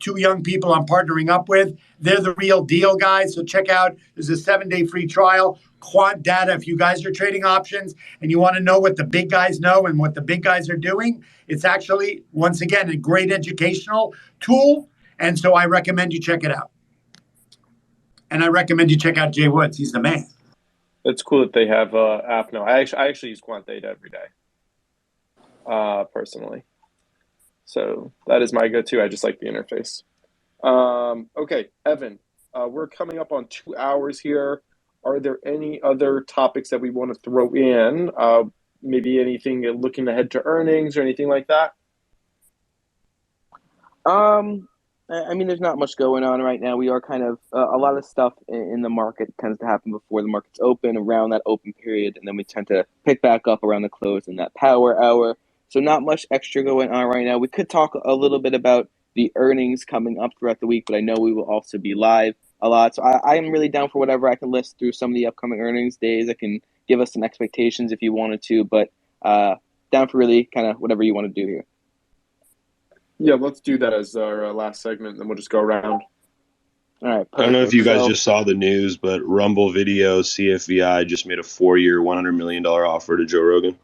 Two young people I'm partnering up with. They're the real deal, guys. So check out, there's a 7-day free trial. Quant Data, if you guys are trading options and you want to know what the big guys know and what the big guys are doing, it's actually, once again, a great educational tool. And so I recommend you check it out. And I recommend you check out Jay Woods. He's the man. It's cool that they have an app now. I actually use Quant Data every day, personally. So that is my go-to. I just like the interface. Okay, Evan, we're coming up on 2 hours here. Are there any other topics that we want to throw in? Maybe anything looking ahead to earnings or anything like that? I mean, there's not much going on right now. We are kind of a lot of stuff in the market tends to happen before the market's open, around that open period, and then we tend to pick back up around the close in that power hour. So not much extra going on right now. We could talk a little bit about the earnings coming up throughout the week, but I know we will also be live a lot. So I am really down for whatever. I can list through some of the upcoming earnings days. I can give us some expectations if you wanted to, but down for really kind of whatever you want to do here. Yeah, let's do that as our last segment, and then we'll just go around. All right. I don't know if you guys just saw the news, but Rumble Video, CFVI, just made a 4-year, $100 million offer to Joe Rogan.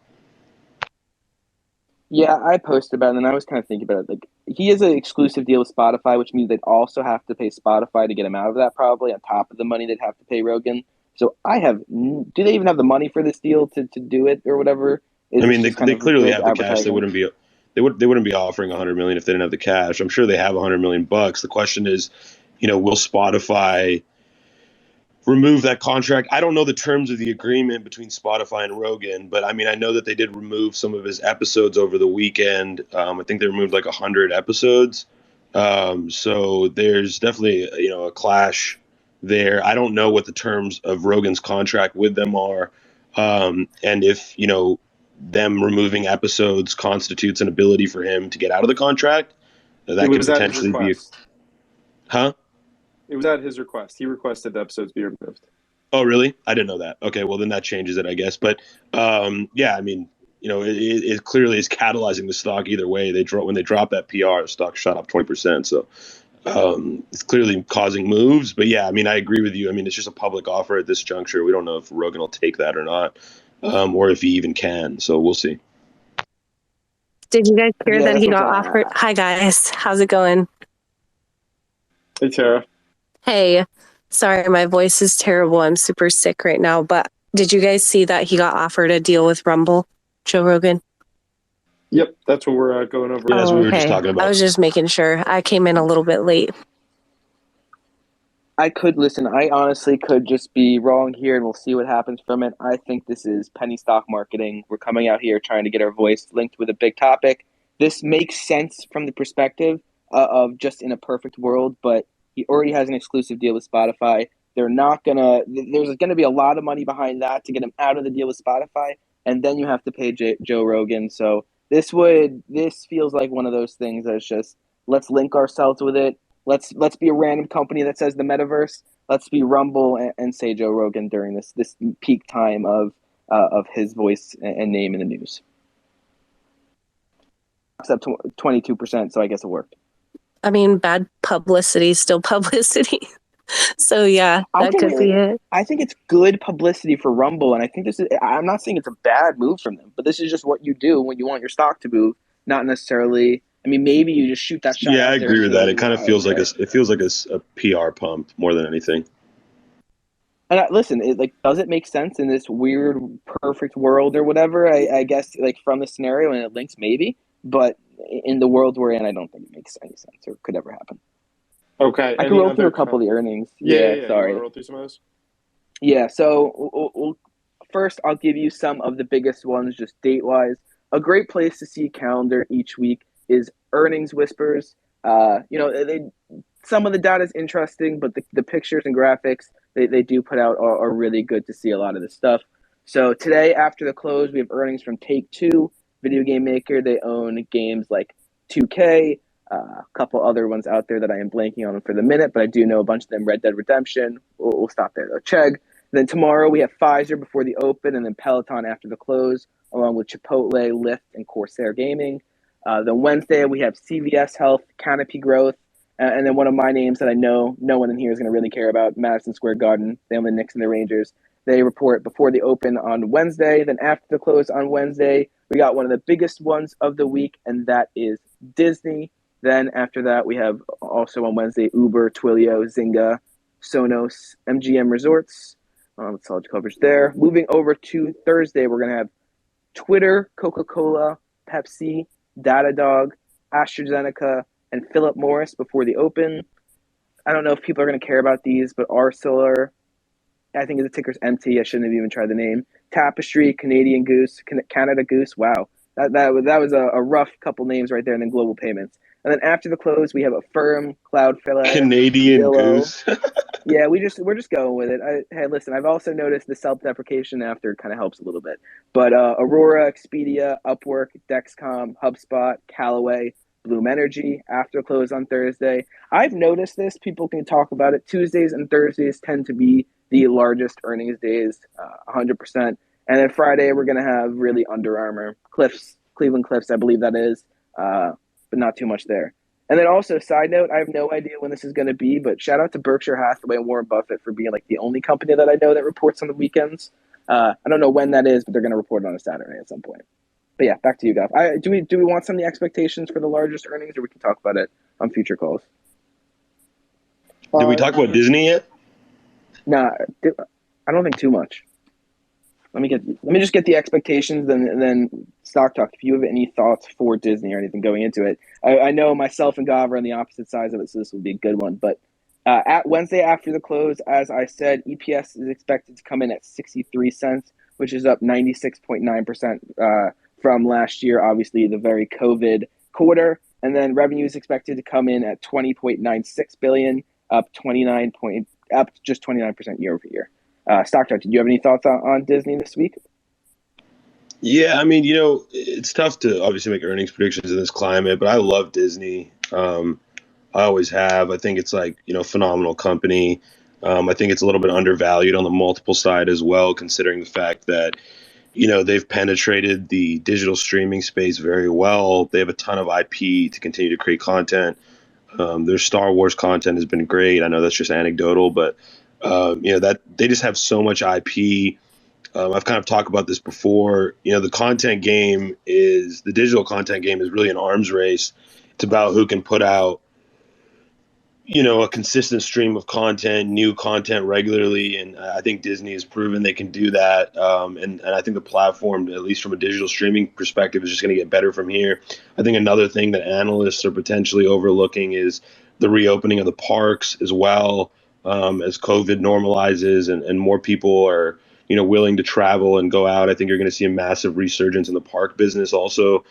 Yeah, I posted about it, and I was kind of thinking about it. Like, he has an exclusive deal with Spotify, which means they'd also have to pay Spotify to get him out of that, probably, on top of the money they'd have to pay Rogan. So do they even have the money for this deal to do it or whatever? I mean, they clearly have the cash. They wouldn't be offering $100 million if they didn't have the cash. I'm sure they have $100 million. The question is, will Spotify remove that contract? I don't know the terms of the agreement between Spotify and Rogan, but I mean, I know that they did remove some of his episodes over the weekend. I think they removed like 100 episodes. So there's definitely, a clash there. I don't know what the terms of Rogan's contract with them are. And if, them removing episodes constitutes an ability for him to get out of the contract, that could potentially be. Huh? It was at his request. He requested the episodes be removed. Oh, really? I didn't know that. Okay, well, then that changes it, I guess. But, yeah, I mean, it clearly is catalyzing the stock either way. When they drop that PR, the stock shot up 20%. So it's clearly causing moves. But, yeah, I mean, I agree with you. I mean, it's just a public offer at this juncture. We don't know if Rogan will take that or not, or if he even can. So we'll see. Did you guys hear that he got offered? Hi, guys. How's it going? Hey, Tara. Hey, sorry, my voice is terrible. I'm super sick right now, but Did you guys see that he got offered a deal with Rumble, Joe Rogan? Yep, that's what we're going over. Yeah, that's what we were just Okay. talking about. I was just making sure. I came in a little bit late. I honestly could just be wrong here, and we'll see what happens from it. I think this is penny stock marketing. We're coming out here trying to get our voice linked with a big topic. This makes sense from the perspective of just in a perfect world, but he already has an exclusive deal with Spotify. There's gonna be a lot of money behind that to get him out of the deal with Spotify, and then you have to pay Joe Rogan. So this feels like one of those things that's just, let's link ourselves with it. Let's be a random company that says the metaverse. Let's be Rumble and say Joe Rogan during this peak time of his voice and name in the news. Except 22%, so I guess it worked. I mean, bad publicity is still publicity. So yeah, that could be it. I think it's good publicity for Rumble, and I think I'm not saying it's a bad move from them, but this is just what you do when you want your stock to move, not necessarily. I mean, maybe you just shoot that shot. Yeah, out I agree with that. It kind of feels right? like a PR pump more than anything. And listen, does it make sense in this weird, perfect world or whatever? I guess from the scenario and it links, maybe, but in the world we're in, I don't think it makes any sense or could ever happen. Okay, I can roll through a couple of the earnings. Yeah. Sorry. You want to roll through some of those? Yeah. So first, I'll give you some of the biggest ones, just date-wise. A great place to see a calendar each week is Earnings Whispers. Some of the data is interesting, but the pictures and graphics they do put out are really good to see a lot of this stuff. So today, after the close, we have earnings from Take-Two, video game maker. They own games like 2K, a couple other ones out there that I am blanking on for the minute, but I do know a bunch of them. Red Dead Redemption. We'll stop there though. Chegg. Then tomorrow we have Pfizer before the open, and then Peloton after the close, along with Chipotle, Lyft, and Corsair Gaming. Then Wednesday we have CVS Health, Canopy Growth, and then one of my names that I know no one in here is going to really care about, Madison Square Garden. They own the Knicks and the Rangers. They report before the open on Wednesday. Then after the close on Wednesday, we got one of the biggest ones of the week, and that is Disney. Then after that, we have also on Wednesday Uber, Twilio, Zynga, Sonos, MGM Resorts. Solid coverage there. Moving over to Thursday, we're going to have Twitter, Coca-Cola, Pepsi, Datadog, AstraZeneca, and Philip Morris before the open. I don't know if people are going to care about these, but Arcelor, I think the ticker's MT. I shouldn't have even tried the name. Tapestry, Canadian Goose, Canada Goose. Wow. That was a rough couple names right there, and then Global Payments. And then after the close, we have Affirm, Cloudflare, Canadian Zillow. Goose. Yeah, we're just going with it. Hey, listen, I've also noticed the self-deprecation after kind of helps a little bit. But Aurora, Expedia, Upwork, Dexcom, HubSpot, Callaway, Bloom Energy after close on Thursday. I've noticed this. People can talk about it. Tuesdays and Thursdays tend to be the largest earnings days, 100%. And then Friday, we're going to have really Under Armour, Cleveland Cliffs, I believe that is, but not too much there. And then also, side note, I have no idea when this is going to be, but shout out to Berkshire Hathaway and Warren Buffett for being the only company that I know that reports on the weekends. I don't know when that is, but they're going to report on a Saturday at some point. But yeah, back to you, Goff. Do we want some of the expectations for the largest earnings, or we can talk about it on future calls? Did we talk about Disney yet? Nah, I don't think too much. Let me just get the expectations, and then stock talk. If you have any thoughts for Disney or anything going into it, I know myself and Gav are on the opposite sides of it, so this will be a good one. But at Wednesday after the close, as I said, EPS is expected to come in at 63 cents, which is up 96.9% from last year. Obviously, the very COVID quarter, and then revenue is expected to come in at 20.96 billion, up just 29% year over year. Stock Talk, did you have any thoughts on Disney this week? Yeah, I mean, it's tough to obviously make earnings predictions in this climate, but I love Disney. I always have. I think it's phenomenal company. I think it's a little bit undervalued on the multiple side as well, considering the fact that, they've penetrated the digital streaming space very well. They have a ton of IP to continue to create content. Their Star Wars content has been great. I know that's just anecdotal, but that they just have so much IP. I've kind of talked about this before. The digital content game is really an arms race. It's about who can put out, a consistent stream of content, new content regularly. And I think Disney has proven they can do that. And I think the platform, at least from a digital streaming perspective, is just going to get better from here. I think another thing that analysts are potentially overlooking is the reopening of the parks as well, as COVID normalizes and more people are, willing to travel and go out. I think you're going to see a massive resurgence in the park business also.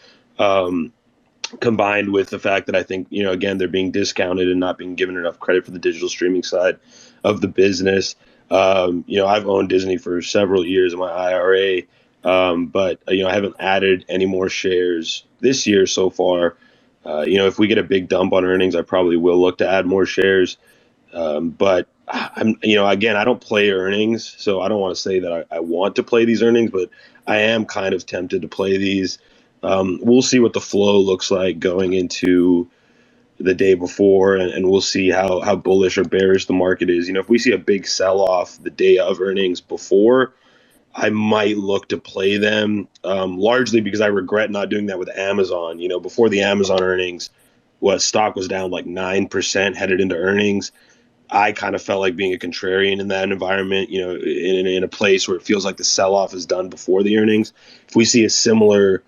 Combined with the fact that I think, again, they're being discounted and not being given enough credit for the digital streaming side of the business. I've owned Disney for several years in my IRA, but, I haven't added any more shares this year so far. If we get a big dump on earnings, I probably will look to add more shares. But again, I don't play earnings, so I don't want to say that I want to play these earnings, but I am kind of tempted to play these. We'll see what the flow looks like going into the day before, and we'll see how bullish or bearish the market is. If we see a big sell-off the day of earnings before, I might look to play them, largely because I regret not doing that with Amazon. Before the Amazon earnings, stock was down like 9% headed into earnings. I kind of felt like being a contrarian in that environment, in a place where it feels like the sell-off is done before the earnings. If we see a similar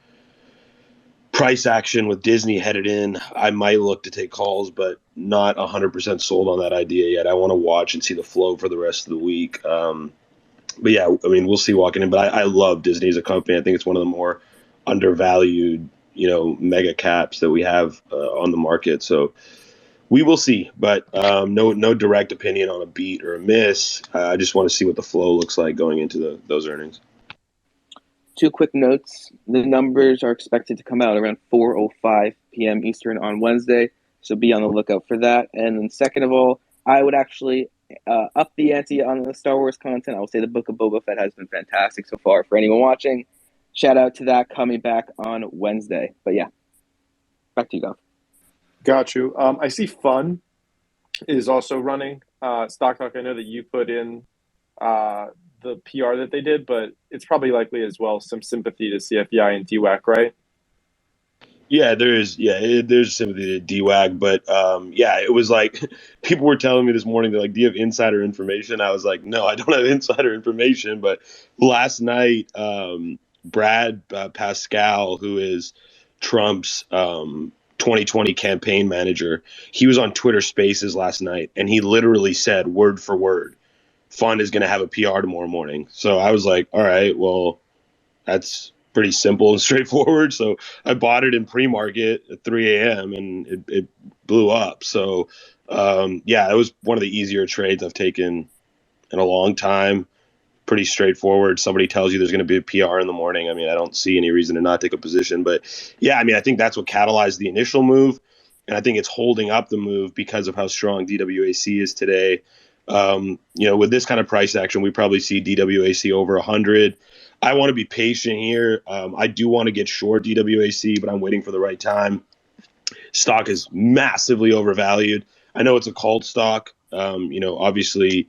price action with Disney headed in, I might look to take calls, but not 100% sold on that idea yet. I want to watch and see the flow for the rest of the week. But yeah, we'll see walking in. But I love Disney as a company. I think it's one of the more undervalued, mega caps that we have on the market. So we will see. But no direct opinion on a beat or a miss. I just want to see what the flow looks like going into those earnings. Two quick notes. The numbers are expected to come out around 4:05 p.m. Eastern on Wednesday, so be on the lookout for that. And then second of all, I would actually up the ante on the Star Wars content. I will say the Book of Boba Fett has been fantastic so far for anyone watching. Shout out to that coming back on Wednesday. But yeah, back to you, Gov. Got you. I see Fun is also running. Stock Talk, I know that you put in the PR that they did, but it's probably likely as well some sympathy to CFEI and DWAC, right? Yeah, there's sympathy to DWAG, but it was like people were telling me this morning, they're like, "Do you have insider information?" I was like, "No, I don't have insider information." But last night, Brad Pascal, who is Trump's 2020 campaign manager, he was on Twitter Spaces last night, and he literally said word for word, Fund is going to have a PR tomorrow morning. So I was like, all right, well, that's pretty simple and straightforward. So I bought it in pre-market at 3 a.m. and it blew up. So it was one of the easier trades I've taken in a long time. Pretty straightforward. Somebody tells you there's going to be a PR in the morning. I don't see any reason to not take a position. But I think that's what catalyzed the initial move. And I think it's holding up the move because of how strong DWAC is today. With this kind of price action, we probably see DWAC over 100. I want to be patient here. I do want to get short DWAC, but I'm waiting for the right time. Stock is massively overvalued. I know it's a cult stock. Obviously,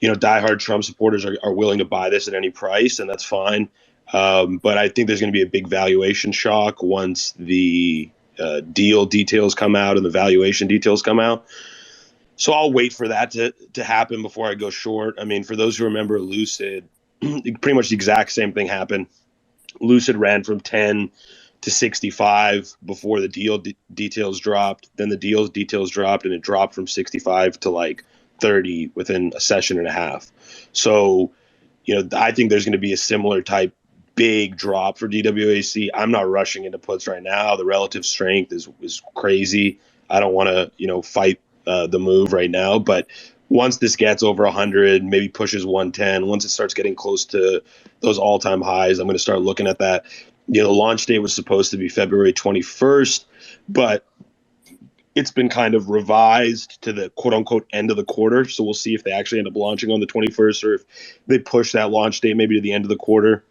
diehard Trump supporters are willing to buy this at any price, and that's fine. But I think there's going to be a big valuation shock once the deal details come out and the valuation details come out. So I'll wait for that to happen before I go short. For those who remember Lucid, pretty much the exact same thing happened. Lucid ran from 10 to 65 before the deal details dropped. Then the deal details dropped, and it dropped from 65 to like 30 within a session and a half. So, I think there's going to be a similar type big drop for DWAC. I'm not rushing into puts right now. The relative strength is crazy. I don't want to, fight the move right now, but once this gets over 100, maybe pushes 110, once it starts getting close to those all-time highs, I'm going to start looking at that. The launch date was supposed to be February 21st, but it's been kind of revised to the quote-unquote end of the quarter. So we'll see if they actually end up launching on the 21st or if they push that launch date maybe to the end of the quarter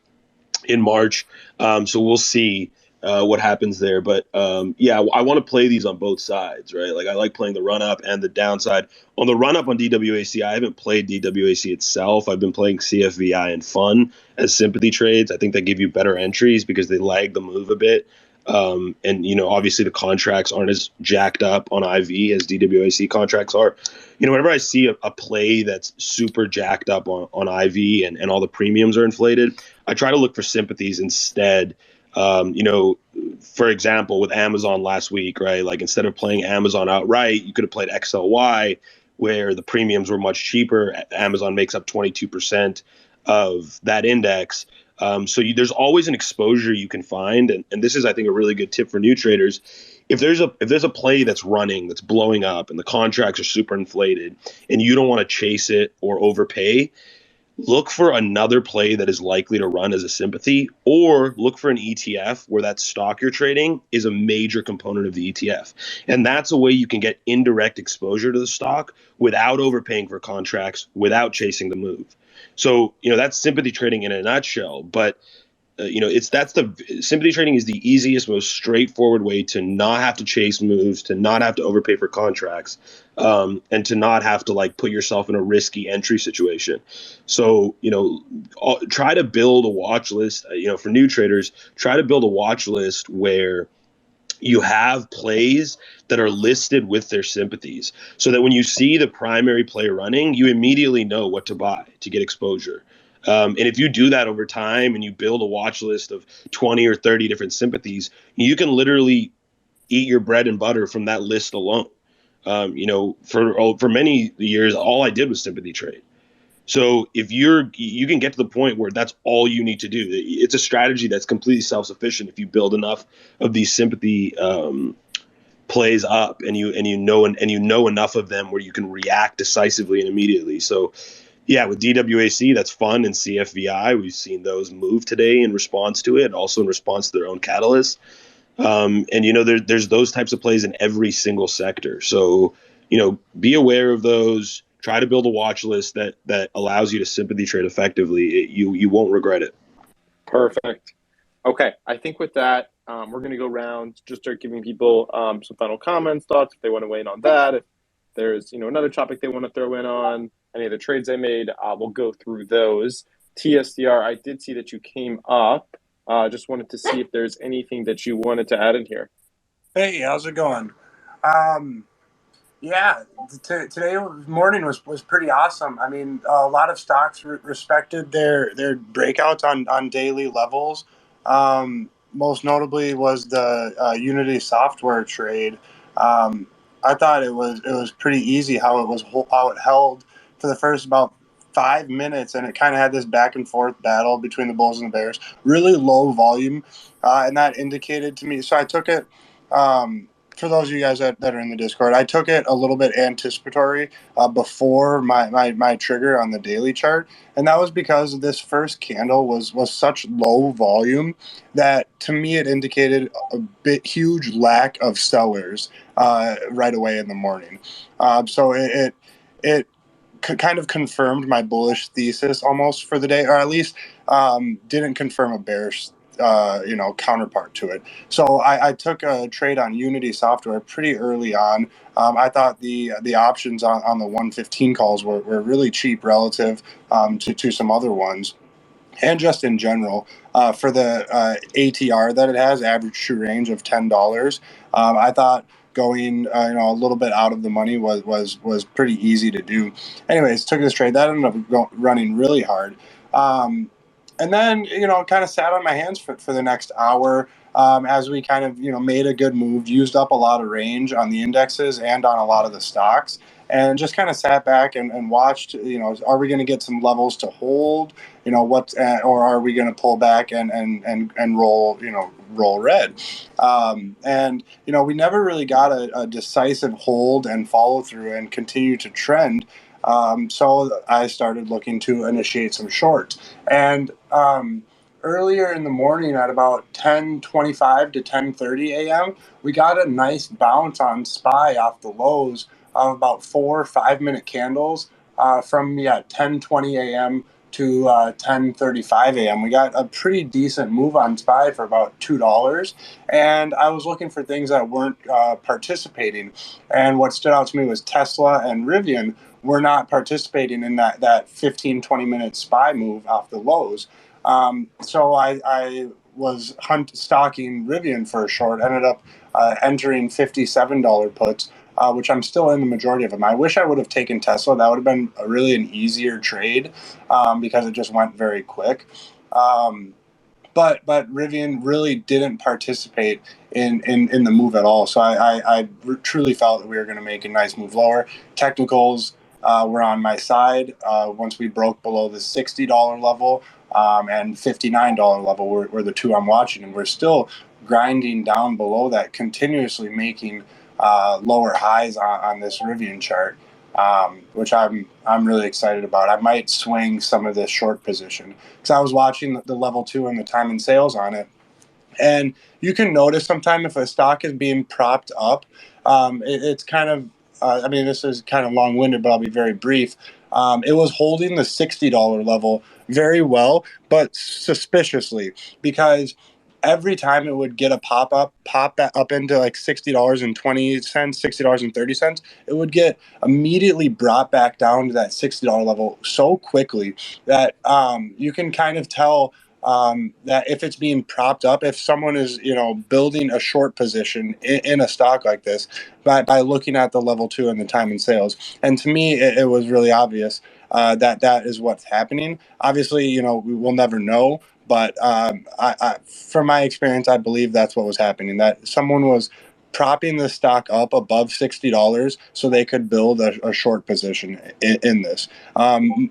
in March. So we'll see what happens there. But I want to play these on both sides, right? Like I like playing the run-up and the downside. On the run-up on DWAC, I haven't played DWAC itself. I've been playing CFVI and Fun as sympathy trades. I think they give you better entries because they lag the move a bit. And, obviously the contracts aren't as jacked up on IV as DWAC contracts are. Whenever I see a play that's super jacked up on IV and all the premiums are inflated, I try to look for sympathies instead. For example, with Amazon last week, right? Like instead of playing Amazon outright, you could have played XLY where the premiums were much cheaper. Amazon makes up 22% of that index. There's always an exposure you can find, and this is, I think, a really good tip for new traders. If there's a play that's running, that's blowing up, and the contracts are super inflated, and you don't want to chase it or overpay, look for another play that is likely to run as a sympathy, or look for an ETF where that stock you're trading is a major component of the ETF. And that's a way you can get indirect exposure to the stock without overpaying for contracts, without chasing the move. So, that's sympathy trading in a nutshell. But that's the sympathy trading is the easiest, most straightforward way to not have to chase moves, to not have to overpay for contracts, and to not have to put yourself in a risky entry situation. So, try to build a watch list. For new traders, try to build a watch list where you have plays that are listed with their sympathies, so that when you see the primary play running, you immediately know what to buy to get exposure. And if you do that over time and you build a watch list of 20 or 30 different sympathies, you can literally eat your bread and butter from that list alone. For many years, all I did was sympathy trade. So if you can get to the point where that's all you need to do. It's a strategy that's completely self-sufficient if you build enough of these sympathy plays up, and you know enough of them where you can react decisively and immediately. So yeah, with DWAC, that's fun, and CFVI, we've seen those move today in response to it, also in response to their own catalyst. And there's those types of plays in every single sector. So be aware of those. Try to build a watch list that allows you to sympathy trade effectively. You won't regret it. Perfect. Okay, I think with that, we're going to go around, just start giving people some final comments, thoughts, if they want to weigh in on that. If there's another topic they want to throw in on any of the trades I made, we'll go through those. TSDR, I did see that you came up. Just wanted to see if there's anything that you wanted to add in here. Hey, how's it going? Yeah, today morning was pretty awesome. I mean, a lot of stocks respected their breakouts on daily levels. Most notably was the Unity software trade. I thought it was pretty easy how it held for the first about 5 minutes, and it kind of had this back and forth battle between the Bulls and the Bears. Really low volume, and that indicated to me. So I took it. For those of you guys that are in the Discord, I took it a little bit anticipatory before my trigger on the daily chart, and that was because this first candle was such low volume that to me it indicated a huge lack of sellers right away in the morning. So it kind of confirmed my bullish thesis almost for the day, or at least didn't confirm a bearish counterpart to it. So I took a trade on Unity software pretty early on. I thought the options on the 115 calls were really cheap relative to some other ones. And just in general, for the ATR that it has, average true range of $10, I thought going a little bit out of the money was pretty easy to do. Anyways, took this trade that ended up running really hard. And then, kind of sat on my hands for the next hour as we kind of, made a good move, used up a lot of range on the indexes and on a lot of the stocks, and just kind of sat back and watched, are we going to get some levels to hold, or are we going to pull back and roll red? And we never really got a decisive hold and follow through and continue to trend. So I started looking to initiate some shorts. And earlier in the morning at about 10:25 to 10:30 a.m., we got a nice bounce on SPY off the lows of about 4 or 5 minute candles from 10:20 a.m. to 10:35 a.m. We got a pretty decent move on SPY for about $2. And I was looking for things that weren't participating. And what stood out to me was Tesla and Rivian were not participating in that 15, 20 minute SPY move off the lows. So I was stocking Rivian for a short, ended up entering $57 puts, which I'm still in the majority of them. I wish I would have taken Tesla. That would have been really an easier trade because it just went very quick. But Rivian really didn't participate in the move at all. So I truly felt that we were going to make a nice move lower. Technicals were on my side once we broke below the $60 level and $59 level were the two I'm watching. And we're still grinding down below that, continuously making lower highs on this Rivian chart. Which I'm really excited about. I might swing some of this short position because I was watching the level 2 and the time and sales on it, and you can notice sometimes if a stock is being propped up, it's kind of. I mean, this is kind of long-winded, but I'll be very brief. It was holding the $60 level very well, but suspiciously, because every time it would get a pop that up into like $60.20, $60.30, it would get immediately brought back down to that $60 level so quickly that you can kind of tell that if it's being propped up, if someone is building a short position in a stock like this by looking at the level 2 and the time and sales. And to me, it was really obvious that is what's happening. Obviously, we will never know. But from my experience, I believe that's what was happening, that someone was propping the stock up above $60 so they could build a short position in this.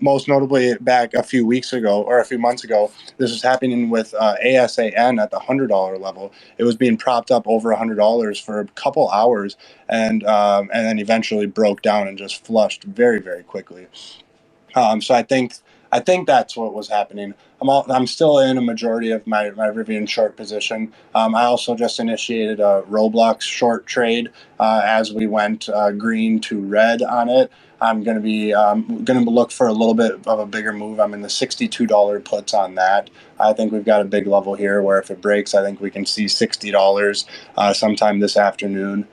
Most notably, back a few weeks ago or a few months ago, this was happening with ASAN at the $100 level. It was being propped up over $100 for a couple hours and then eventually broke down and just flushed very, very quickly. So I think that's what was happening. I'm still in a majority of my Rivian short position. I also just initiated a Roblox short trade as we went green to red on it. I'm going to be look for a little bit of a bigger move. I'm in the $62 puts on that. I think we've got a big level here where if it breaks, I think we can see $60 sometime this afternoon.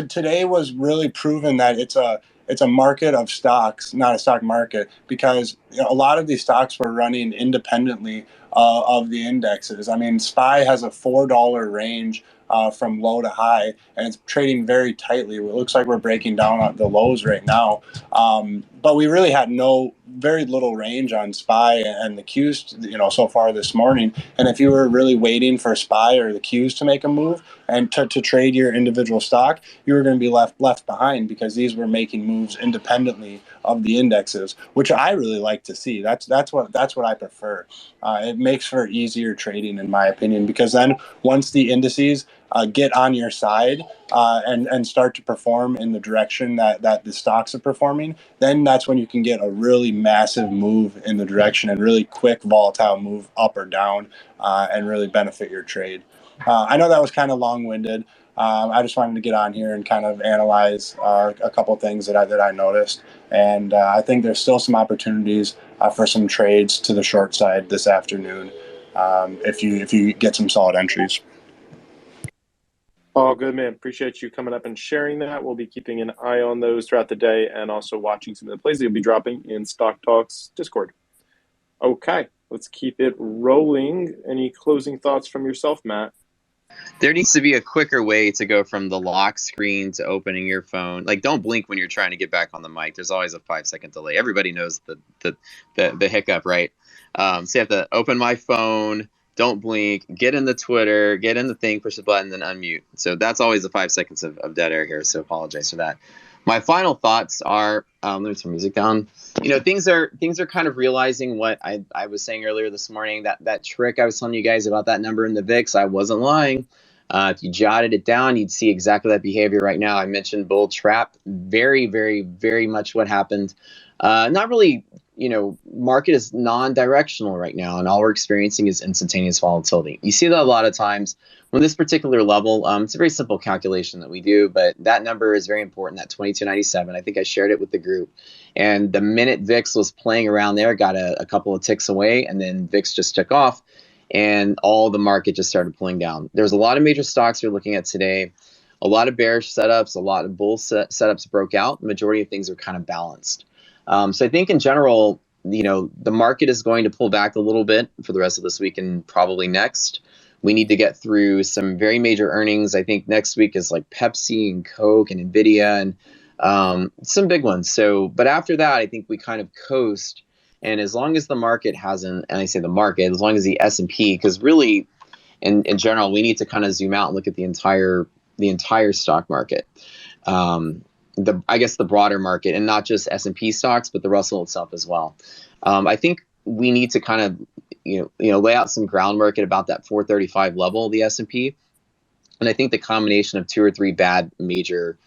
Today was really proven that it's a market of stocks, not a stock market, because a lot of these stocks were running independently of the indexes. I mean, SPY has a $4 range from low to high, and it's trading very tightly. It looks like we're breaking down on the lows right now, but we really had very little range on SPY and the Qs, so far this morning. And if you were really waiting for SPY or the Qs to make a move and to trade your individual stock, you were going to be left behind because these were making moves independently of the indexes, which I really like to see. That's what I prefer. It makes for easier trading, in my opinion, because then once the indices get on your side and start to perform in the direction that the stocks are performing, then that's when you can get a really massive move in the direction and really quick volatile move up or down and really benefit your trade. I know that was kind of long-winded. I just wanted to get on here and kind of analyze a couple things that I noticed, and I think there's still some opportunities for some trades to the short side this afternoon if you get some solid entries. Oh, good, man. Appreciate you coming up and sharing that. We'll be keeping an eye on those throughout the day and also watching some of the plays that you'll be dropping in Stock Talks Discord. Okay, let's keep it rolling. Any closing thoughts from yourself, Matt? There needs to be a quicker way to go from the lock screen to opening your phone. Like, don't blink when you're trying to get back on the mic. There's always a 5-second delay. Everybody knows the hiccup, right? So you have to open my phone, don't blink, get in the Twitter, get in the thing, push the button, then unmute. So that's always the 5 seconds of dead air here. So apologize for that. My final thoughts are, let me turn music down. Things are kind of realizing what I was saying earlier this morning, that trick I was telling you guys about that number in the VIX. I wasn't lying. If you jotted it down, you'd see exactly that behavior right now. I mentioned bull trap, very, very, very much what happened. Not really, market is non-directional right now, and all we're experiencing is instantaneous volatility. You see that a lot of times when this particular level, it's a very simple calculation that we do, but that number is very important, that 2297. I think I shared it with the group. And the minute VIX was playing around there, got a couple of ticks away, and then VIX just took off, and all the market just started pulling down. There's a lot of major stocks we're looking at today, a lot of bearish setups, a lot of bull setups broke out. The majority of things are kind of balanced. So I think in general, the market is going to pull back a little bit for the rest of this week and probably next. We need to get through some very major earnings. I think next week is like Pepsi and Coke and Nvidia and some big ones. So, but after that, I think we kind of coast. And as long as the market hasn't, and I say the market, as long as the S&P, because really, in general, we need to kind of zoom out and look at the entire stock market. I guess the broader market, and not just S&P stocks, but the Russell itself as well. I think we need to kind of lay out some groundwork at about that 435 level of the S&P, and I think the combination of 2 or 3 bad major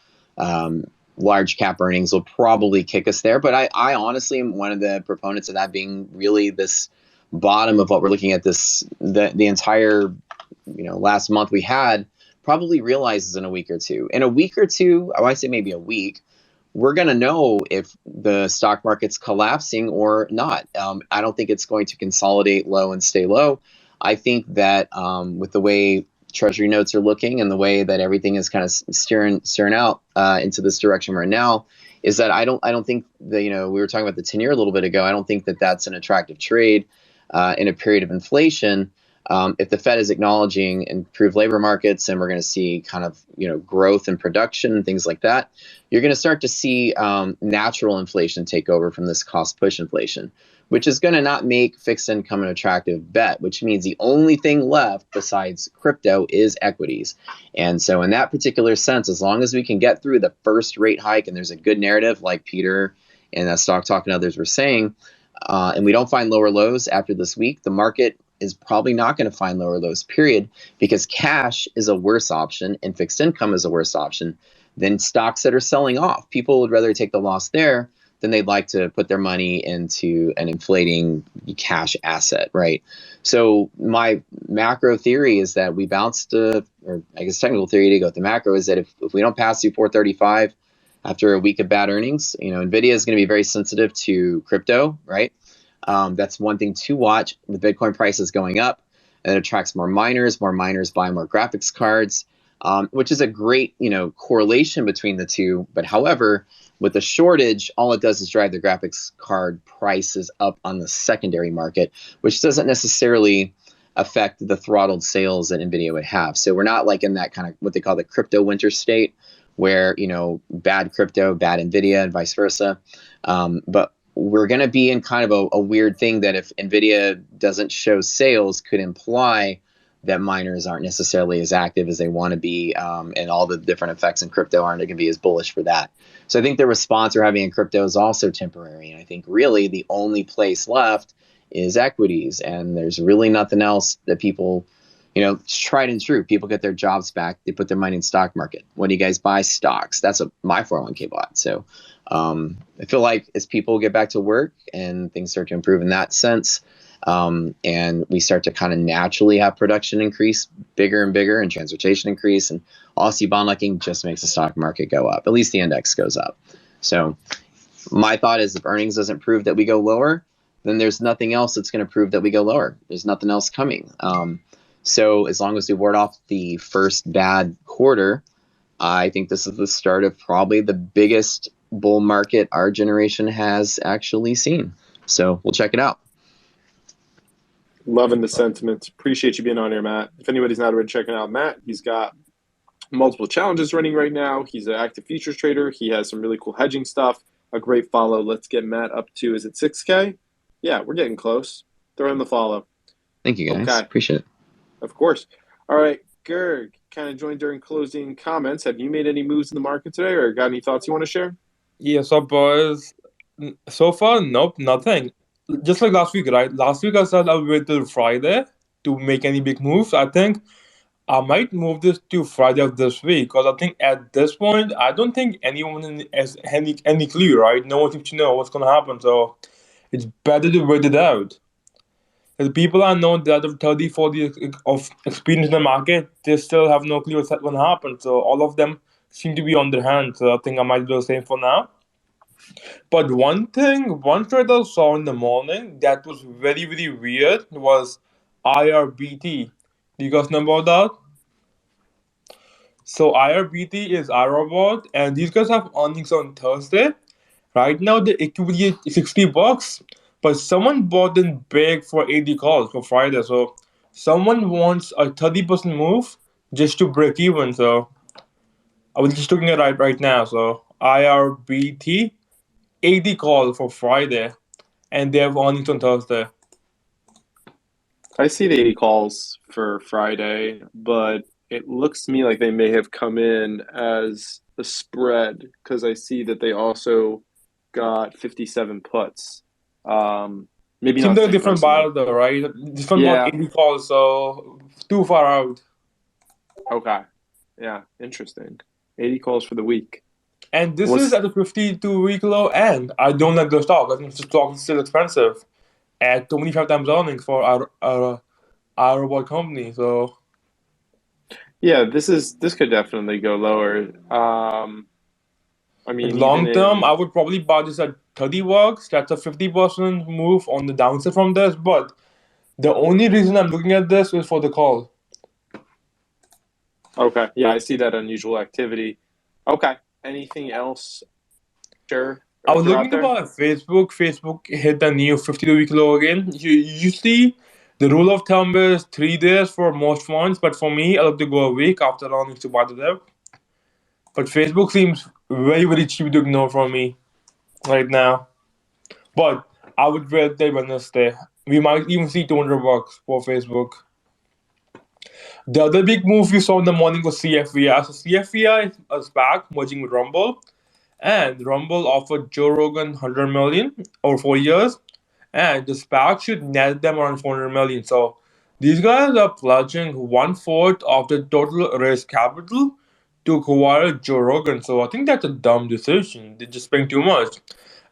large cap earnings will probably kick us there. But I honestly am one of the proponents of that being really this bottom of what we're looking at. The entire last month we had probably realizes in a week or two. In a week or two, I say maybe a week, we're going to know if the stock market's collapsing or not. I don't think it's going to consolidate low and stay low. I think that with the way Treasury notes are looking and the way that everything is kind of steering out into this direction right now, is that I don't think that, we were talking about the 10-year a little bit ago. I don't think that that's an attractive trade in a period of inflation. If the Fed is acknowledging improved labor markets and we're going to see kind of growth in production and things like that, you're going to start to see natural inflation take over from this cost push inflation, which is going to not make fixed income an attractive bet, which means the only thing left besides crypto is equities. And so in that particular sense, as long as we can get through the first rate hike and there's a good narrative like Peter and Stock Talk and others were saying, and we don't find lower lows after this week, the market is probably not going to find lower lows, period, because cash is a worse option and fixed income is a worse option than stocks that are selling off. People would rather take the loss there than they'd like to put their money into an inflating cash asset, right? So my macro theory is that we bounced, or I guess technical theory to go with the macro is that if we don't pass through 435 after a week of bad earnings, Nvidia is going to be very sensitive to crypto, right? That's one thing to watch. The Bitcoin price is going up, and it attracts more miners. More miners buy more graphics cards, which is a great, correlation between the two. But however, with the shortage, all it does is drive the graphics card prices up on the secondary market, which doesn't necessarily affect the throttled sales that Nvidia would have. So we're not like in that kind of what they call the crypto winter state, where bad crypto, bad Nvidia, and vice versa. But we're going to be in kind of a weird thing that if Nvidia doesn't show sales could imply that miners aren't necessarily as active as they want to be, and all the different effects in crypto aren't going to be as bullish for that. So I think the response we're having in crypto is also temporary. And I think really the only place left is equities. And there's really nothing else that people, it's tried and true. People get their jobs back. They put their money in stock market. When do you guys buy stocks? That's what my 401k bought. So I feel like as people get back to work and things start to improve in that sense, and we start to kind of naturally have production increase bigger and bigger and transportation increase, and Aussie bond locking just makes the stock market go up. At least the index goes up. So my thought is if earnings doesn't prove that we go lower, then there's nothing else that's going to prove that we go lower. There's nothing else coming. So as long as we ward off the first bad quarter, I think this is the start of probably the biggest bull market our generation has actually seen. So we'll check it out. Loving the sentiment. Appreciate you being on here, Matt. If anybody's not already checking out Matt, he's got multiple challenges running right now. He's an active futures trader. He has some really cool hedging stuff. A great follow. Let's get Matt up to, is it 6K? Yeah, we're getting close. Throw in the follow. Thank you, guys. Okay. Appreciate it. Of course. All right, Gerg, kind of joined during closing comments. Have you made any moves in the market today or got any thoughts you want to share? Yes, up, boys. So far, nope, nothing. Just like last week, right? Last week I said I'll wait till Friday to make any big moves. I think I might move this to Friday of this week because I think at this point, I don't think anyone has any clue, right? No one seems to know what's going to happen. So it's better to wait it out. The people I know that have 30, 40 years of experience in the market, they still have no clue what's going to happen. So all of them seem to be on their hands. So I think I might do the same for now. But one trade I saw in the morning that was very, very weird was IRBT. Do you guys know about that? So IRBT is iRobot, and these guys have earnings on Thursday. Right now the equity is $60, but someone bought in big for 80 calls for Friday. So someone wants a 30% move just to break even. So I was just looking at it right now. So IRBT 80 calls for Friday, and they have earnings on Thursday. I see the 80 calls for Friday, but it looks to me like they may have come in as a spread because I see that they also got 57 puts. Maybe Seems not the like a same different person though. buyer though, right? This one bought Yeah. 80 calls, so too far out. Okay. Yeah. Interesting. 80 calls for the week. And this is What's at a 52-week low end. I don't like the stock. I think the stock is still expensive at 25 times earnings for our robot company. So yeah, this could definitely go lower. I like mean, even long term, in I would probably buy this at 30 bucks. That's a 50% move on the downside from this. But the only reason I'm looking at this is for the call. okay, yeah, I see that unusual activity. Okay. Anything else? Sure. I was Throughout looking to there? buy Facebook. Facebook hit the new 52-week low again. Usually, the rule of thumb is 3 days for most funds, but for me, I love to go a week after earnings to buy the dip. But Facebook seems very, very cheap to ignore from me right now. But I would wait till Wednesday. We might even see 200 bucks for Facebook. The other big move we saw in the morning was CFVI. So CFVI is back, merging with Rumble. And Rumble offered Joe Rogan 100 million over 4 years. And the SPAC should net them around 400 million. So these guys are pledging 1/4 of the total raised capital to acquire Joe Rogan. So I think that's a dumb decision. They're just paying too much.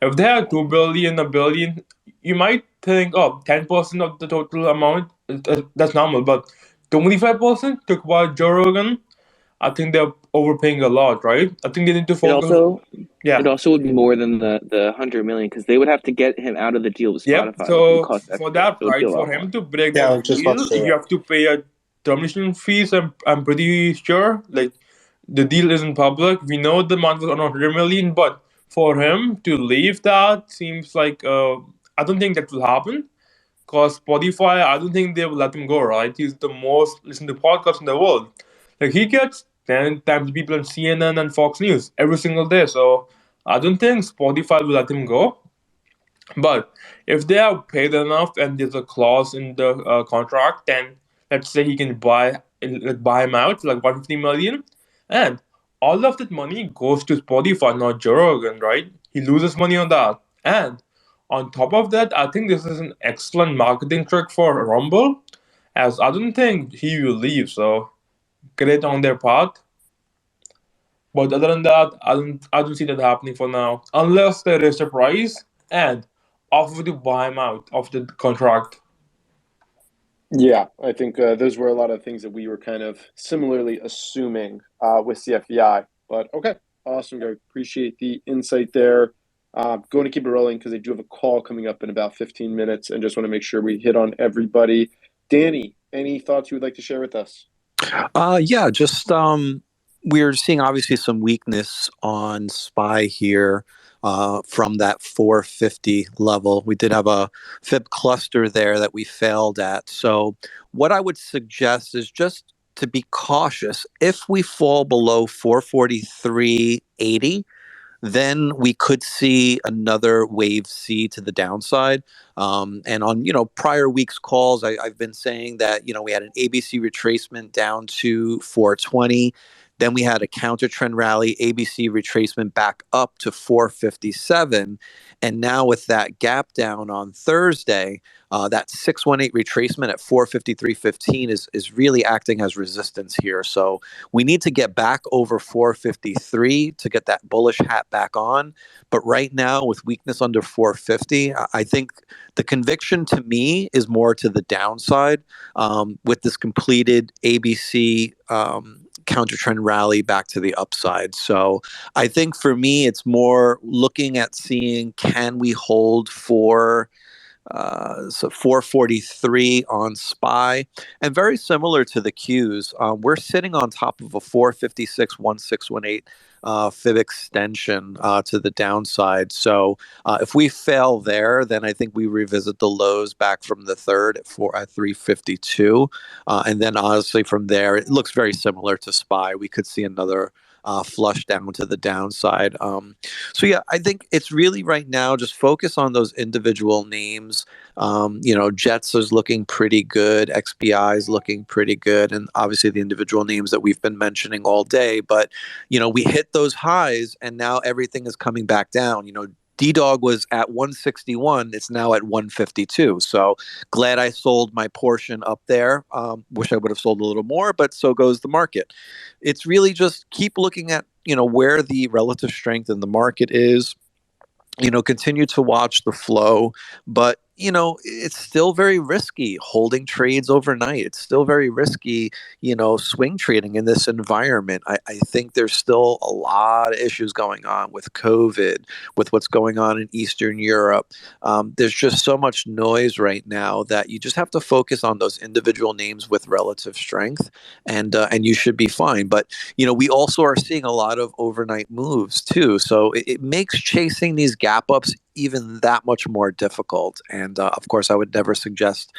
If they have 2 billion, a billion, you might think, oh, 10% of the total amount, that's normal. But 25% to acquire Joe Rogan, I think they're overpaying a lot, right? I think they need to It focus. it Yeah. also would be more than the 100 million because they would have to get him out of the deal with Yep. Spotify, which would So cost for extra. that, So it'd be right, a for lot more. him to break Yeah, I that was just about to deal, say you that. have to pay a termination fees. I'm pretty sure. Like the deal isn't public. We know the amount was around 100 million, but for him to leave that seems like I don't think that will happen. Cause Spotify, I don't think they will let him go. Right? He's the most listened to podcast in the world. Like he gets 10 times people on CNN and Fox News every single day. So I don't think Spotify will let him go. But if they are paid enough and there's a clause in the contract, then let's say he can buy him out like 150 million, and all of that money goes to Spotify, not Joe Rogan, right? He loses money on that, and on top of that, I think this is an excellent marketing trick for Rumble, as I don't think he will leave. So great on their part. But other than that, I don't see that happening for now. Unless they raise the price and offer to buy him out of the contract. Yeah, I think those were a lot of things that we were kind of similarly assuming with CFVI. But okay, awesome, Greg. Appreciate the insight there. Going to keep it rolling because I do have a call coming up in about 15 minutes and just want to make sure we hit on everybody. Danny, any thoughts you would like to share with us? Yeah, just we're seeing obviously some weakness on SPY here from that 450 level. We did have a FIB cluster there that we failed at. So what I would suggest is just to be cautious. If we fall below 443.80, then we could see another wave C to the downside. And on prior weeks calls, I've been saying that we had an ABC retracement down to 420. Then we had a counter trend rally, ABC retracement back up to 457. And now with that gap down on Thursday, that 618 retracement at 453.15 is really acting as resistance here. So we need to get back over 453 to get that bullish hat back on. But right now, with weakness under 450, I think the conviction to me is more to the downside with this completed ABC counter trend rally back to the upside. So I think for me, it's more looking at seeing, can we hold for So 443 on SPY, and very similar to the Qs. We're sitting on top of a 456 1618 fib extension to the downside. So if we fail there, then I think we revisit the lows back from the third at 352, and then honestly from there it looks very similar to SPY. We could see another flush down to the downside. So yeah, I think it's really right now just focus on those individual names. Jets is looking pretty good, XPI is looking pretty good, and obviously the individual names that we've been mentioning all day. But we hit those highs, and now everything is coming back down. D-Dog was at 161. It's now at 152. So glad I sold my portion up there. Wish I would have sold a little more, but so goes the market. It's really just keep looking at, where the relative strength in the market is. Continue to watch the flow, but it's still very risky holding trades overnight. It's still very risky, swing trading in this environment. I think there's still a lot of issues going on with COVID, with what's going on in Eastern Europe. There's just so much noise right now that you just have to focus on those individual names with relative strength, and you should be fine. But we also are seeing a lot of overnight moves too, so it makes chasing these gap ups even that much more difficult. And of course, I would never suggest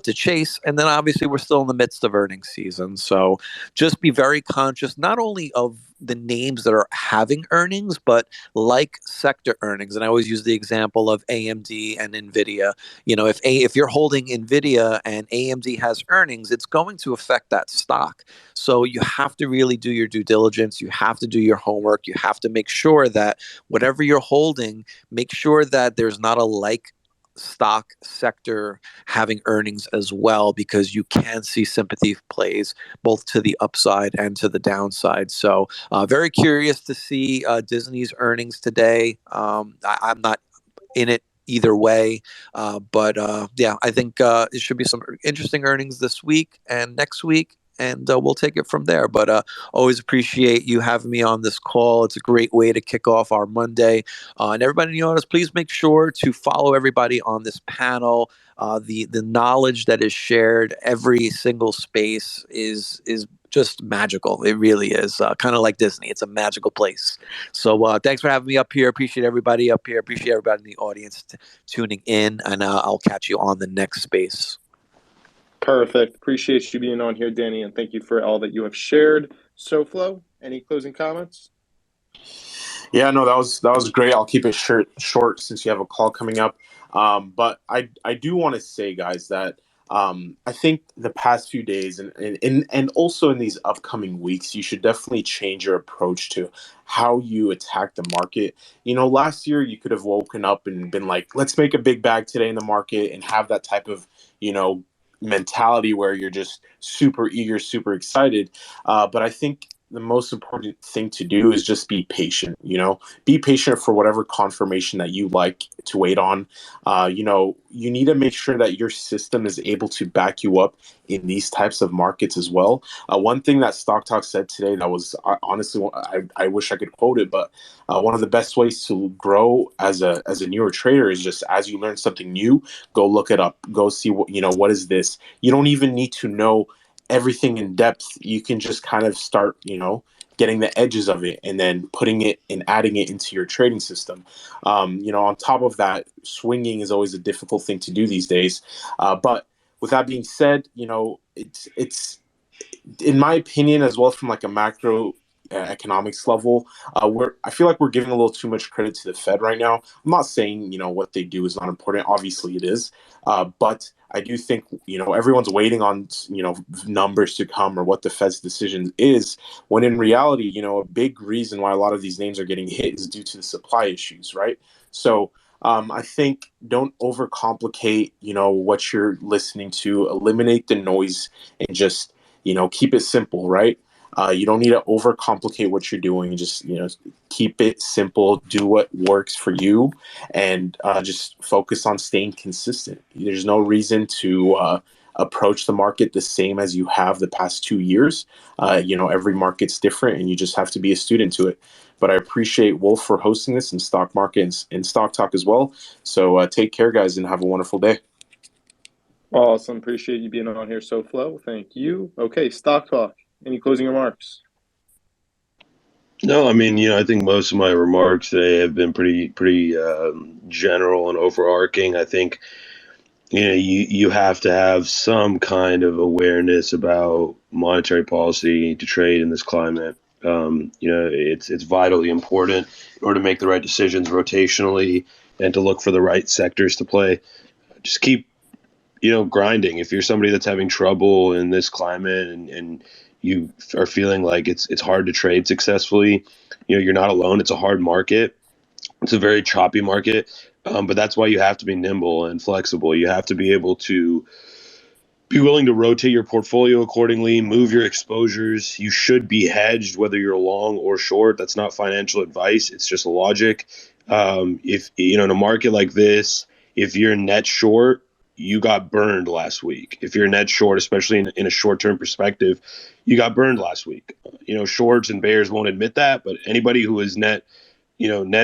to chase. And then obviously, we're still in the midst of earnings season. So just be very conscious, not only of the names that are having earnings, but like sector earnings. And I always use the example of AMD and NVIDIA. If you're holding NVIDIA and AMD has earnings, it's going to affect that stock. So you have to really do your due diligence. You have to do your homework. You have to make sure that whatever you're holding, make sure that there's not a like stock sector having earnings as well, because you can see sympathy plays both to the upside and to the downside. So very curious to see Disney's earnings today. I'm not in it either way, but yeah, I think it should be some interesting earnings this week and next week, and we'll take it from there. But always appreciate you having me on this call. It's a great way to kick off our Monday. And everybody in the audience, please make sure to follow everybody on this panel. The knowledge that is shared every single space is just magical. It really is kind of like Disney. It's a magical place. So thanks for having me up here. Appreciate everybody up here. Appreciate everybody in the audience tuning in, and I'll catch you on the next space. Perfect. Appreciate you being on here, Danny, and thank you for all that you have shared. SoFlo, any closing comments? Yeah, no, that was great. I'll keep it short since you have a call coming up. But I do want to say, guys, that I think the past few days and also in these upcoming weeks, you should definitely change your approach to how you attack the market. Last year you could have woken up and been like, let's make a big bag today in the market and have that type of, mentality where you're just super eager, super excited. But I think the most important thing to do is just be patient. Be patient for whatever confirmation that you like to wait on. You need to make sure that your system is able to back you up in these types of markets as well. One thing that Stock Talk said today that was honestly, I wish I could quote it, but one of the best ways to grow as a newer trader is just as you learn something new, go look it up, go see what is this. You don't even need to know everything in depth. You can just kind of start, getting the edges of it and then putting it and adding it into your trading system. On top of that, swinging is always a difficult thing to do these days. But with that being said, it's in my opinion, as well from like a macro economics level, I feel like we're giving a little too much credit to the Fed right now. I'm not saying what they do is not important. Obviously, it is, but I do think everyone's waiting on numbers to come or what the Fed's decision is. When in reality, a big reason why a lot of these names are getting hit is due to the supply issues, right? So I think don't overcomplicate what you're listening to. Eliminate the noise and just keep it simple, right? You don't need to overcomplicate what you're doing. Just keep it simple. Do what works for you, and just focus on staying consistent. There's no reason to approach the market the same as you have the past 2 years. Every market's different, and you just have to be a student to it. But I appreciate Wolf for hosting this in Stock Market and Stock Talk as well. So take care, guys, and have a wonderful day. Awesome. Appreciate you being on here, SoFlo. Thank you. Okay, Stock Talk. Any closing remarks? No, I mean, I think most of my remarks today have been pretty general and overarching. I think, you have to have some kind of awareness about monetary policy to trade in this climate. It's vitally important in order to make the right decisions rotationally and to look for the right sectors to play. Just keep, grinding. If you're somebody that's having trouble in this climate and you are feeling like it's hard to trade successfully, you're not alone. It's a hard market. It's a very choppy market, but that's why you have to be nimble and flexible. You have to be able to be willing to rotate your portfolio accordingly, move your exposures. You should be hedged, whether you're long or short. That's not financial advice. It's just logic. If in a market like this, if you're net short, you got burned last week. If you're net short, especially in a short-term perspective, you got burned last week. Shorts and bears won't admit that, but anybody who is net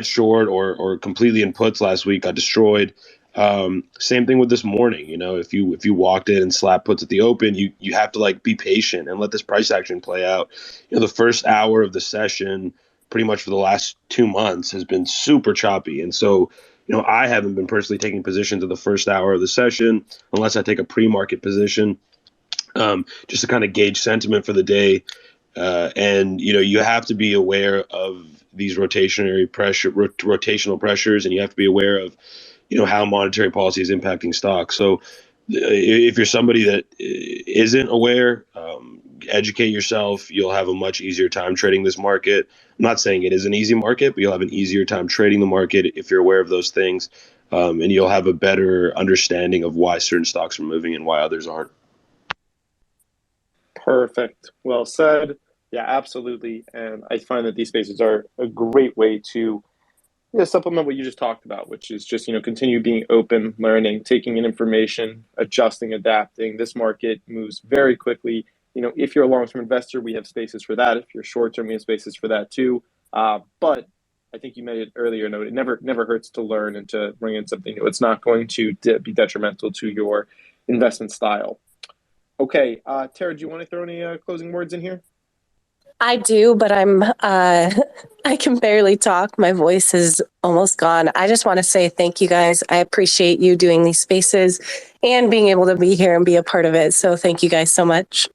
short or completely in puts last week got destroyed. Same thing with this morning. If you walked in and slapped puts at the open, you have to be patient and let this price action play out. The first hour of the session, pretty much for the last 2 months, has been super choppy, and so I haven't been personally taking positions in the first hour of the session unless I take a pre-market position, just to kind of gauge sentiment for the day. And you have to be aware of these rotational pressures, and you have to be aware of how monetary policy is impacting stocks. So if you're somebody that isn't aware, educate yourself. You'll have a much easier time trading this market. I'm not saying it is an easy market, but you'll have an easier time trading the market if you're aware of those things, and you'll have a better understanding of why certain stocks are moving and why others aren't. Perfect. Well said. Yeah, absolutely. And I find that these spaces are a great way to supplement what you just talked about, which is just, continue being open, learning, taking in information, adjusting, adapting. This market moves very quickly. If you're a long-term investor, we have spaces for that. If you're short-term, we have spaces for that too. But I think you made it earlier note, it never hurts to learn and to bring in something new. It's not going to be detrimental to your investment style. Okay, Tara, do you want to throw any closing words in here? I do, but I can barely talk. My voice is almost gone. I just want to say thank you guys. I appreciate you doing these spaces and being able to be here and be a part of it. So thank you guys so much.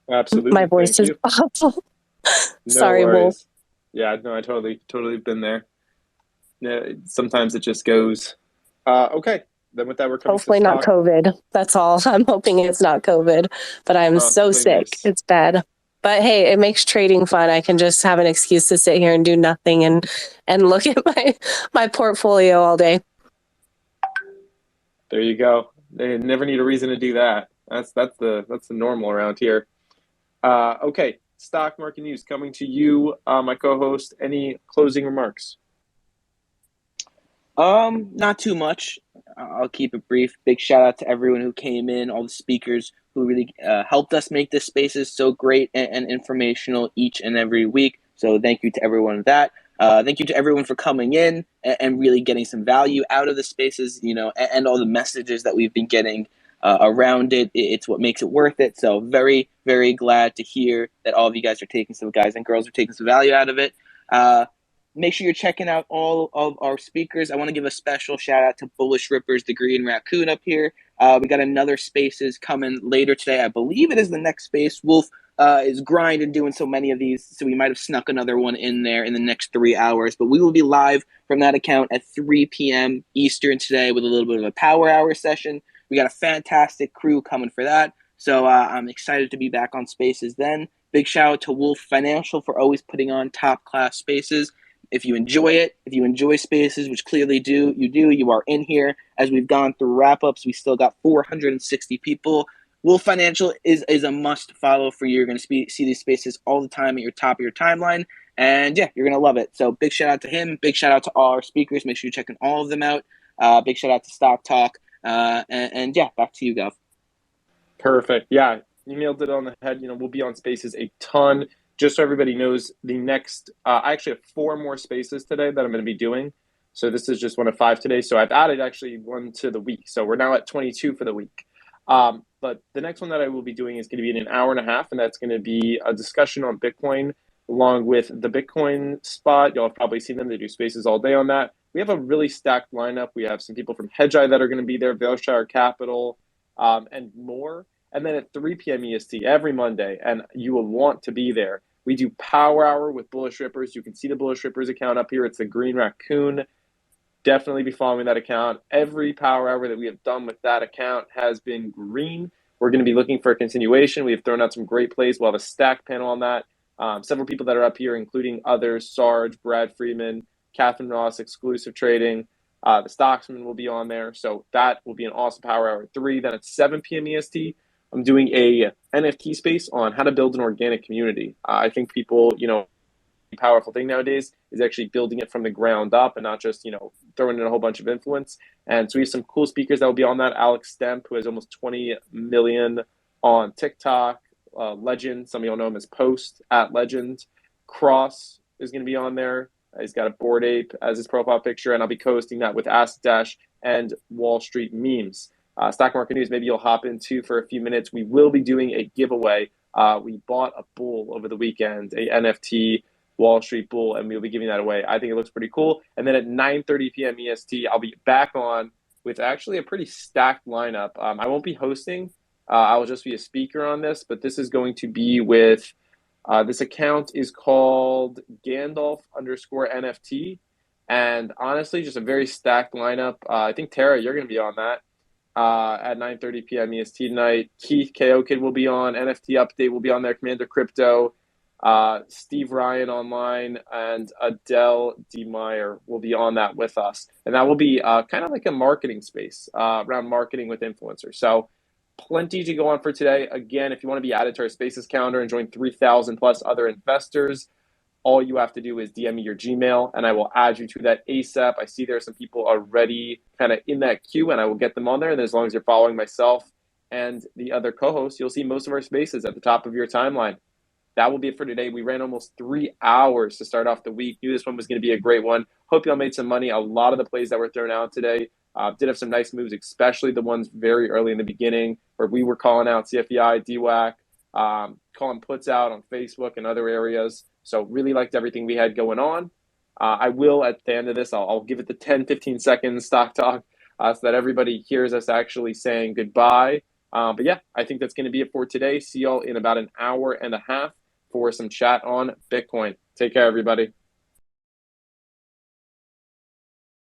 Absolutely. My voice is awful. No Sorry, worries. Wolf. Yeah, no, I totally been there. Yeah, sometimes it just goes. Okay, then with that, we're coming Hopefully to not COVID. That's all. I'm hoping it's not COVID, but I'm so sick. It's bad. But hey, it makes trading fun. I can just have an excuse to sit here and do nothing and look at my portfolio all day. There you go. They never need a reason to do that. That's the normal around here. Okay, stock market news coming to you, my co-host. Any closing remarks? Not too much. I'll keep it brief. Big shout out to everyone who came in, all the speakers who really helped us make this spaces so great and informational each and every week. So thank you to everyone for that. Thank you to everyone for coming in and really getting some value out of the spaces, and all the messages that we've been getting around it. It's what makes it worth it. So very, very glad to hear that all of you guys and girls are taking some value out of it. Make sure you're checking out all of our speakers. I want to give a special shout out to Bullish Rippers, the Green Raccoon up here. We got another spaces coming later today. I believe it is the next space. Wolf is grinding doing so many of these, so we might have snuck another one in there in the next 3 hours. But we will be live from that account at 3 p.m. Eastern today with a little bit of a power hour session. We got a fantastic crew coming for that. So I'm excited to be back on spaces then. Big shout out to Wolf Financial for always putting on top class spaces. If you enjoy it, if you enjoy spaces, which clearly you are in here. As we've gone through wrap-ups, we still got 460 people. Wolf Financial is a must follow for you. You're going to see these spaces all the time at your top of your timeline. And yeah, you're going to love it. So big shout out to him. Big shout out to all our speakers. Make sure you're checking all of them out. Big shout out to Stock Talk. And yeah, back to you, Gov. Perfect. Yeah, you nailed it on the head. We'll be on spaces a ton just so everybody knows, the next, I actually have 4 more spaces today that I'm going to be doing. So this is just one of 5 today. So I've added actually one to the week. So we're now at 22 for the week. But the next one that I will be doing is going to be in an hour and a half, and that's going to be a discussion on Bitcoin along with the Bitcoin spot. You'll have probably seen them. They do spaces all day on that. We have a really stacked lineup. We have some people from Hedgeye that are going to be there, Vailshire Capital, and more. And then at 3 p.m. EST every Monday, and you will want to be there. We do Power Hour with Bullish Rippers. You can see the Bullish Rippers account up here. It's the Green Raccoon. Definitely be following that account. Every Power Hour that we have done with that account has been green. We're going to be looking for a continuation. We have thrown out some great plays. We'll have a stack panel on that. Several people that are up here, including others, Sarge, Brad Freeman, Catherine Ross, Exclusive Trading. The Stocksman will be on there. So that will be an awesome Power Hour at 3. Then at 7 p.m. EST, I'm doing a NFT space on how to build an organic community. I think people, powerful thing nowadays is actually building it from the ground up and not just, throwing in a whole bunch of influence. And so we have some cool speakers that will be on that. Alex Stemp, who has almost 20 million on TikTok. Legend, some of y'all know him as Post at Legend. Cross is going to be on there. He's got a Bored Ape as his profile picture, and I'll be co-hosting that with Ask Dash and Wall Street Memes. Stock Market News, maybe you'll hop into for a few minutes. We will be doing a giveaway. We bought a bull over the weekend, a NFT Wall Street bull, and we'll be giving that away. I think it looks pretty cool. And then at 9:30 p.m. EST, I'll be back on with actually a pretty stacked lineup. I won't be hosting. I will just be a speaker on this, but this is going to be with, this account is called Gandalf_NFT. And honestly, just a very stacked lineup. I think, Tara, you're going to be on that at 9:30 p.m. EST tonight. Keith, KO Kid will be on. NFT Update will be on there. Commander Crypto. Steve Ryan online, and Adele D. Meyer will be on that with us. And that will be kind of like a marketing space around marketing with influencers. So plenty to go on for today. Again, if you want to be added to our spaces calendar and join 3,000 plus other investors, all you have to do is DM me your Gmail, and I will add you to that ASAP. I see there are some people already kind of in that queue, and I will get them on there. And as long as you're following myself and the other co-hosts, you'll see most of our spaces at the top of your timeline. That will be it for today. We ran almost 3 hours to start off the week. Knew this one was going to be a great one. Hope y'all made some money. A lot of the plays that were thrown out today did have some nice moves, especially the ones very early in the beginning where we were calling out CFEI, DWAC, calling puts out on Facebook and other areas. So really liked everything we had going on. I will, at the end of this, I'll give it the 10, 15 seconds stock talk so that everybody hears us actually saying goodbye. But yeah, I think that's going to be it for today. See y'all in about an hour and a half for some chat on Bitcoin. Take care, everybody.